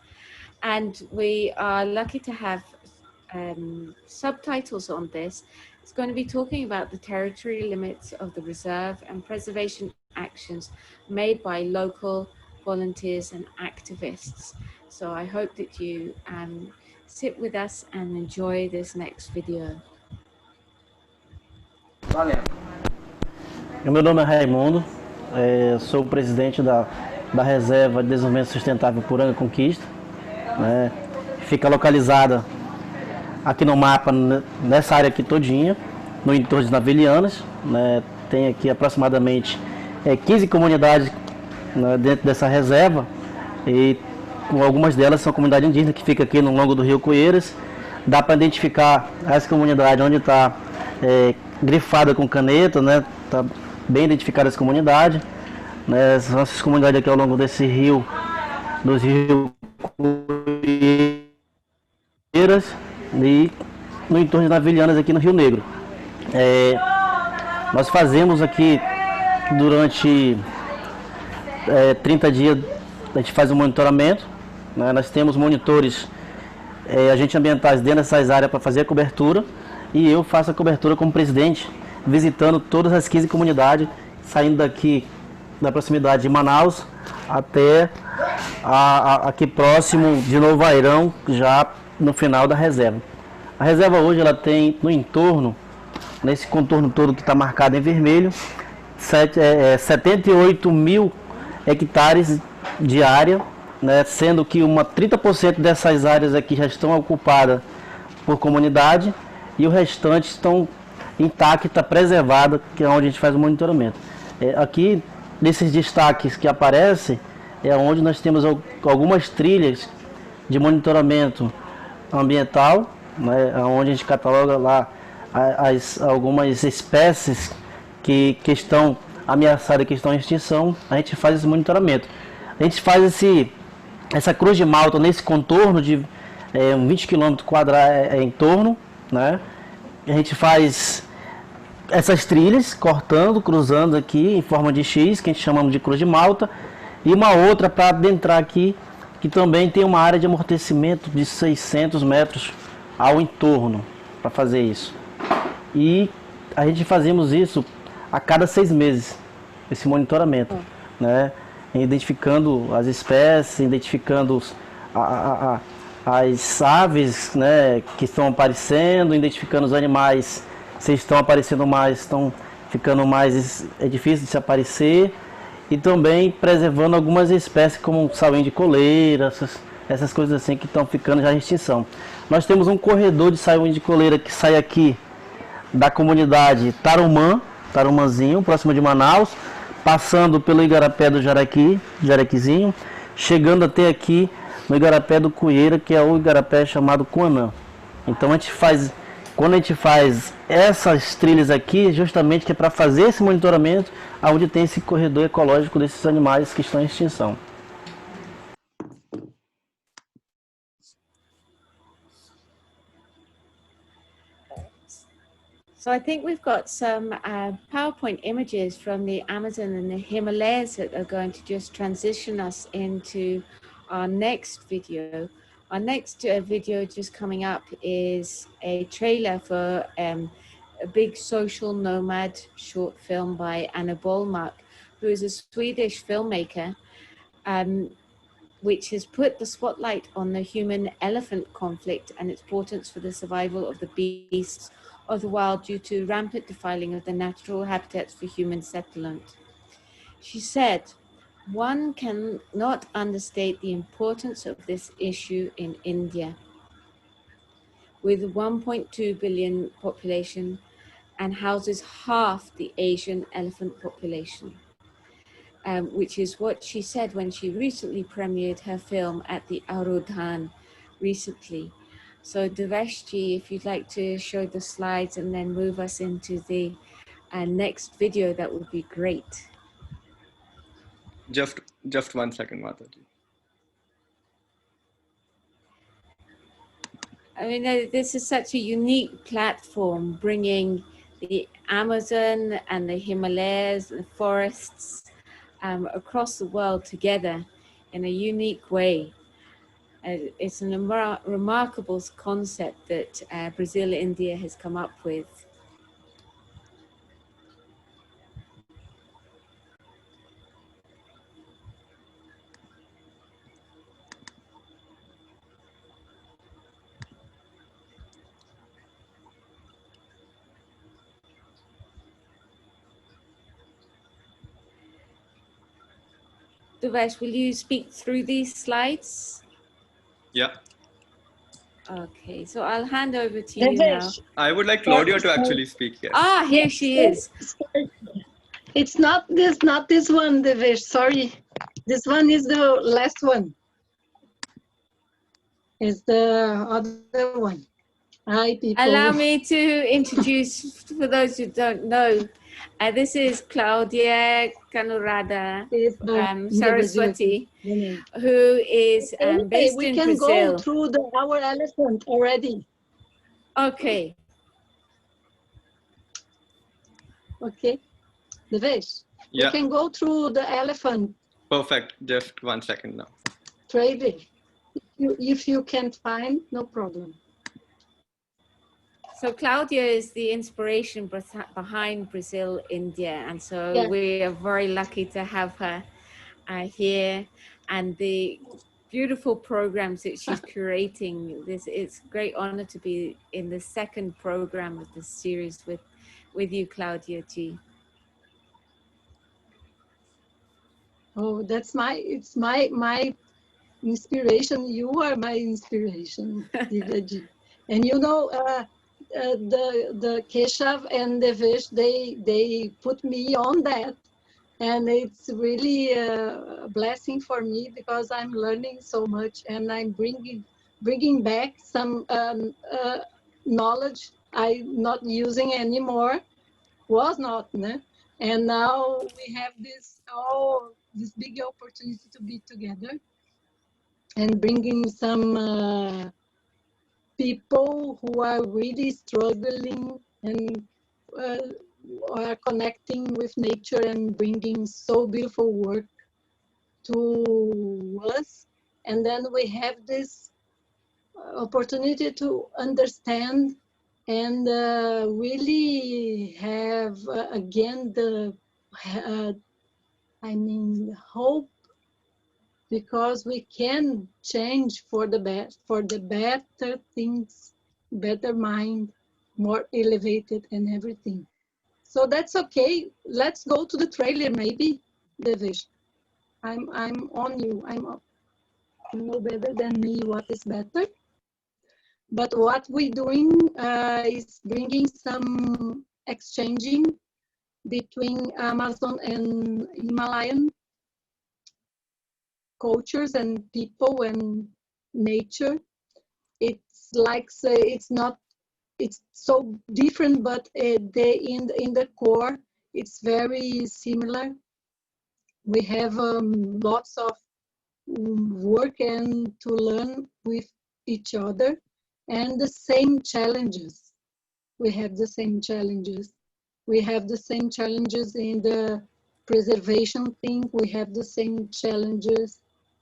S2: And we are lucky to have subtitles on this. It's going to be talking about the territory limits of the reserve and preservation actions made by local volunteers and activists. So I hope that you sit with us and enjoy this next video.
S13: Meu nome é Raimundo, sou o presidente da Reserva de Desenvolvimento Sustentável Puranga Conquista, né? Fica localizada aqui no mapa, nessa área aqui todinha, no entorno de Navilhanas, né? Tem aqui aproximadamente 15 comunidades, né, dentro dessa reserva, e algumas delas são comunidades indígenas que ficam aqui no longo do rio Coeiras. Dá para identificar as comunidades onde está grifada com caneta, né? Tá bem identificada as comunidades, né? São essas comunidades aqui ao longo desse rio, dos rios Coeiras e no entorno de Navilhanas aqui no Rio Negro. Nós fazemos aqui durante 30 dias, a gente faz um monitoramento, né? Nós temos monitores, agentes ambientais dentro dessas áreas para fazer a cobertura, e eu faço a cobertura como presidente, visitando todas as 15 comunidades, saindo daqui da proximidade de Manaus até aqui próximo de Novo Airão, já no final da reserva. A reserva hoje ela tem no entorno, nesse contorno todo que está marcado em vermelho, 78 mil hectares de área, né, sendo que 30% dessas áreas aqui já estão ocupadas por comunidade e o restante estão intacta, preservada, que é onde a gente faz o monitoramento. Aqui, nesses destaques que aparecem, é onde nós temos algumas trilhas de monitoramento ambiental, né, onde a gente cataloga lá algumas espécies que estão ameaçadas, que estão em extinção. A gente faz esse monitoramento. A gente faz essa cruz de malta nesse contorno de 20 km quadrados em torno, né? A gente faz essas trilhas, cortando, cruzando aqui em forma de X, que a gente chama de cruz de malta, e uma outra para adentrar aqui, que também tem uma área de amortecimento de 600 metros ao entorno para fazer isso. E a gente fazemos isso a cada 6 meses, esse monitoramento, né? Identificando as espécies, identificando as aves, né, que estão aparecendo, identificando os animais, se estão aparecendo mais, estão ficando mais difícil de se aparecer, e também preservando algumas espécies como saúde de coleira, essas coisas assim que estão ficando já em extinção. Nós temos um corredor de saúde de coleira que sai aqui da comunidade Tarumãzinho, próximo de Manaus, passando pelo Igarapé do Jaraquizinho, chegando até aqui no Igarapé do Coeira, que é o Igarapé chamado Coanã. Então quando a gente faz essas trilhas aqui, justamente que é para fazer esse monitoramento, onde tem esse corredor ecológico desses animais que estão em extinção.
S2: So I think we've got some PowerPoint images from the Amazon and the Himalayas that are going to just transition us into our next video. Our next video just coming up is a trailer for a big social nomad short film by Anna Bollmark, who is a Swedish filmmaker, which has put the spotlight on the human-elephant conflict and its importance for the survival of the beasts of the wild due to rampant defiling of the natural habitats for human settlement. She said, "One cannot understate the importance of this issue in India. With 1.2 billion population and houses half the Asian elephant population," which is what she said when she recently premiered her film at the Arodhan recently. So Deveshji, if you'd like to show the slides and then move us into the next video, that would be great.
S1: Just 1 second, Mataji.
S2: I mean, this is such a unique platform, bringing the Amazon and the Himalayas and the forests across the world together in a unique way. It's a remarkable concept that Brazil India has come up with. Devesh, will you speak through these slides?
S1: Yeah.
S2: Okay, so I'll hand over to you now.
S1: I would like Claudia to actually speak here.
S2: Ah, here she is.
S14: It's not this one, Devesh. Sorry, this one is the last one. It's the other one. Hi, people.
S2: Allow me to introduce, for those who don't know, this is Claudia Kanurada Saraswati, who is based
S14: we
S2: in
S14: can
S2: Brazil.
S14: go through our elephant already.
S2: Okay.
S14: Okay. Devesh,
S1: Yeah.
S14: we can go through the elephant
S1: Perfect. Just 1 second now.
S14: trailer. If you can't find, no problem.
S2: So Claudia is the inspiration behind Brazil India, and so
S14: Yeah.
S2: we are very lucky to have her here, and the beautiful programs that she's curating. It's a great honor to be in the second program of this series with you, Claudia G.
S14: Oh, it's my inspiration. You are my inspiration, Diva G. And you know, the Keshav and Devesh, they put me on that, and it's really a blessing for me because I'm learning so much, and I'm bringing back some knowledge I'm not using anymore. Was not, né? And now we have this big opportunity to be together and bringing some people who are really struggling and are connecting with nature and bringing so beautiful work to us. And then we have this opportunity to understand and really have again the hope, because we can change for the best, for the better things, better mind, more elevated and everything. So that's okay. Let's go to the trailer, maybe, Devesh. I'm on you. You know better than me what is better. But what we're doing is bringing some exchanging between Amazon and Himalayan cultures and people and nature. It's like, say, it's so different, but in the core, it's very similar. We have lots of work and to learn with each other, and the same challenges. We have the same challenges. We have the same challenges in the preservation thing. We have the same challenges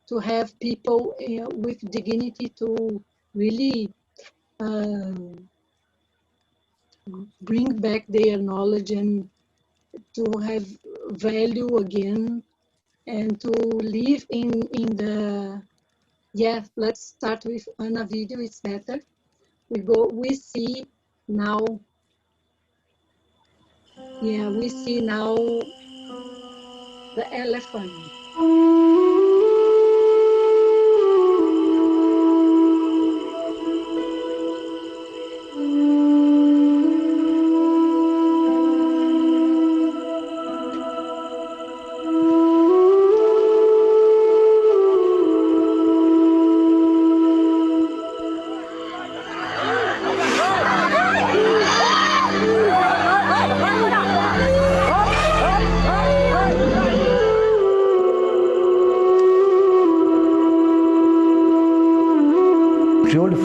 S14: to have people with dignity to really bring back their knowledge and to have value again, and to live in the, yeah, let's start with Ana video, it's better. We see now, yeah, we see now the elephant.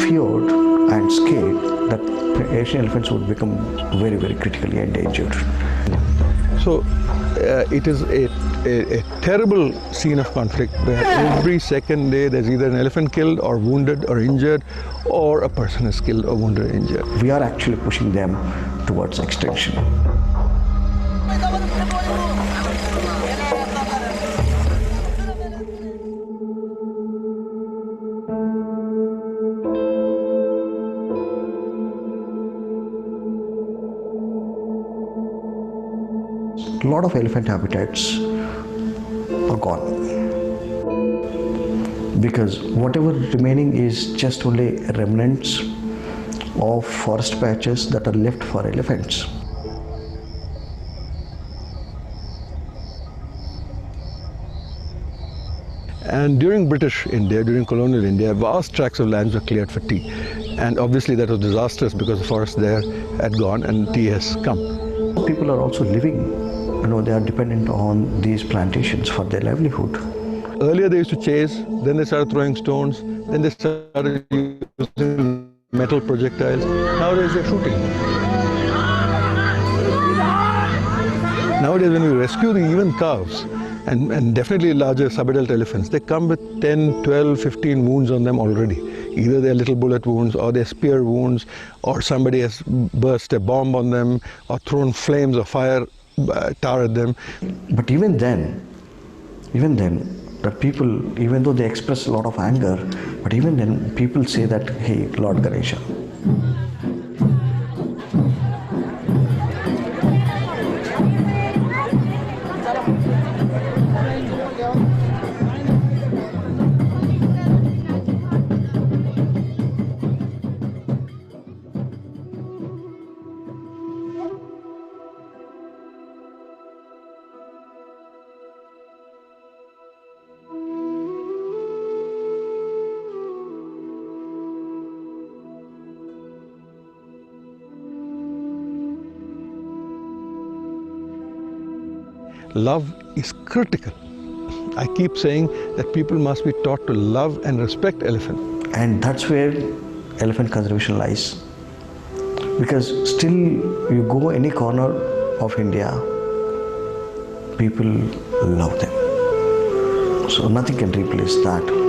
S15: feared and scared that Asian elephants would become very, very critically endangered.
S6: So it is a terrible scene of conflict where every second day there's either an elephant killed or wounded or injured, or a person is killed or wounded or injured.
S15: We are actually pushing them towards extinction. A lot of elephant habitats are gone because whatever remaining is just only remnants of forest patches that are left for elephants.
S6: And during British India, during colonial India, vast tracts of lands were cleared for tea. And obviously that was disastrous because the forest there had gone and tea has come.
S15: People are also living, they are dependent on these plantations for their livelihood.
S6: Earlier they used to chase, then they started throwing stones, then they started using metal projectiles. Nowadays they're shooting. Nowadays when we rescue the even calves, and definitely larger subadult elephants, they come with 10, 12, 15 wounds on them already. Either they're little bullet wounds, or they're spear wounds, or somebody has burst a bomb on them, or thrown flames or fire tar at them.
S15: But even then, that people, even though they express a lot of anger, but even then people say that, hey, Lord Ganesha.
S6: Love is critical. I keep saying that people must be taught to love and respect elephant.
S15: And that's where elephant conservation lies. Because still, you go any corner of India, people love them. So nothing can replace that.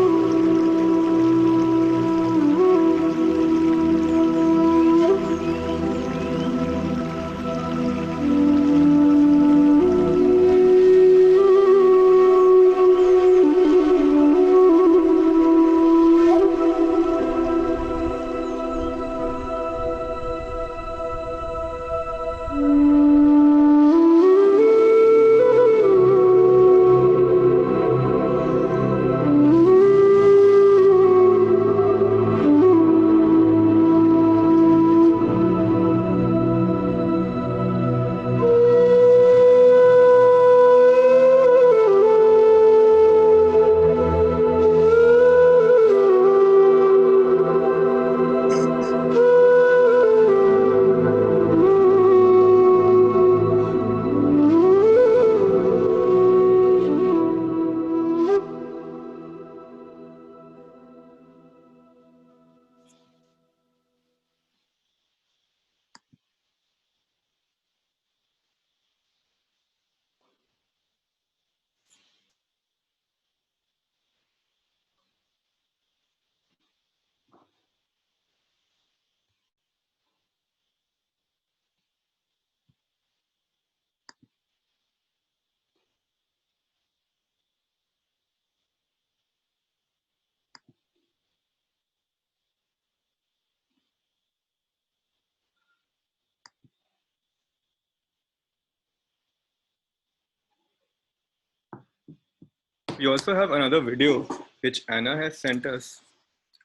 S1: We also have another video which Anna has sent us,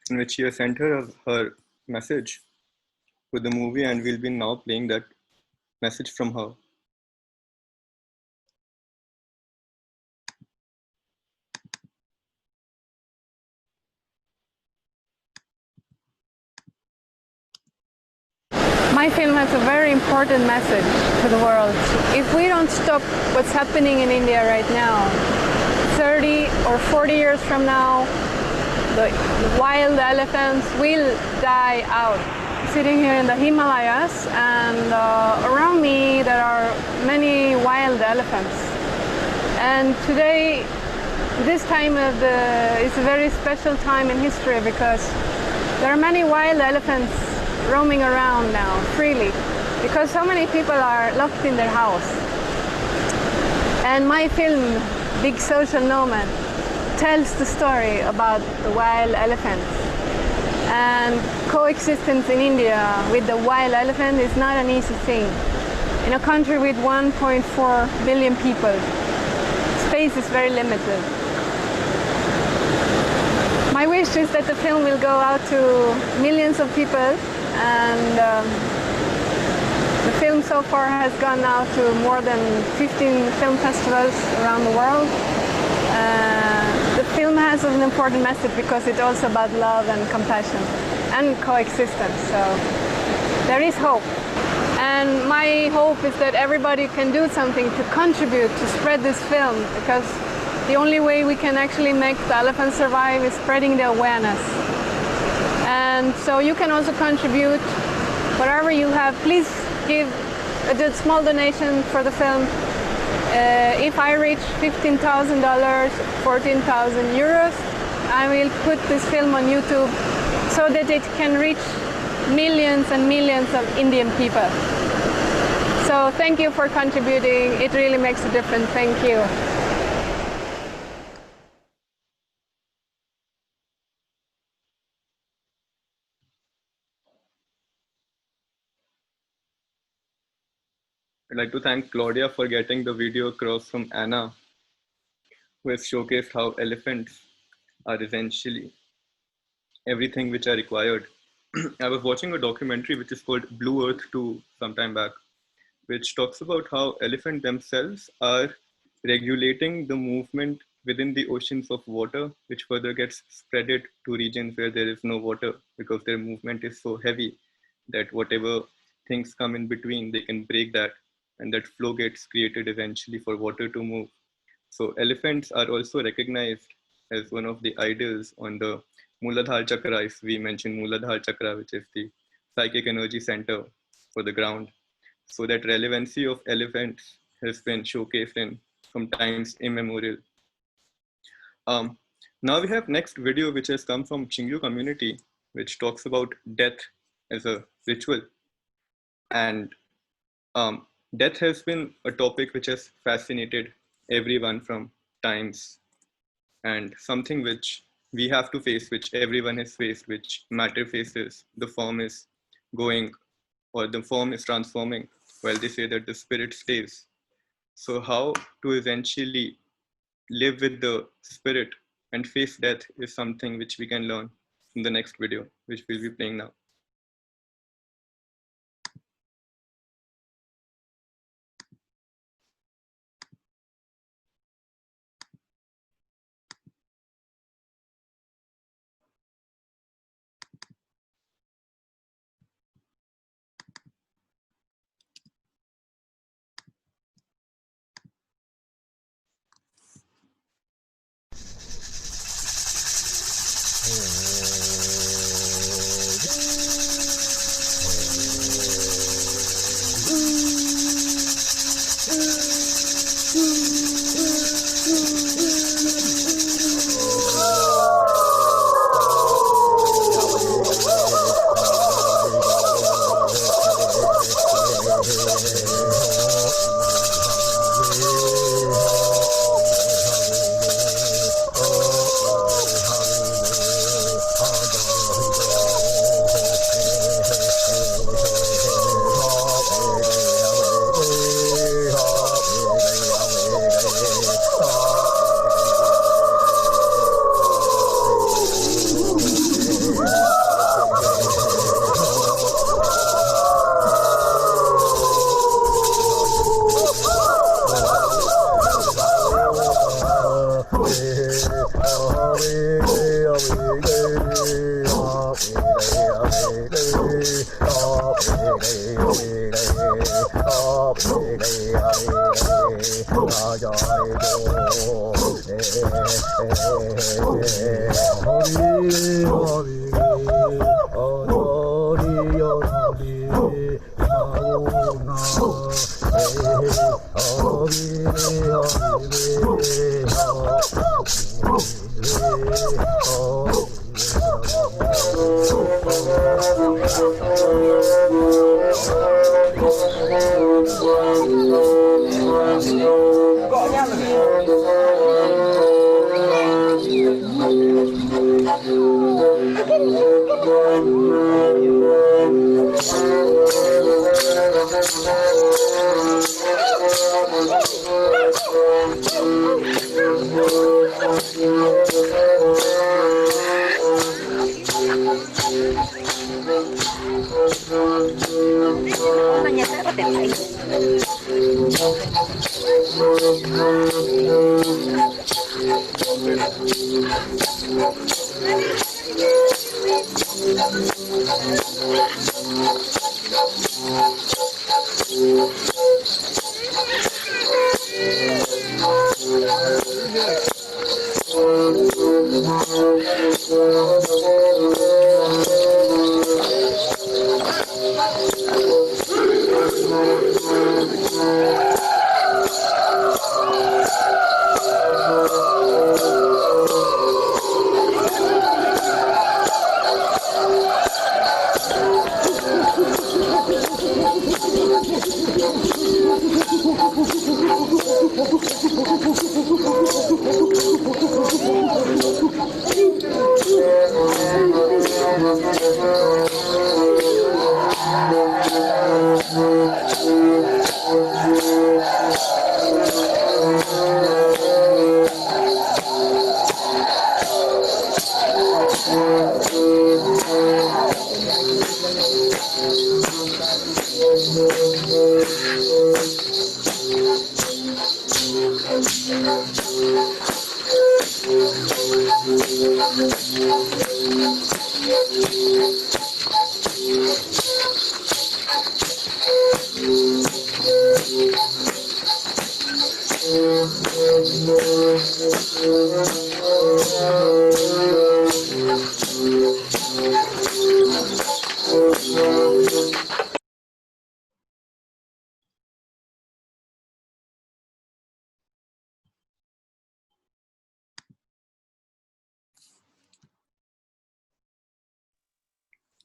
S1: in which she has sent her message with the movie, and we'll be now playing that message from her.
S16: My film has a very important message to the world. If we don't stop what's happening in India right now, 30 or 40 years from now, the wild elephants will die out. Sitting here in the Himalayas, and around me there are many wild elephants. And today, this time of is a very special time in history because there are many wild elephants roaming around now freely because so many people are locked in their house. And my film, Big Social Nomad, tells the story about the wild elephants. And coexistence in India with the wild elephant is not an easy thing. In a country with 1.4 billion people, space is very limited. My wish is that the film will go out to millions of people, and the film so far has gone out to more than 15 film festivals around the world. The film has an important message because it's also about love and compassion and coexistence. So there is hope. And my hope is that everybody can do something to contribute to spread this film, because the only way we can actually make the elephants survive is spreading the awareness. And so you can also contribute whatever you have. Please give a small donation for the film. If I reach $15,000, 14,000 euros, I will put this film on YouTube so that it can reach millions and millions of Indian people. So thank you for contributing. It really makes a difference. Thank you.
S1: I'd like to thank Claudia for getting the video across from Anna, who has showcased how elephants are essentially everything which are required. I was watching a documentary which is called Blue Earth 2 some time back, which talks about how elephants themselves are regulating the movement within the oceans of water, which further gets spreaded to regions where there is no water, because their movement is so heavy that whatever things come in between, they can break that, and that flow gets created eventually for water to move. So elephants are also recognized as one of the idols on the Muladhara Chakra. If we mention Muladhara Chakra, which is the psychic energy center for the ground. So that relevancy of elephants has been showcased in from times immemorial. Now we have next video which has come from Chingyu community, which talks about death as a ritual. And death has been a topic which has fascinated everyone from times, and something which we have to face, which everyone has faced, which matter faces. The form is going, or the form is transforming, while they say that the spirit stays. So how to essentially live with the spirit and face death is something which we can learn in the next video, which we'll be playing now.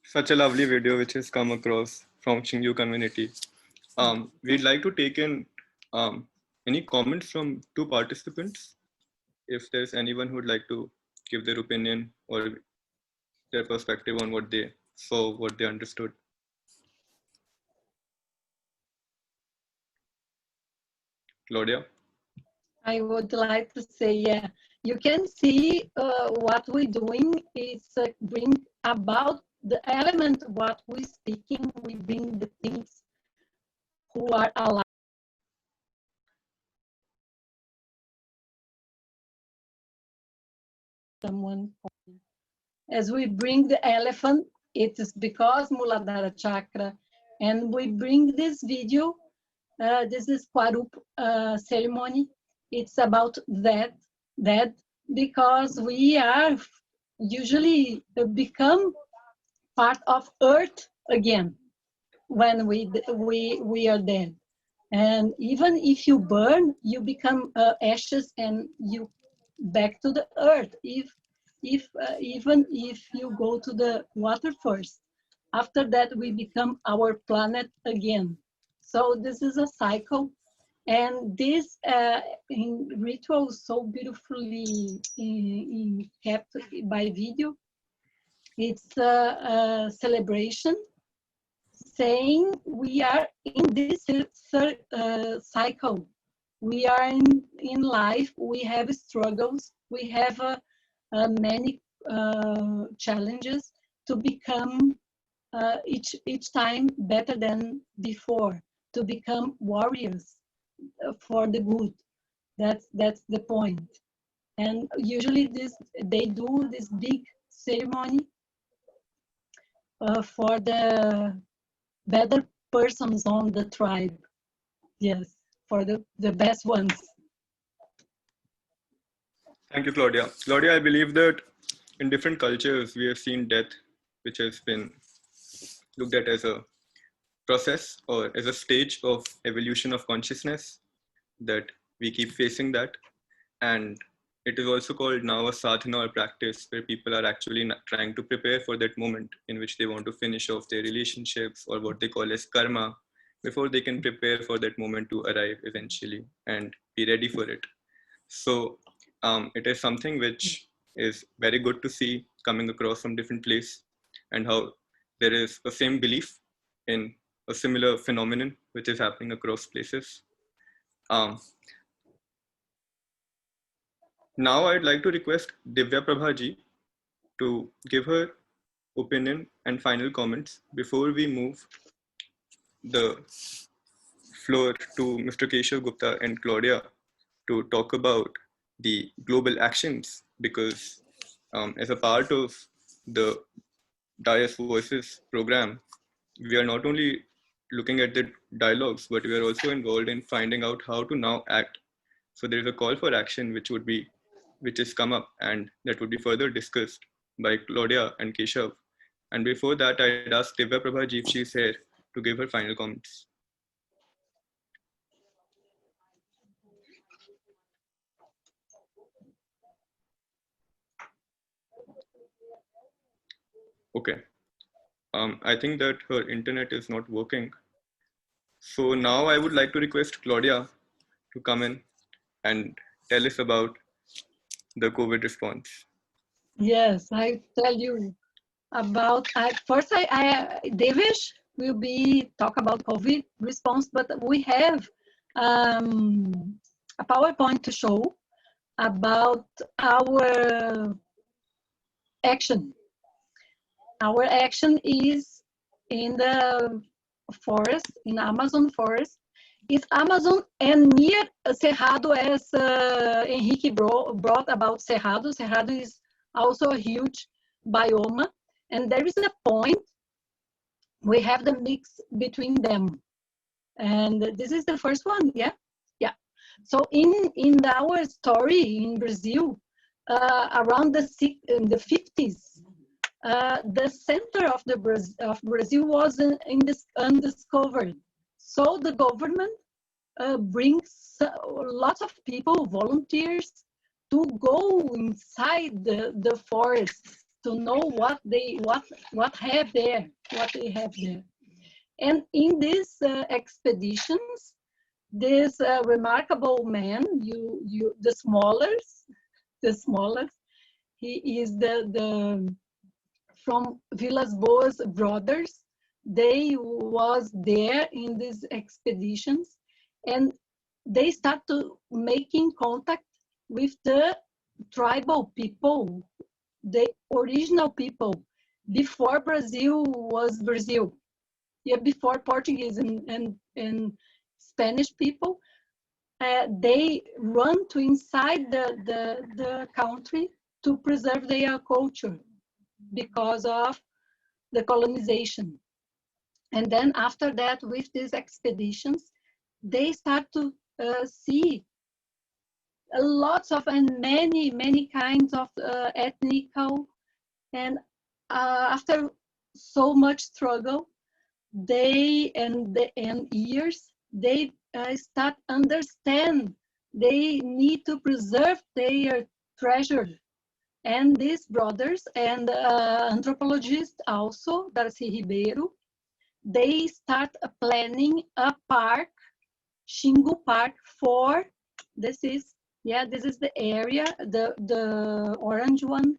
S1: Such a lovely video which has come across from Xingyu community. We'd like to take in any comments from two participants. If there's anyone who'd like to give their opinion or their perspective on what they saw, what they understood. Claudia?
S14: I would like to say, yeah, you can see what we're doing is bring about the element what we're speaking, we bring the things who are alive. Someone, as we bring the elephant, it is because Muladhara Chakra, and we bring this video, this is Kwarup ceremony. It's about that because we are usually become part of Earth again when we are dead, and even if you burn, you become ashes and you back to the Earth. Even if you go to the water first, after that we become our planet again. So this is a cycle. And this in ritual so beautifully kept by video. It's a celebration saying we are in this cycle. We are in life, we have struggles, we have many challenges to become each time better than before, to become warriors for the good. That's the point. And usually they do this big ceremony for the better persons on the tribe. Yes, for the best ones.
S1: Thank you, Claudia. Claudia, I believe that in different cultures, we have seen death, which has been looked at as a process or as a stage of evolution of consciousness, that we keep facing that. And it is also called now a sadhana or practice, where people are actually trying to prepare for that moment in which they want to finish off their relationships, or what they call as karma, before they can prepare for that moment to arrive eventually and be ready for it. So it is something which is very good to see coming across from different places, and how there is a same belief in a similar phenomenon which is happening across places. Now I'd like to request Divya Prabha ji to give her opinion and final comments before we move the floor to Mr. Keshav Gupta and Claudia to talk about the global actions, because as a part of the Dias Voices program, we are not only looking at the dialogues, but we are also involved in finding out how to now act. So there is a call for action which has come up, and that would be further discussed by Claudia and Keshav. And before that, I'd ask Divya Prabha ji if she's here to give her final comments. Okay. I think that her internet is not working. So now I would like to request Claudia to come in and tell us about the COVID response.
S14: Yes, I tell you about, first Devesh will be talk about COVID response, but we have a PowerPoint to show about our action. Our action is in the forest, in Amazon forest. It's Amazon and near Cerrado, as Henrique brought about Cerrado. Cerrado is also a huge biome, and there is a point we have the mix between them. And this is the first one, yeah? Yeah. So in our story in Brazil, around the 50s, the center of Brazil was undiscovered. So the government brings lots of people, volunteers, to go inside the forest to know what they have there. And in these expeditions, this remarkable man, the smallest, he is the from Vilas Boas brothers. They was there in these expeditions, and they start to making contact with the tribal people, the original people, before Brazil was Brazil. Yeah, before Portuguese and Spanish people, they run to inside the country to preserve their culture because of the colonization. And then after that, with these expeditions, they start to see lots of and many kinds of ethnical, and after so much struggle, they years, they start understand they need to preserve their treasure. And these brothers and anthropologists also, Darcy Ribeiro, they start planning a park, Xingu Park, for this is the area, the orange one.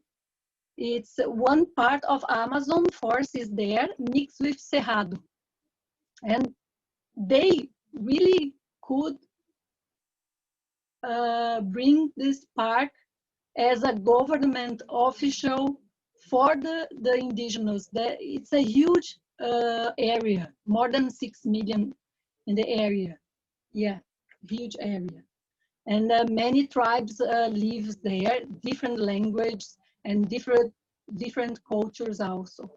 S14: It's one part of Amazon forest is there mixed with Cerrado. And they really could bring this park as a government official for the indigenous. It's a huge area, more than 6 million in the area. Yeah, huge area. And many tribes live there, different languages and different cultures also.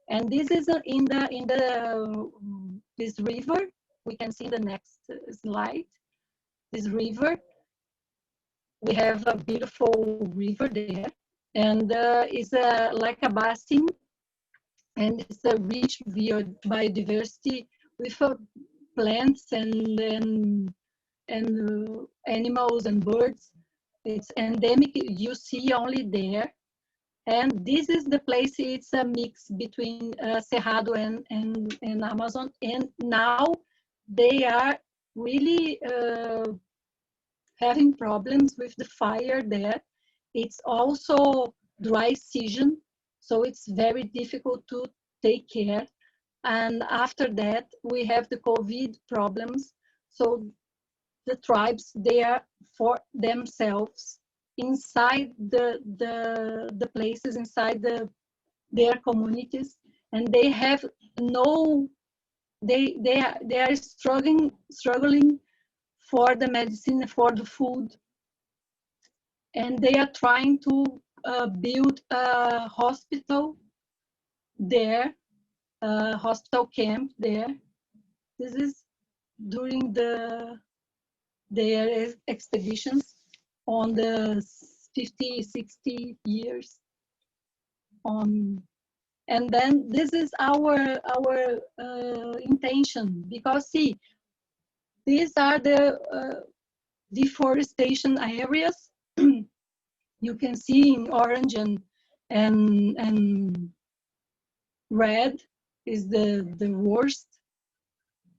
S14: And this is in this river. We can see the next slide. This river, We have a beautiful river there, and it's like a basin, and it's a rich biodiversity with plants and animals and birds. It's endemic, you see only there. And this is the place, it's a mix between Cerrado and Amazon. And now they are really having problems with the fire there. It's also dry season, so it's very difficult to take care. And after that, we have the COVID problems. So the tribes, they are for themselves inside the places, inside their communities, and they have no, they are struggling for the medicine, for the food, and they are trying to build a hospital there, a hospital camp there. This is during their expeditions on the 50, 60 years on. And then this is our intention, because see, these are the deforestation areas. You can see in orange and red is the worst,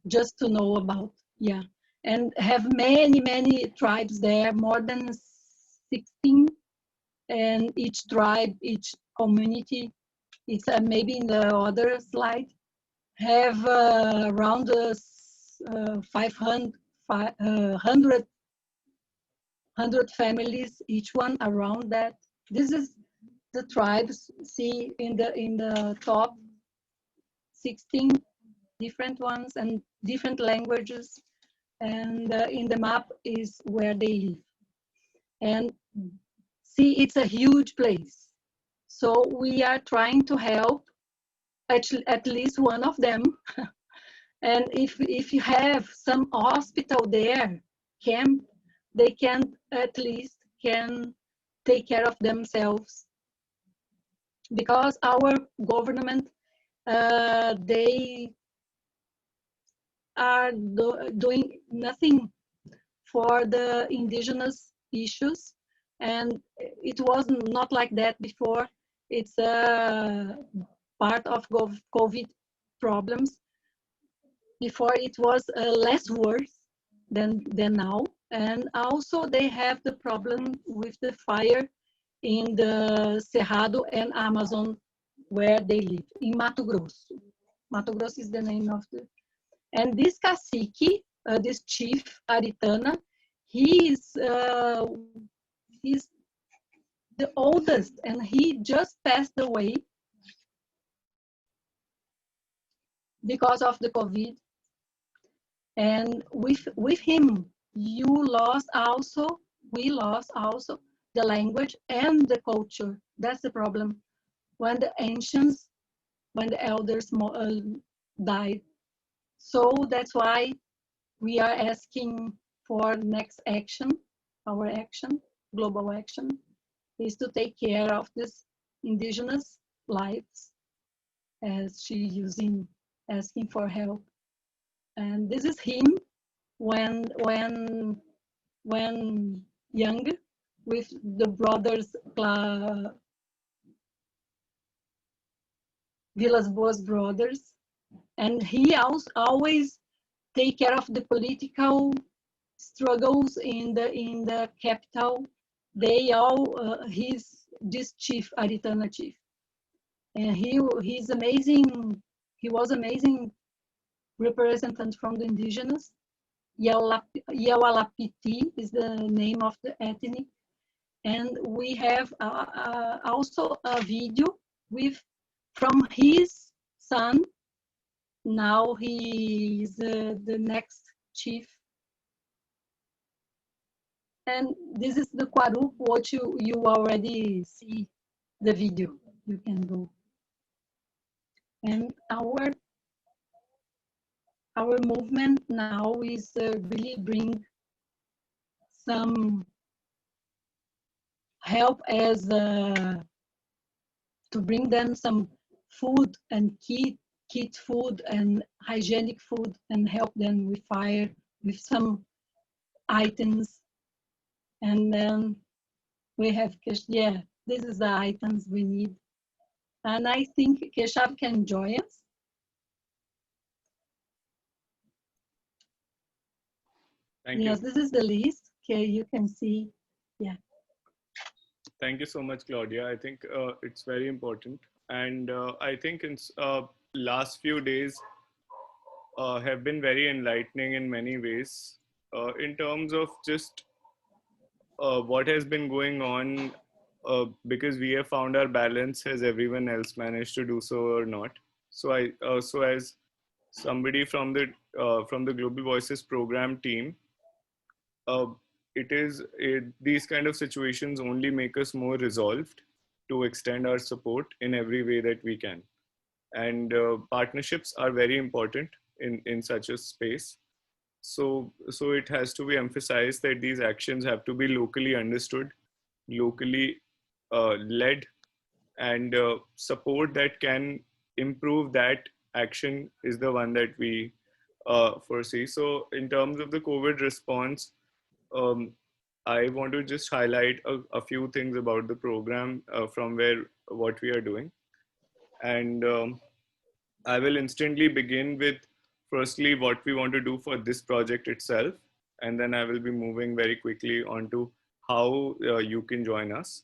S14: just to know about, yeah. And have many tribes there, more than 16, and each tribe, each community, it's maybe in the other slide, have around 500 families, each one around that. This is the tribes, see in the top, 16 different ones and different languages, and in the map is where they live. And see, it's a huge place. So we are trying to help at least one of them. And if you have some hospital there, camp, they can at least can take care of themselves. Because our government, they are doing nothing for the indigenous issues, and it was not like that before. It's a part of COVID problems. Before it was less worse than now, and also they have the problem with the fire in the Cerrado and Amazon where they live, in Mato Grosso. Mato Grosso is the name of the. And this cacique, this chief Aritana, he's the oldest, and he just passed away because of the COVID. And with him, we lost also the language and the culture. That's the problem. When the ancients, when the elders died. So that's why we are asking for next action. Our action, global action, is to take care of this indigenous lives, as she asking for help. And this is him when young, with the brothers, Vilas Boas brothers, and he always take care of the political struggles in the capital. They all this chief, Aritana chief, and he's amazing. He was amazing representative from the indigenous. Yawalapiti is the name of the ethnic, and we have also a video from his son. Now he is the next chief. And this is the Kwaru, what you already see the video. You can go. And our movement now is really bring some help as to bring them some food and kit food and hygienic food and help them with fire with some items. And then we have yeah, this is the items we need. And I think Keshav can join us.
S1: Thank
S14: Yes,
S1: you.
S14: this is the list. Okay, you can see. Yeah.
S1: Thank you so much, Claudia. I think it's very important. And I think in last few days have been very enlightening in many ways in terms of just what has been going on because we have found our balance. Has everyone else managed to do so or not? So so as somebody from the Global Voices program team, these kind of situations only make us more resolved to extend our support in every way that we can. And partnerships are very important in such a space. So it has to be emphasized that these actions have to be locally understood, locally led, and support that can improve that action is the one that we foresee. So in terms of the COVID response, I want to just highlight a few things about the program from what we are doing. And I will instantly begin with firstly what we want to do for this project itself, and then I will be moving very quickly on to how you can join us.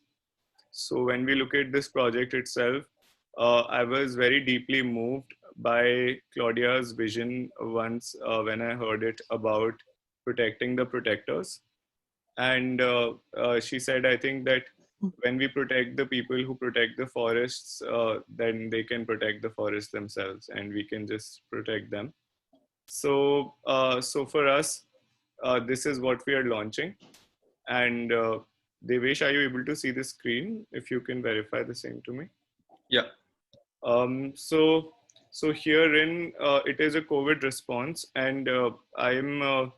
S1: So when we look at this project itself, I was very deeply moved by Claudia's vision once when I heard it about protecting the protectors. And she said, I think that when we protect the people who protect the forests, then they can protect the forests themselves and we can just protect them. So, so for us, this is what we are launching. And Devesh, are you able to see the screen? If you can verify the same to me. Yeah. So herein, it is a COVID response, and I'm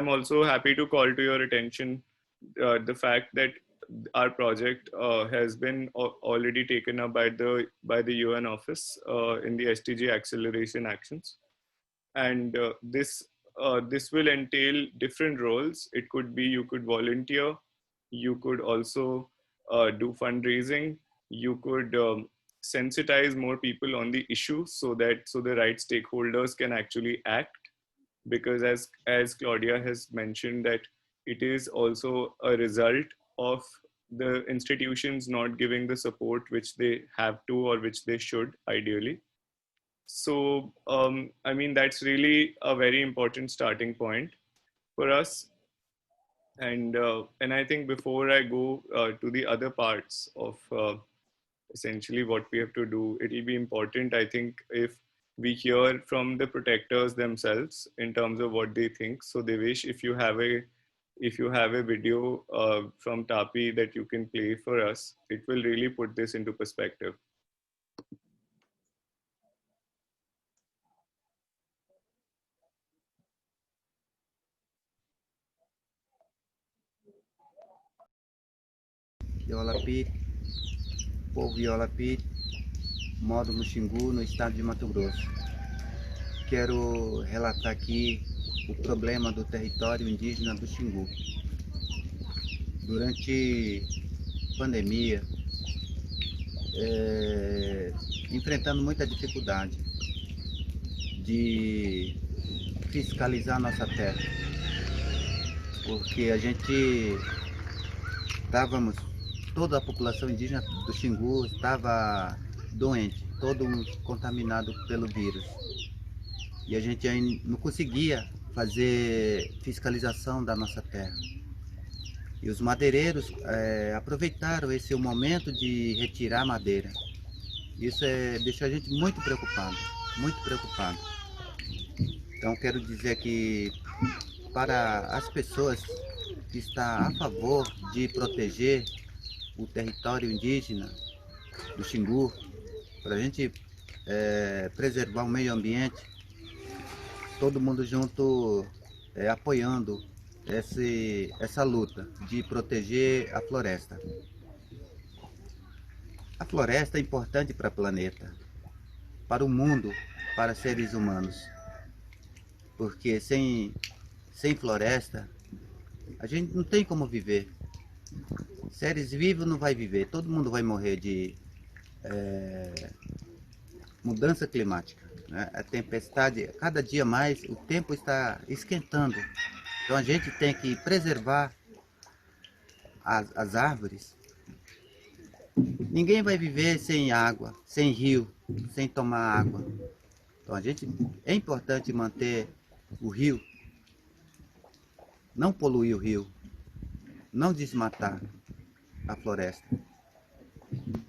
S1: also happy to call to your attention the fact that our project has been already taken up by the UN office in the SDG acceleration actions, and this will entail different roles. It could be you could volunteer, you could also do fundraising, you could sensitize more people on the issue so the right stakeholders can actually act. Because as Claudia has mentioned, that it is also a result of the institutions not giving the support which they have to or which they should ideally. So I mean, that's really a very important starting point for us. And I think before I go to the other parts of essentially what we have to do, it will be important, I think, if we hear from the protectors themselves in terms of what they think. So Devesh, if you have a video from Tapi that you can play for us, it will really put this into perspective.
S17: Iolapit, povo Iolapit, modo no Xingu, no estado de Mato Grosso. Quero relatar aqui o problema do território indígena do Xingu. Durante a pandemia, enfrentando muita dificuldade de fiscalizar nossa terra, porque a gente toda a população indígena do Xingu estava doente, todo contaminado pelo vírus. E a gente ainda não conseguia fazer fiscalização da nossa terra. E os madeireiros aproveitaram esse momento de retirar madeira. Isso deixa a gente muito preocupado, muito preocupado. Então quero dizer que para as pessoas que estão a favor de proteger o território indígena do Xingu, para a gente preservar o meio ambiente, todo mundo junto apoiando essa luta de proteger a floresta. A floresta é importante para o planeta, para o mundo, para seres humanos. Porque sem floresta, a gente não tem como viver. Seres vivos não vai viver, todo mundo vai morrer de mudança climática. Né? A tempestade, cada dia mais, o tempo está esquentando. Então a gente tem que preservar as árvores. Ninguém vai viver sem água, sem rio, sem tomar água. Então é importante manter o rio, não poluir o rio, não desmatar a floresta.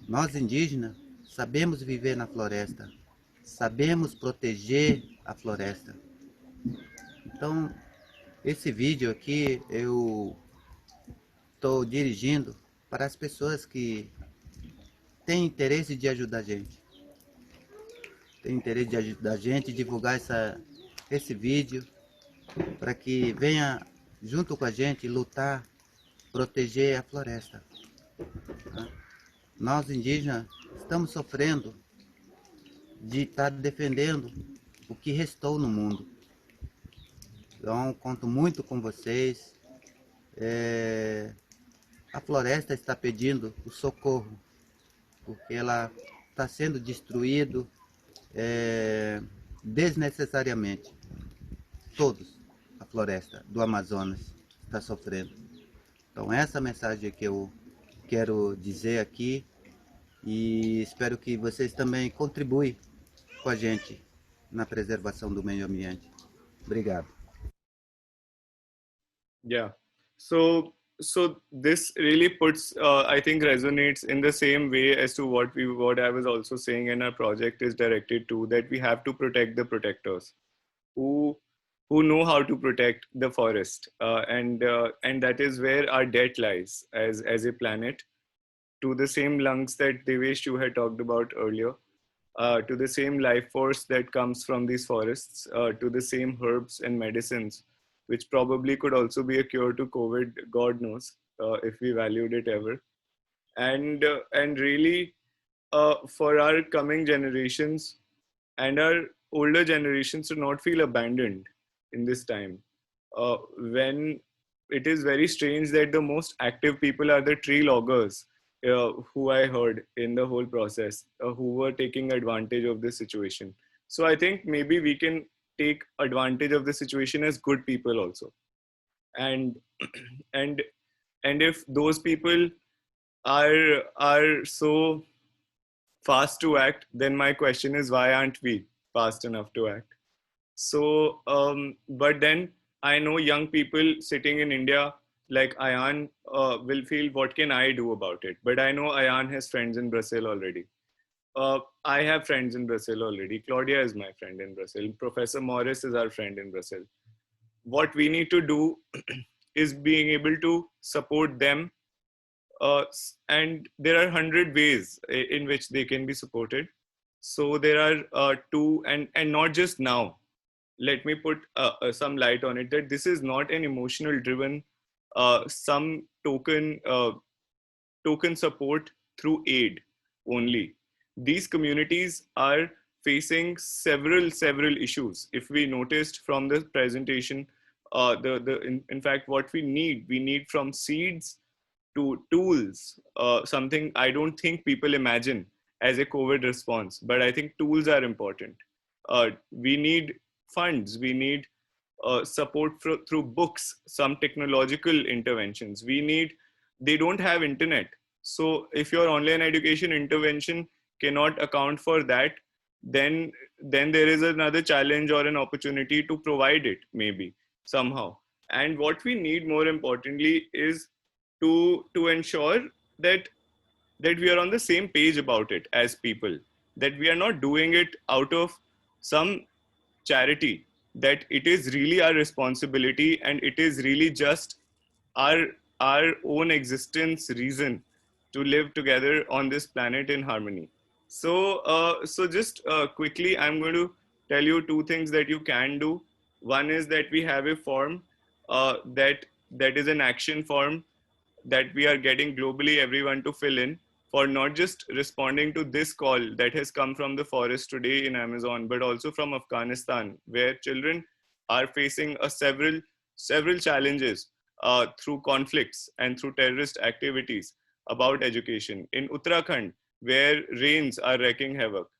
S17: Nós indígenas sabemos viver na floresta, sabemos proteger a floresta. Então, esse vídeo aqui eu estou dirigindo para as pessoas que têm interesse de ajudar a gente. Tem interesse de ajudar a gente, divulgar esse vídeo para que venha junto com a gente lutar, proteger a floresta. Tá? Nós indígenas estamos sofrendo de estar defendendo o que restou no mundo. Então, conto muito com vocês. A floresta está pedindo o socorro, porque ela está sendo destruída desnecessariamente. Todos, a floresta do Amazonas está sofrendo. Então, essa mensagem que eu quero dizer aqui, e espero que vocês também contribuem com a gente na preservação do meio ambiente. Obrigado.
S1: Yeah. So this really puts, I think, resonates in the same way as to what I was also saying, and our project is directed to, that we have to protect the protectors who know how to protect the forest, and that is where our debt lies as a planet, to the same lungs that Devesh you had talked about earlier, to the same life force that comes from these forests, to the same herbs and medicines, which probably could also be a cure to COVID, God knows, if we valued it ever. And really, for our coming generations and our older generations to not feel abandoned in this time, when it is very strange that the most active people are the tree loggers, who I heard in the whole process, who were taking advantage of this situation. So I think maybe we can take advantage of the situation as good people also. And if those people are so fast to act, then my question is, why aren't we fast enough to act? So, but then I know young people sitting in India like Ayan will feel, what can I do about it? But I know Ayan has friends in Brazil already. I have friends in Brazil already. Claudia is my friend in Brazil. Professor Morris is our friend in Brazil. What we need to do is being able to support them. And there are 100 ways in which they can be supported. So there are two, and not just now. Let me put some light on it, that this is not an emotional driven, some token support through aid only. These communities are facing several issues. If we noticed from the presentation, in fact, what we need from seeds to tools, something I don't think people imagine as a COVID response, but I think tools are important. We need funds, we need support through books, some technological interventions. They don't have internet. So if your online education intervention cannot account for that, then there is another challenge or an opportunity to provide it maybe somehow. And what we need more importantly is to ensure that we are on the same page about it as people, that we are not doing it out of some charity, that it is really our responsibility and it is really just our own existence reason to live together on this planet in harmony. So just quickly, I'm going to tell you two things that you can do. One is that we have a form that is an action form that we are getting globally everyone to fill in, for not just responding to this call that has come from the forest today in Amazon, but also from Afghanistan, where children are facing several challenges through conflicts and through terrorist activities about education. In Uttarakhand, where rains are wreaking havoc.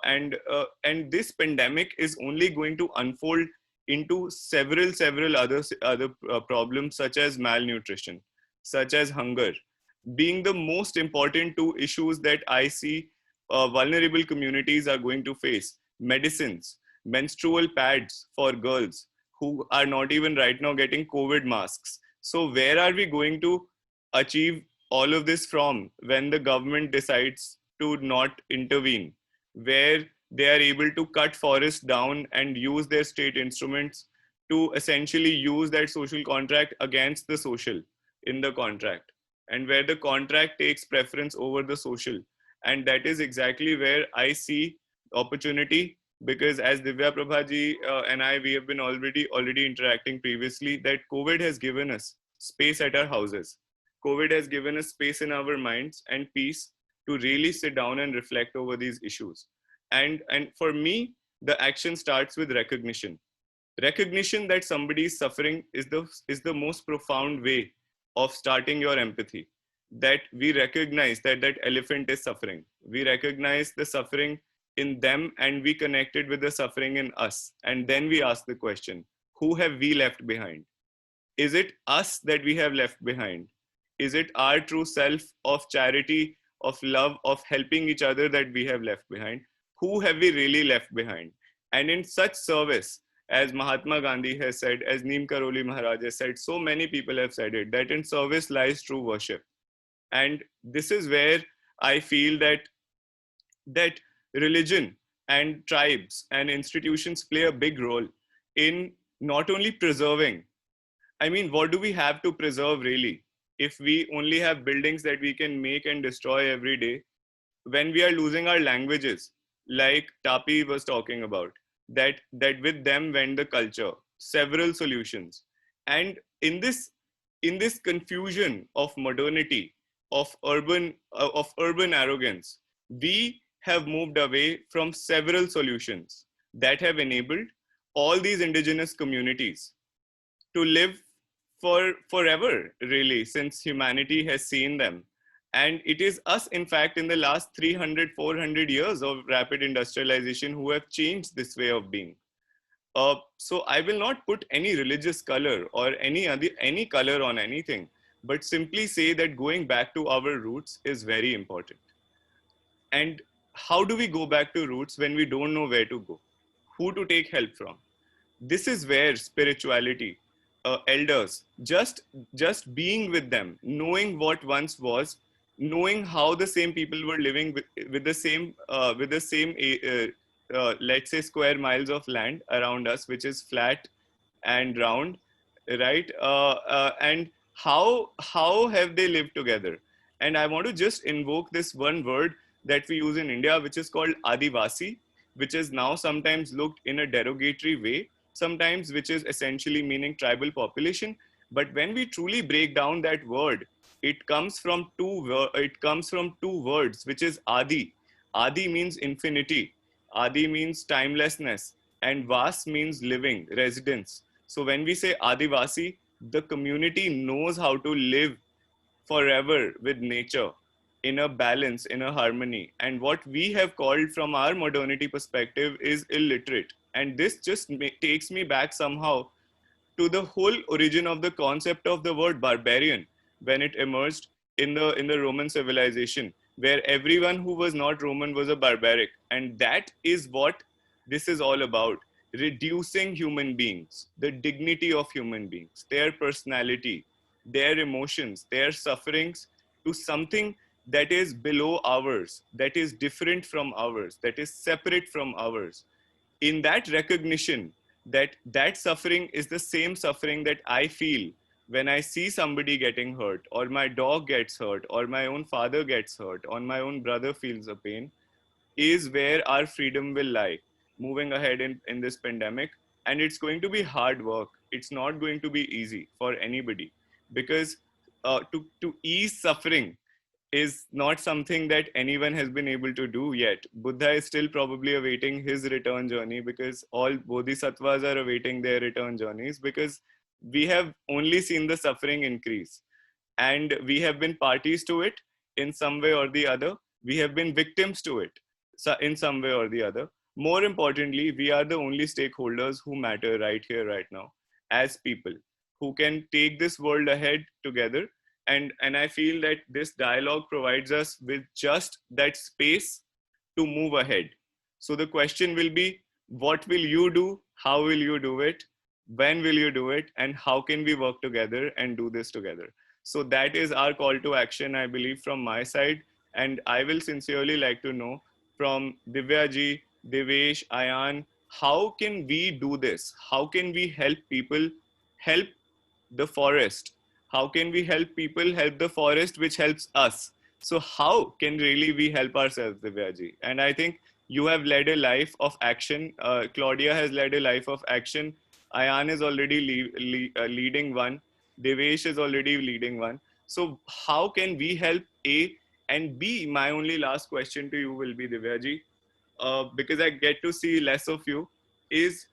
S1: And this pandemic is only going to unfold into several other problems, such as malnutrition, such as hunger, being the most important two issues that I see vulnerable communities are going to face. Medicines, menstrual pads for girls who are not even right now getting COVID masks. So where are we going to achieve all of this from when the government decides to not intervene, where they are able to cut forests down and use their state instruments to essentially use that social contract against the social in the contract, and where the contract takes preference over the social. And that is exactly where I see opportunity, because as Divya Prabhaji and we have been already interacting previously, that COVID has given us space at our houses. COVID has given us space in our minds and peace to really sit down and reflect over these issues. And for me, the action starts with recognition. Recognition that somebody is suffering is the most profound way of starting your empathy. That we recognize that elephant is suffering. We recognize the suffering in them and we connected with the suffering in us. And then we ask the question, who have we left behind? Is it us that we have left behind? Is it our true self of charity, of love, of helping each other that we have left behind? Who have we really left behind? And in such service, as Mahatma Gandhi has said, as Neem Karoli Maharaj has said, so many people have said it, that in service lies true worship. And this is where I feel that religion and tribes and institutions play a big role in not only preserving. I mean, what do we have to preserve really? If we only have buildings that we can make and destroy every day, when we are losing our languages, like Tapi was talking about, that with them went the culture, several solutions. And in this confusion of modernity, of urban arrogance, we have moved away from several solutions that have enabled all these indigenous communities to live forever, really, since humanity has seen them. And it is us, in fact, in the last 300, 400 years of rapid industrialization who have changed this way of being. So I will not put any religious color or any color on anything, but simply say that going back to our roots is very important. And how do we go back to roots when we don't know where to go? Who to take help from? This is where spirituality, elders, just being with them, knowing what once was, knowing how the same people were living with the same let's say square miles of land around us, which is flat and round, right? And how have they lived together? And I want to just invoke this one word that we use in India, which is called Adivasi, which is now sometimes looked in a derogatory way, sometimes which is essentially meaning tribal population. But when we truly break down that word, it comes from two words, which is Adi. Adi means infinity. Adi means timelessness. And Vas means living, residence. So when we say Adivasi, the community knows how to live forever with nature in a balance, in a harmony. And what we have called from our modernity perspective is illiterate. And this just takes me back somehow to the whole origin of the concept of the word barbarian, when it emerged in the Roman civilization, where everyone who was not Roman was a barbaric. And that is what this is all about. Reducing human beings, the dignity of human beings, their personality, their emotions, their sufferings, to something that is below ours, that is different from ours, that is separate from ours. In that recognition that suffering is the same suffering that I feel when I see somebody getting hurt, or my dog gets hurt, or my own father gets hurt, or my own brother feels a pain, is where our freedom will lie moving ahead in this pandemic. And it's going to be hard work. it's not going to be easy for anybody, because to ease suffering is not something that anyone has been able to do yet. Buddha is still probably awaiting his return journey, because all bodhisattvas are awaiting their return journeys, because we have only seen the suffering increase, and we have been parties to it in some way or the other. We have been victims to it in some way or the other. More importantly, we are the only stakeholders who matter right here, right now, as people who can take this world ahead together. And I feel that this dialogue provides us with just that space to move ahead. So the question will be, what will you do? How will you do it? When will you do it? And how can we work together and do this together? So that is our call to action, I believe, from my side. And I will sincerely like to know from Divya ji, Devesh, Ayan, how can we do this? How can we help people help the forest? How can we help people help the forest, which helps us? So how can really we help ourselves, Divya ji? And I think you have led a life of action. Claudia has led a life of action. Ayan is already leading one. Devesh is already leading one. So how can we help A? And B, my only last question to you will be, Divya ji, because I get to see less of you, is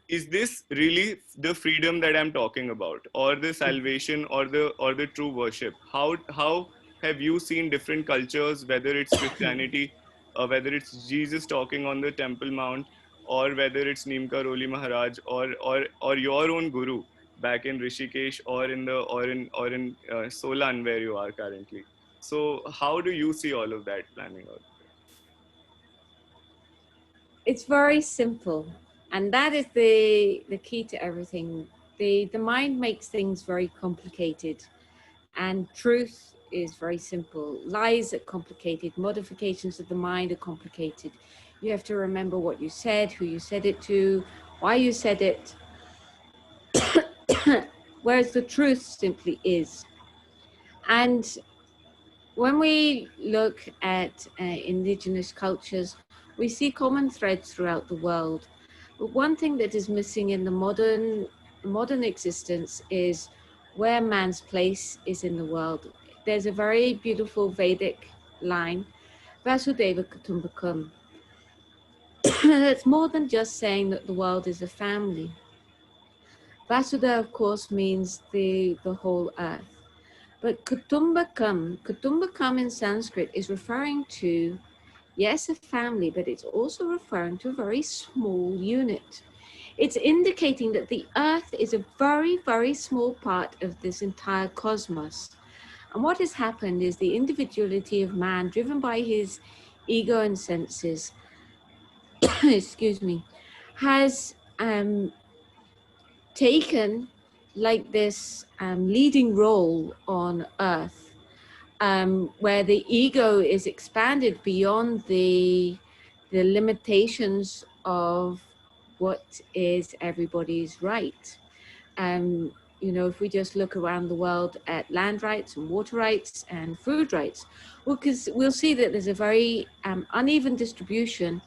S1: this really the freedom that I'm talking about, or the salvation, or the true worship? How have you seen different cultures, whether it's Christianity, or whether it's Jesus talking on the Temple Mount, or whether it's Neem Karoli Maharaj, or your own guru back in Rishikesh, or in Solan, where you are currently? So how do you see all of that planning out?
S2: It's very simple, and that is the key to everything. The mind makes things very complicated, and truth is very simple. Lies are complicated. Modifications of the mind are complicated. You have to remember what you said, who you said it to, why you said it. Whereas the truth simply is. And when we look at indigenous cultures, we see common threads throughout the world. But one thing that is missing in the modern existence is where man's place is in the world. There's a very beautiful Vedic line, Vasudeva Kutumbakam. It's more than just saying that the world is a family. Vasudha, of course, means the whole earth. But Kutumbakam in Sanskrit is referring to, yes, a family, but it's also referring to a very small unit. It's indicating that the earth is a very, very small part of this entire cosmos. And what has happened is the individuality of man, driven by his ego and senses, excuse me, has taken like this leading role on earth, where the ego is expanded beyond the limitations of what is everybody's right. You know, if we just look around the world at land rights and water rights and food rights, we'll see that there's a very uneven distribution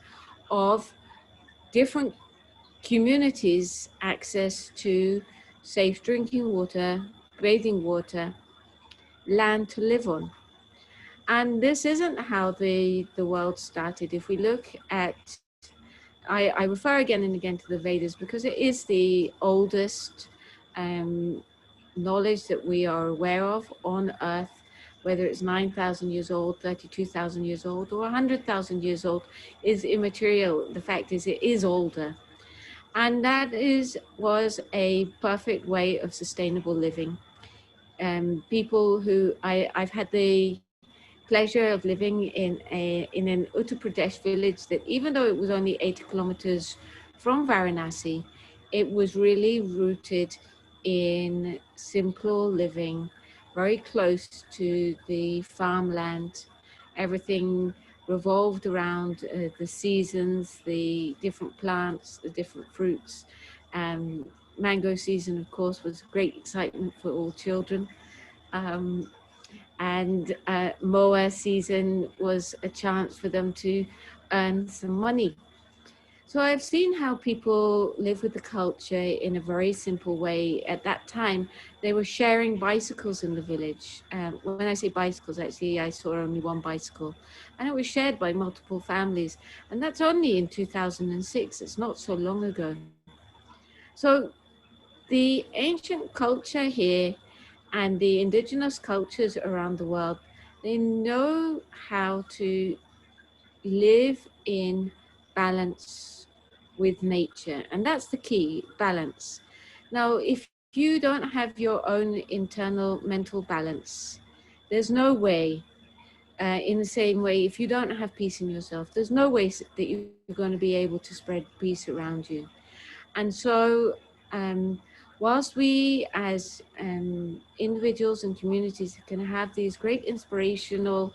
S2: of different communities' access to safe drinking water, bathing water, land to live on. And this isn't how the world started. If we look at, I refer again and again to the Vedas because it is the oldest knowledge that we are aware of on earth, whether it's 9,000 years old, 32,000 years old, or 100,000 years old is immaterial. The fact is it is older. And that was a perfect way of sustainable living. People who, I've had the pleasure of living in an Uttar Pradesh village that, even though it was only 80 kilometers from Varanasi, it was really rooted in simple living, very close to the farmland. Everything revolved around the seasons, the different plants, the different fruits. Mango season, of course, was great excitement for all children. And Moa season was a chance for them to earn some money. So I've seen how people live with the culture in a very simple way. At that time, they were sharing bicycles in the village. When I say bicycles, actually, I saw only one bicycle, and it was shared by multiple families. And that's only in 2006. It's not so long ago. So the ancient culture here and the indigenous cultures around the world, they know how to live in balance with nature. And that's the key, balance. Now, if you don't have your own internal mental balance, there's no way, in the same way, if you don't have peace in yourself, there's no way that you're going to be able to spread peace around you. And so, whilst we as individuals and communities can have these great inspirational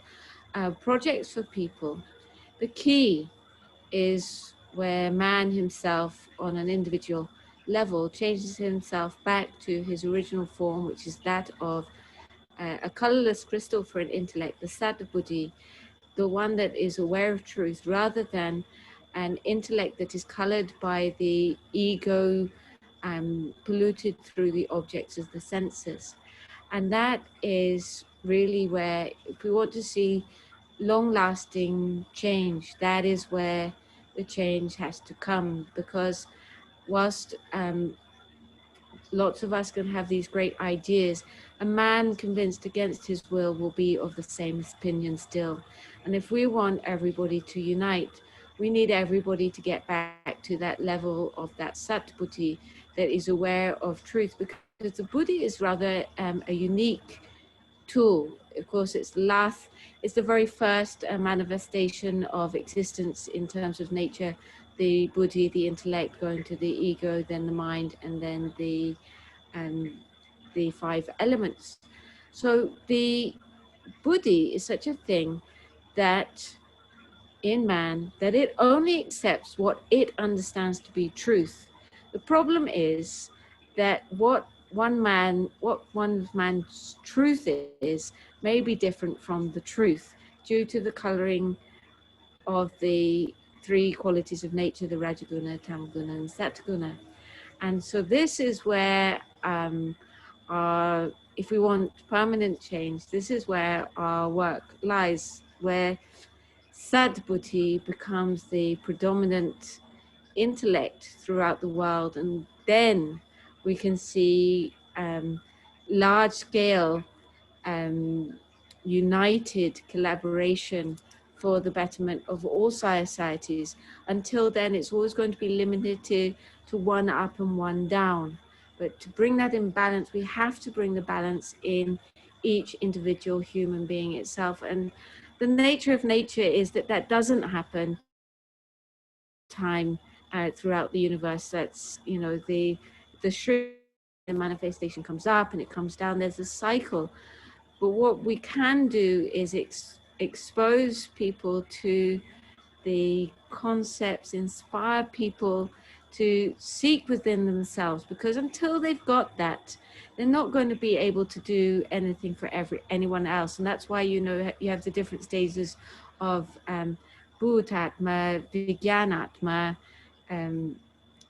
S2: projects for people, the key is where man himself on an individual level changes himself back to his original form, which is that of a colorless crystal for an intellect, the Sata Buddhi, the one that is aware of truth, rather than an intellect that is colored by the ego, polluted through the objects of the senses. And that is really where, if we want to see long-lasting change, that is where the change has to come. Because whilst lots of us can have these great ideas, a man convinced against his will be of the same opinion still. And if we want everybody to unite, we need everybody to get back to that level of that Satbuddhi that is aware of truth, because the Buddhi is rather a unique tool. Of course, it's the very first manifestation of existence in terms of nature. The Buddhi, the intellect, going to the ego, then the mind, and then the 5 elements. So the Buddhi is such a thing that in man, that it only accepts what it understands to be truth. The problem is that what one man's truth is may be different from the truth due to the coloring of the 3 qualities of nature, the Rajaguna, Tamaguna, and Satguna. And so this is where if we want permanent change, this is where our work lies, where Sadbuddhi becomes the predominant intellect throughout the world, and then we can see large-scale united collaboration for the betterment of all societies. Until then, it's always going to be limited to one up and one down. But to bring that in balance, we have to bring the balance in each individual human being itself. And the nature of nature is that that doesn't happen time throughout the universe. That's, you know, the shriek, the manifestation comes up and it comes down. There's a cycle. But what we can do is expose people to the concepts, inspire people to seek within themselves, because until they've got that, they're not going to be able to do anything for anyone else. And that's why, you know, you have the different stages of Bhutatma, Vijnanatma,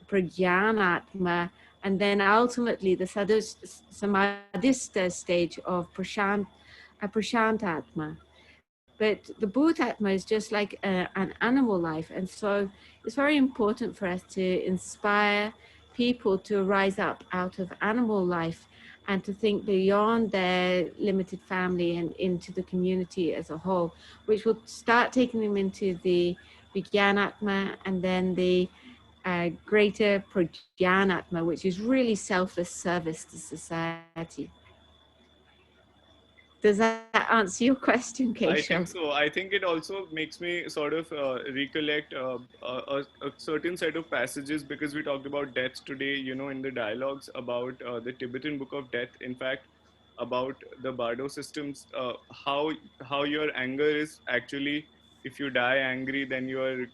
S2: Prajnanatma, and then ultimately the Samadhista stage of Prashantatma. But the Bhutatma is just like an animal life. And so it's very important for us to inspire people to rise up out of animal life and to think beyond their limited family and into the community as a whole, which will start taking them into the Vijnanatma and then the greater Prajnanatma, which is really selfless service to society. Does that answer your question, Keshav?
S1: I think so. I think it also makes me sort of recollect a certain set of passages, because we talked about death today, you know, in the dialogues about the Tibetan Book of Death, in fact, about the Bardo systems, how your anger is actually, if you die angry, then you are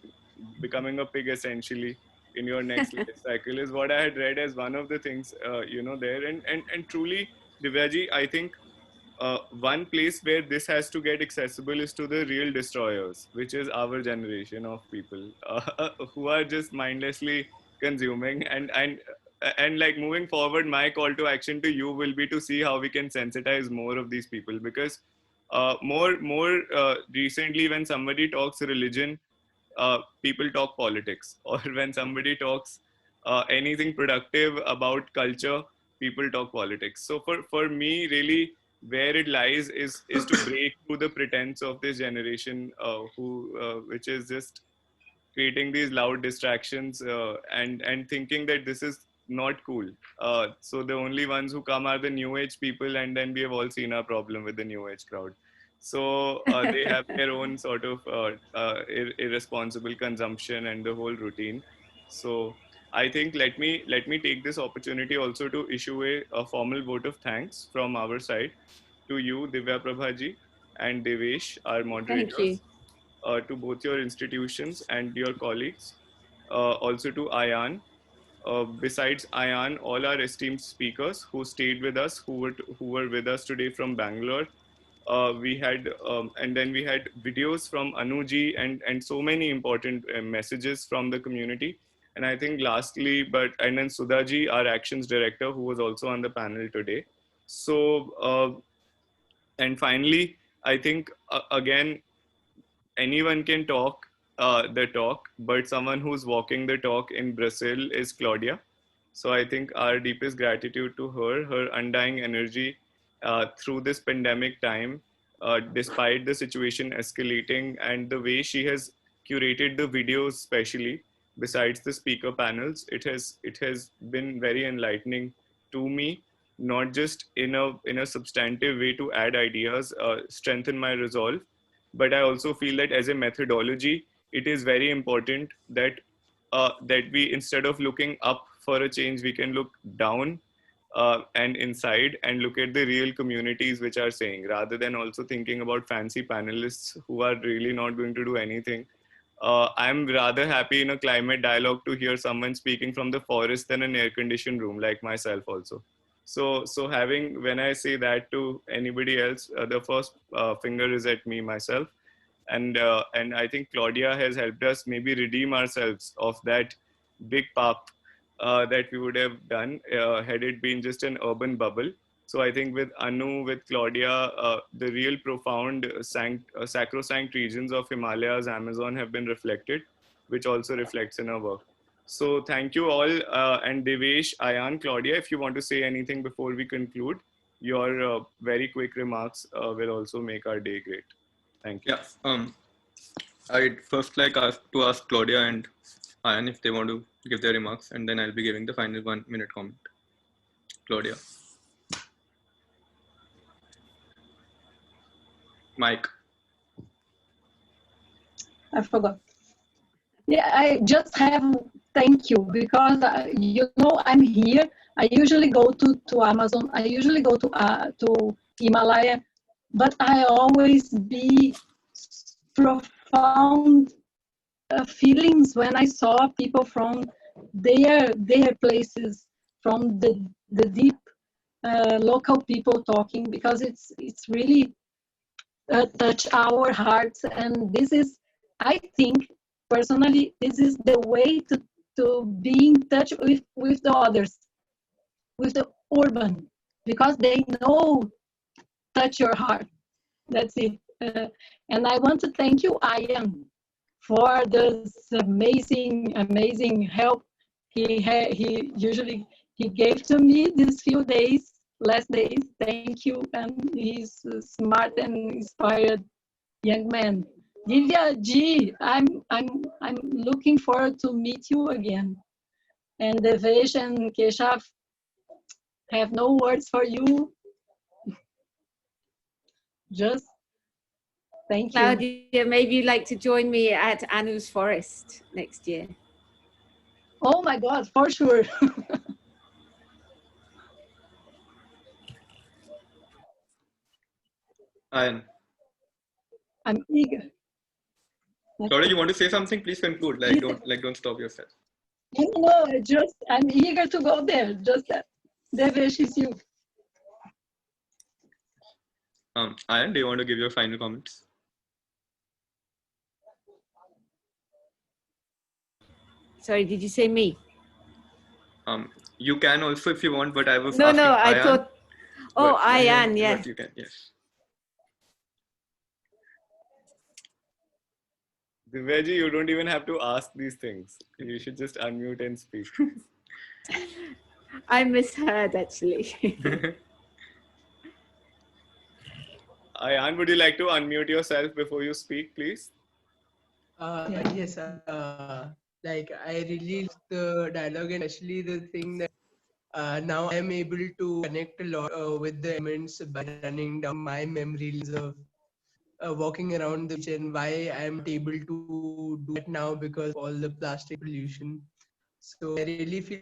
S1: becoming a pig essentially in your next life cycle, is what I had read as one of the things, you know, there. And truly, Divyaji, I think one place where this has to get accessible is to the real destroyers, which is our generation of people who are just mindlessly consuming. And like moving forward, my call to action to you will be to see how we can sensitize more of these people, because more recently, when somebody talks religion, people talk politics, or when somebody talks anything productive about culture, people talk politics. So for me, really, where it lies is to break through the pretense of this generation, which is just creating these loud distractions and thinking that this is not cool. So the only ones who come are the new age people, and then we have all seen our problem with the new age crowd. So they have their own sort of irresponsible consumption and the whole routine. So I think let me take this opportunity also to issue a formal vote of thanks from our side to you, Divya Prabhaji, and Devesh, our moderators.
S2: Thank you.
S1: To both your institutions and your colleagues, also to Ayan. Besides Ayan, all our esteemed speakers who stayed with us, who were with us today from Bangalore. We had and then we had videos from Anuji and so many important messages from the community. And I think lastly, and then Sudhaji, our actions director, who was also on the panel today. So and finally, I think again, anyone can talk the talk, but someone who's walking the talk in Brazil is Claudia. So I think our deepest gratitude to her undying energy through this pandemic time, despite the situation escalating, and the way she has curated the videos, especially besides the speaker panels, it has been very enlightening to me, not just in a substantive way to add ideas, strengthen my resolve, but I also feel that as a methodology, it is very important that that we, instead of looking up for a change, we can look down and inside and look at the real communities which are saying, rather than also thinking about fancy panelists who are really not going to do anything. I'm rather happy in a climate dialogue to hear someone speaking from the forest than an air-conditioned room, like myself also. So having, when I say that to anybody else, the first finger is at me, myself. And I think Claudia has helped us maybe redeem ourselves of that big pap that we would have done had it been just an urban bubble. So I think with Anu, with Claudia, the real profound sacrosanct regions of Himalayas, Amazon have been reflected, which also reflects in our work. So thank you all, and Devesh, Ayan, Claudia, if you want to say anything before we conclude, your very quick remarks will also make our day great. Thank you. Yeah. I'd first like to ask Claudia and Ayan if they want to give their remarks, and then I'll be giving the final 1 minute comment. Claudia. Mike.
S14: I forgot. Yeah, I just have thank you, because you know, I'm here. I usually go to Amazon. I usually go to Himalaya, but I always be profound feelings when I saw people from their places, from the deep local people talking, because it's really touch our hearts. And this is, I think personally, this is the way to be in touch with the others, with the urban, because they know touch your heart. That's it. And I want to thank you, Ayan, for this amazing help he usually gave to me these few days, last days. Thank you. And he's a smart and inspired young man. Divya G, I'm looking forward to meet you again. And Devesh and Keshav, have no words for you. Just thank you.
S2: Claudia, maybe you'd like to join me at Anu's Forest next year.
S14: Oh my God, for sure.
S1: Ayan.
S14: I'm eager.
S1: Claudia, you want to say something? Please conclude. Don't stop yourself.
S14: No, I'm eager to go there. Just that. Devesh is you.
S1: Ayan, do you want to give your final comments?
S2: Sorry, did you say me?
S1: You can also if you want, but I was
S2: No,
S1: asking
S2: I
S1: Ayan,
S2: thought. Oh,
S1: but-
S2: Ayan, yes.
S1: But you can, yes.
S18: Divyaji, you don't even have to ask these things. You should just unmute and speak.
S2: I misheard actually.
S18: Ayan, would you like to unmute yourself before you speak, please?
S11: Yes, like I really love the dialogue, and especially the thing that now I am able to connect a lot with the elements by running down my memory lanes of walking around the beach, and why I am able to do it now because of all the plastic pollution. So I really feel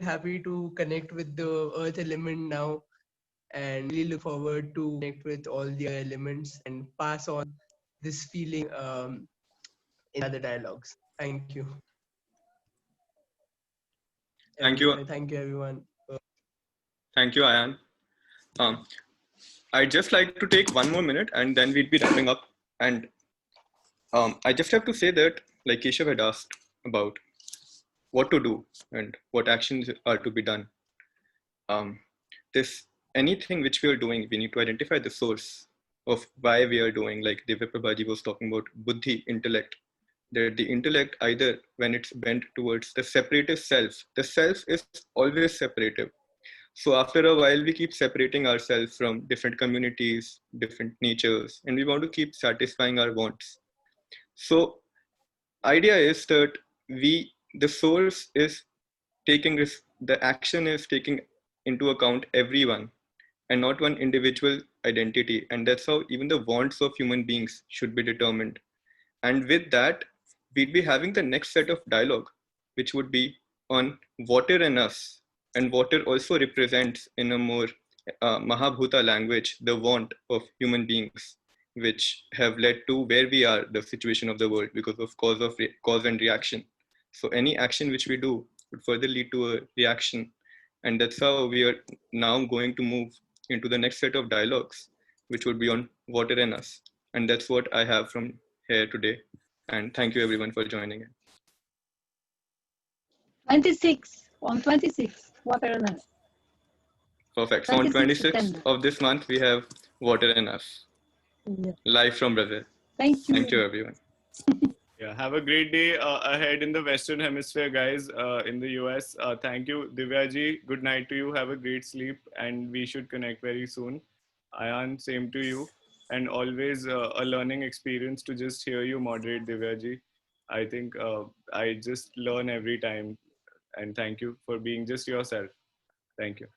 S11: happy to connect with the earth element now, and really look forward to connect with all the other elements and pass on this feeling in other dialogues. Thank you.
S1: Thank you.
S11: Thank you, everyone.
S1: Thank you, Ayan. I'd just like to take one more minute and then we'd be wrapping up. And I just have to say that, like Keshav had asked about what to do and what actions are to be done. Anything which we are doing, we need to identify the source of why we are doing, like Divya Prabhaji was talking about buddhi, intellect. That the intellect, either when it's bent towards the separative self, the self is always separative. So after a while, we keep separating ourselves from different communities, different natures, and we want to keep satisfying our wants. So idea is that the source is taking this, the action is taking into account everyone and not one individual identity. And that's how even the wants of human beings should be determined. And with that, we'd be having the next set of dialogue, which would be on water and us. And water also represents in a more Mahabhuta language, the want of human beings, which have led to where we are, the situation of the world, because of cause and reaction. So any action which we do would further lead to a reaction. And that's how we are now going to move into the next set of dialogues, which would be on water and us. And that's what I have from here today. And thank you everyone for joining in.
S14: 26, on 26, water and us.
S1: Perfect. So on 26th
S14: September.
S1: of this month, we have water and us.
S14: Yeah.
S1: Live from Brazil.
S14: Thank you.
S1: Thank you everyone.
S18: Yeah, have a great day ahead in the Western Hemisphere, guys, in the US. Thank you, Divyaji. Good night to you. Have a great sleep, and we should connect very soon. Ayan, same to you. And always a learning experience to just hear you moderate, Divyaji. I think I just learn every time. And thank you for being just yourself. Thank you.